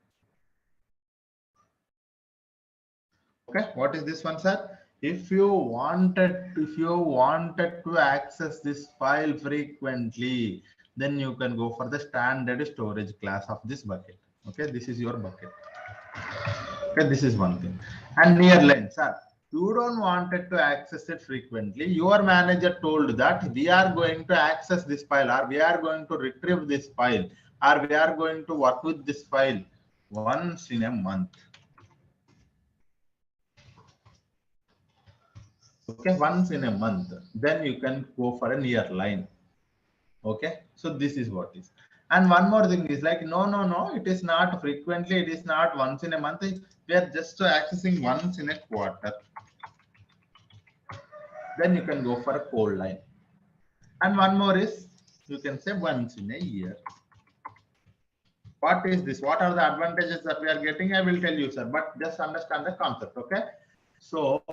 Okay, what is this one, sir? If you wanted to access this file frequently, then you can go for the standard storage class of this bucket. Okay, this is your bucket. Okay, this is one thing. And nearline, sir, you don't want it to access it frequently. Your manager told that we are going to access this file, or we are going to retrieve this file, or we are going to work with this file once in a month. Okay, once in a month, then you can go for a near line. Okay, so this is what is. And one more thing is like, no, it is not frequently, it is not once in a month. We are just accessing once in a quarter. Then you can go for a cold line. And one more is, you can say once in a year. What is this? What are the advantages that we are getting? I will tell you, sir, but just understand the concept. Okay, so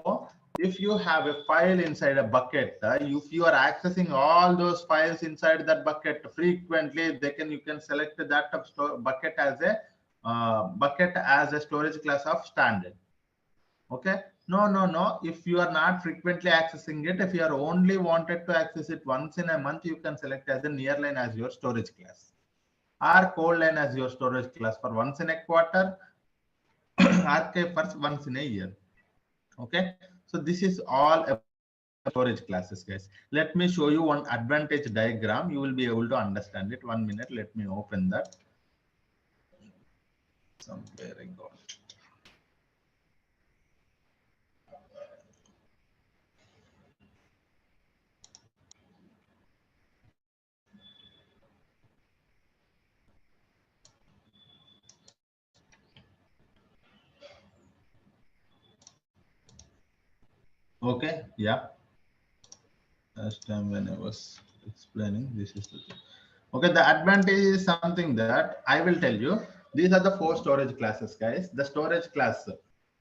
if you have a file inside a bucket, if you are accessing all those files inside that bucket frequently, you can select that bucket as a storage class of standard. Okay, no, if you are not frequently accessing it, if you are only wanted to access it once in a month, you can select as a nearline as your storage class, or cold line as your storage class for once in a quarter, archive for once in a year. Okay, so this is all about storage classes, guys. Let me show you one advantage diagram. You will be able to understand it. 1 minute, let me open that. Somewhere I got. Okay, yeah. Last time when I was explaining, this is the thing. Okay, the advantage is something that I will tell you. These are the 4 storage classes, guys. The storage class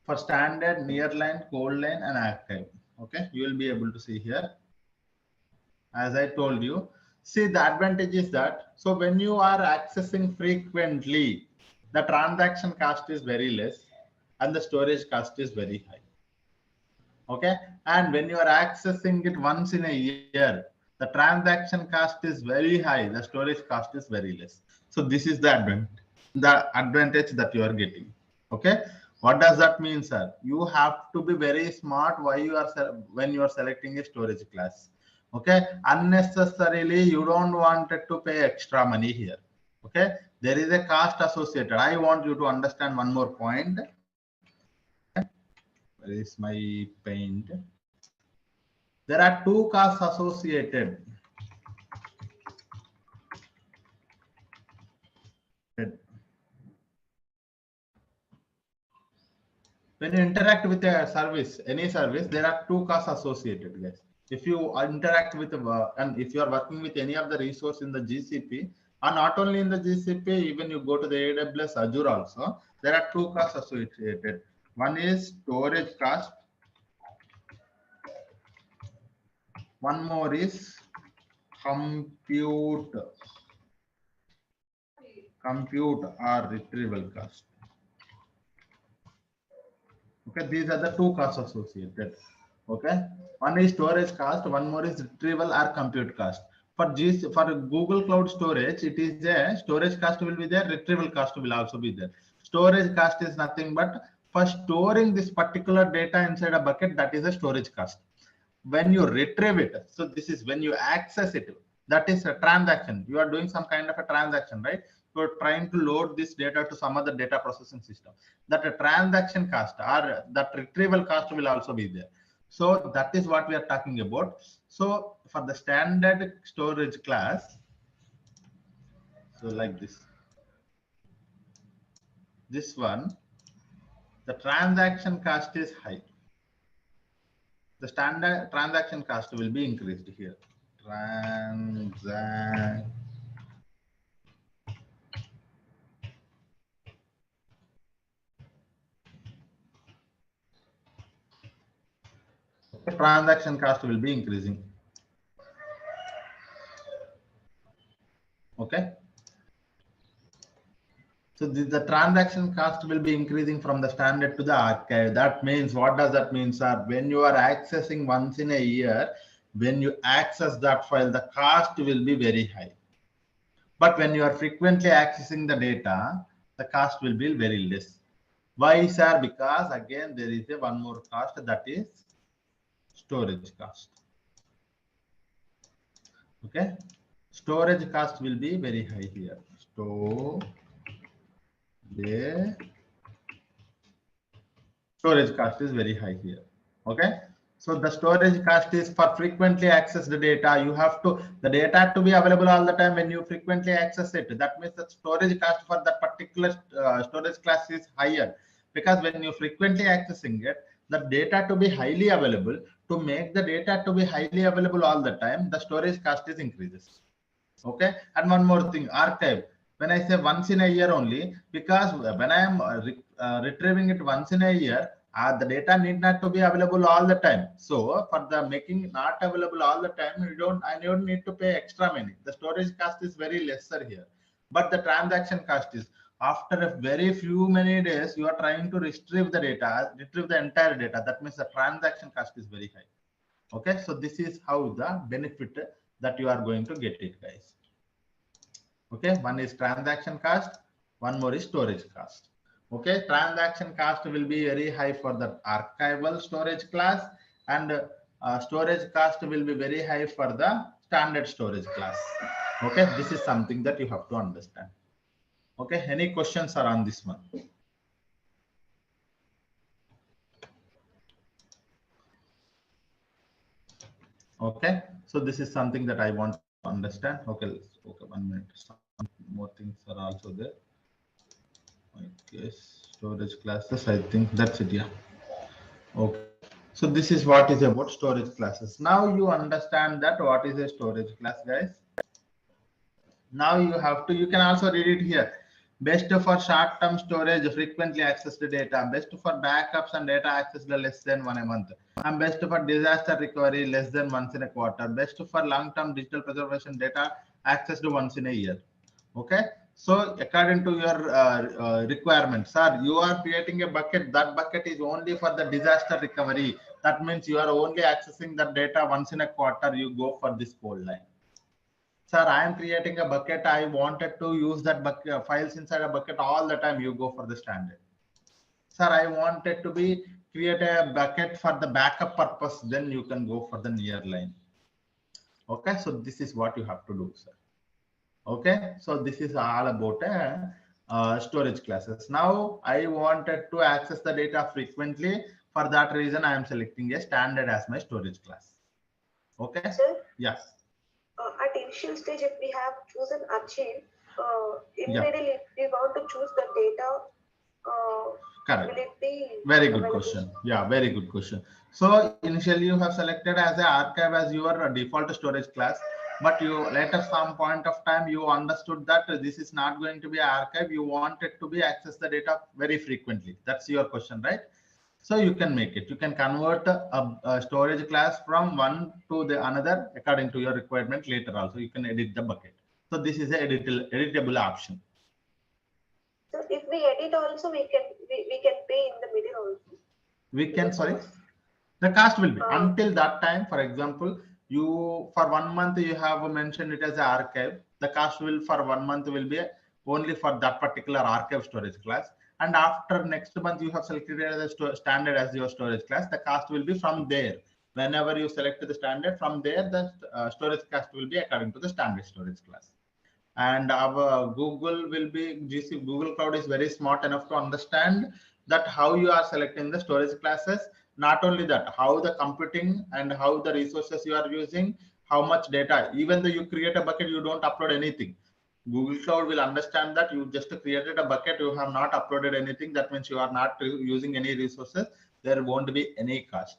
for standard, nearline, cold line, and archive. Okay, you will be able to see here. As I told you, see the advantage is that, so when you are accessing frequently, the transaction cost is very less and the storage cost is very high. Okay, and when you are accessing it once in a year, the transaction cost is very high, the storage cost is very less. So this is the advantage that you are getting. Okay, what does that mean, sir? You have to be very smart when you are selecting a storage class. Okay, unnecessarily you don't want it to pay extra money here. Okay, there is a cost associated. I want you to understand one more point. Where is my paint? There are 2 costs associated. When you interact with a service, any service, there are 2 costs associated, guys. If you interact with and if you are working with any of the resource in the GCP, and not only in the GCP, even you go to the AWS Azure also, there are 2 costs associated. One is storage cost. One more is compute or retrieval cost. Okay, these are the 2 costs associated. Okay, one is storage cost, one more is retrieval or compute cost. For Google Cloud Storage, it is a storage cost will be there, retrieval cost will also be there. Storage cost is nothing but for storing this particular data inside a bucket, that is a storage cost. When you retrieve it, so this is when you access it, that is a transaction. You are doing some kind of a transaction, right? You're trying to load this data to some other data processing system. That a transaction cost or that retrieval cost will also be there. So that is what we are talking about. So for the standard storage class, so like this one, the transaction cost is high. The standard transaction cost will be increased here. Transaction cost will be increasing. Okay. So the transaction cost will be increasing from the standard to the archive. That means, what does that mean, sir? When you are accessing once in a year, when you access that file, the cost will be very high. But when you are frequently accessing the data, the cost will be very less. Why, sir? Because again, there is a one more cost, that is storage cost. Okay, storage cost will be very high here. Storage cost is very high here. Okay, so the storage cost is for frequently accessed data. You have to, the data to be available all the time when you frequently access it. That means the storage cost for that particular storage class is higher, because when you frequently accessing it, the data to be highly available, to make the data to be highly available all the time, the storage cost is increases. Okay, and one more thing, archive. When I say once in a year only, because when I am retrieving it once in a year, the data need not to be available all the time. So for the making not available all the time, I don't need to pay extra money. The storage cost is very lesser here, but the transaction cost is, after a very few many days, you are trying to retrieve the data, retrieve the entire data. That means the transaction cost is very high. Okay, so this is how the benefit that you are going to get it, guys. Okay, one is transaction cost, one more is storage cost. Okay, transaction cost will be very high for the archival storage class, and storage cost will be very high for the standard storage class. Okay, this is something that you have to understand. Okay, any questions are on this one? Okay, so this is something that I want to understand. Okay, okay, 1 minute. Some more things are also there. Okay, storage classes, I think that's it. Yeah. Okay, so this is what is about storage classes. Now you understand that what is a storage class, guys. Now you have to, you can also read it here. Best for short-term storage, frequently accessed data. Best for backups and data accessed less than 1 a month. And best for disaster recovery, less than once in a quarter. Best for long-term digital preservation data, accessed once in a year. Okay, so according to your requirements, sir, you are creating a bucket. That bucket is only for the disaster recovery. That means you are only accessing the data once in a quarter. You go for this code line. Sir, I am creating a bucket. I wanted to use that bucket files inside a bucket all the time. You go for the standard. Sir, I wanted to be create a bucket for the backup purpose. Then you can go for the nearline. Okay, so this is what you have to do, sir. Okay, so this is all about storage classes. Now I wanted to access the data frequently. For that reason, I am selecting a standard as my storage class. Okay. Sir? Yes. At initial stage, if we have chosen a chain, immediately if we want to choose the data, correct. Will it be very good available? Question. Yeah, very good question. So initially you have selected as an archive as your default storage class, but you later some point of time you understood that this is not going to be an archive. You wanted to be access the data very frequently. That's your question, right? So you can make it. You can convert a storage class from one to the another according to your requirement. Later also you can edit the bucket. So this is an editable option. So if we edit also, we can pay in the middle also. We can, sorry, the cost will be until that time. For example, you for 1 month you have mentioned it as an archive. The cost will for 1 month will be only for that particular archive storage class. And after next month you have selected as a standard as your storage class. The cost will be from there. Whenever you select the standard, from there the storage cost will be according to the standard storage class. And our Google will be GCP. Google Cloud is very smart enough to understand that how you are selecting the storage classes. Not only that, how the computing and how the resources you are using, how much data. Even though you create a bucket, you don't upload anything. Google Cloud will understand that you just created a bucket, you have not uploaded anything. That means you are not using any resources. There won't be any cost.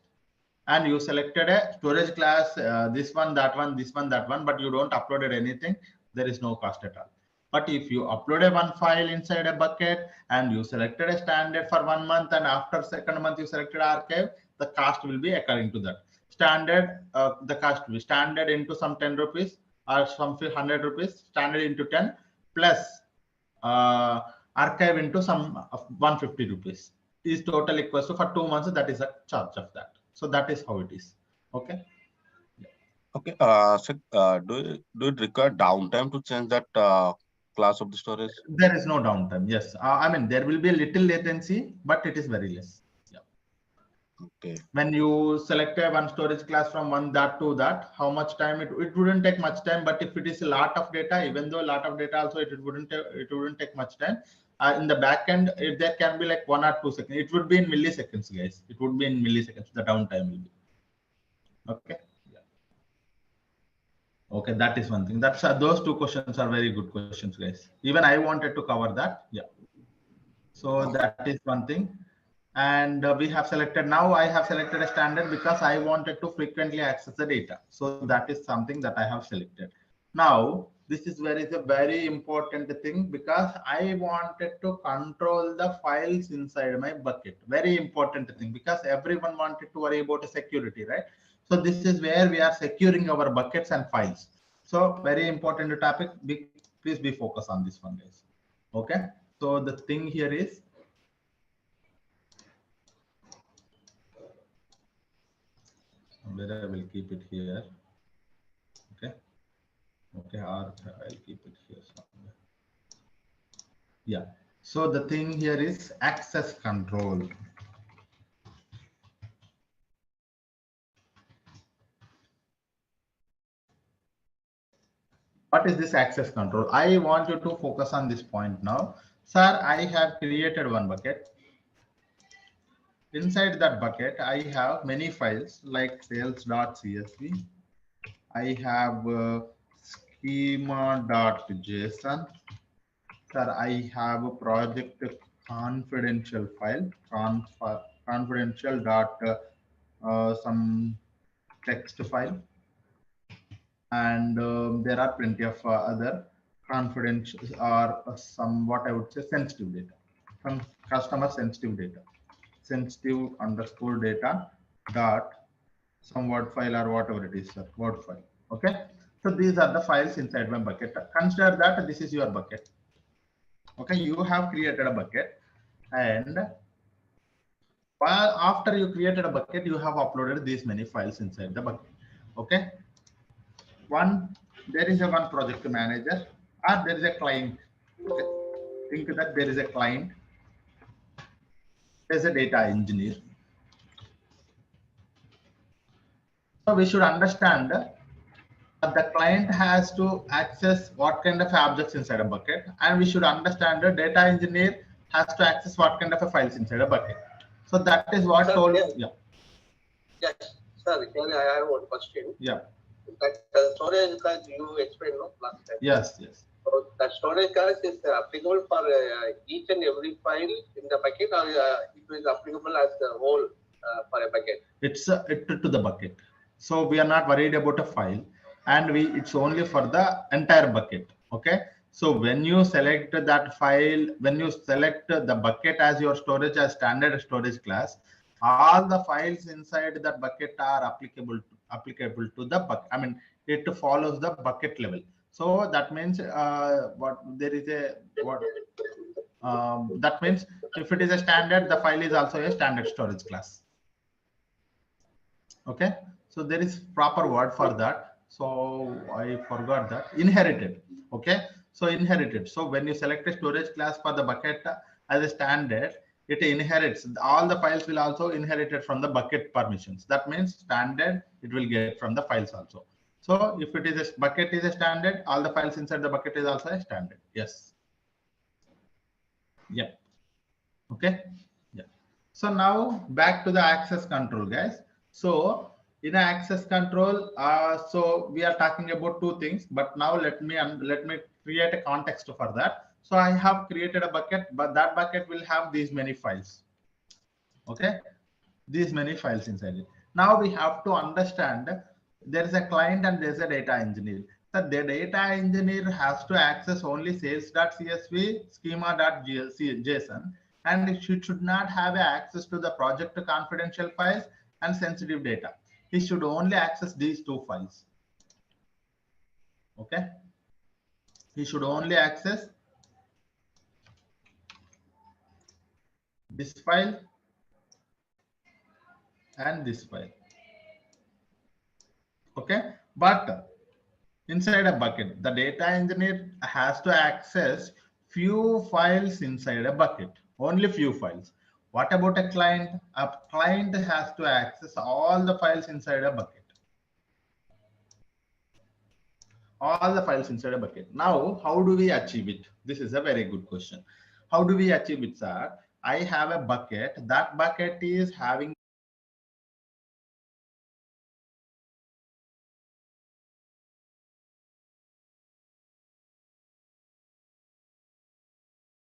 And you selected a storage class, this one, that one, this one, that one, but you don't uploaded anything. There is no cost at all. But if you uploaded one file inside a bucket and you selected a standard for 1 month, and after second month you selected archive, the cost will be according to that. Standard, the cost will be standard into some 10 rupees or some 100 rupees, standard into 10 plus archive into some 150 rupees is total equals to for 2 months. That is a charge of that. So that is how it is. Okay. Okay. So do it require downtime to change that class of the storage? There is no downtime. Yes. I mean, there will be a little latency, but it is very less. Yeah. Okay. When you select a one storage class from one that to that, how much time it wouldn't take much time. But if it is a lot of data, even though a lot of data also, it wouldn't take much time. In the back end, there can be like 1 or 2 seconds. It would be in milliseconds, guys. It would be in milliseconds. The downtime will be. Okay. Yeah. Okay, that is one thing. That's those two questions are very good questions, guys. Even I wanted to cover that. Yeah. So that is one thing. And we have selected, now I have selected a standard because I wanted to frequently access the data. So that is something that I have selected. Now, this is where is a very important thing because I wanted to control the files inside my bucket. Very important thing because everyone wanted to worry about the security, right? So this is where we are securing our buckets and files. So very important topic. Please be focused on this one, guys. Okay. So the thing here is, where I will keep it here. Okay. Okay, or I'll keep it here somewhere. Yeah. So the thing here is access control. What is this access control? I want you to focus on this point now. Sir, I have created one bucket. Inside that bucket, I have many files like sales.csv. I have schema.json. Sir, I have a project confidential file, confidential dot some text file, and there are plenty of other confidential or some what I would say sensitive data, some customer sensitive data, sensitive underscore data dot some word file or whatever it is, sir, word file. Okay, so these are the files inside my bucket. Consider that this is your bucket. Okay, you have created a bucket, and while after you created a bucket, you have uploaded these many files inside the bucket. Okay, there is a one project manager or there is a client. Okay. Think that there is a client, there's a data engineer. So we should understand that the client has to access what kind of objects inside a bucket, and we should understand the data engineer has to access what kind of files inside a bucket. So that is what Sir, told. yes. Yeah. Yes, sir. Here I have one question. Yeah. That storage class you explained no last time. Yes. Yes. So that storage class is applicable for each and every file in the bucket, or it is applicable as a whole for a bucket? It's it to the bucket. So we are not worried about a file, and it's only for the entire bucket. Okay. So when you select that file, when you select the bucket as your storage as standard storage class, all the files inside that bucket are applicable to the bucket. I mean, it follows the bucket level. So that means that means if it is a standard, the file is also a standard storage class. Okay, so there is proper word for that. So I forgot that. Inherited. Okay, so inherited. So when you select a storage class for the bucket as a standard, it inherits all the files will also inherited from the bucket permissions. That means standard it will get from the files also. So if it is a bucket is a standard, all the files inside the bucket is also a standard. Yes. Yeah. Okay. Yeah. So now back to the access control, guys. So in access control, so we are talking about two things, but now let me create a context for that. So I have created a bucket, but that bucket will have these many files. Okay, these many files inside it. Now we have to understand there is a client and there is a data engineer. So the data engineer has to access only sales.csv, schema.json, and it should not have access to the project confidential files and sensitive data. He should only access these two files. Okay, he should only access this file and this file. Okay, but inside a bucket. The data engineer has to access few files inside a bucket, only few files. What about a client? A client has to access all the files inside a bucket. All the files inside a bucket. Now, how do we achieve it? This is a very good question. How do we achieve it, sir? I have a bucket. That bucket is having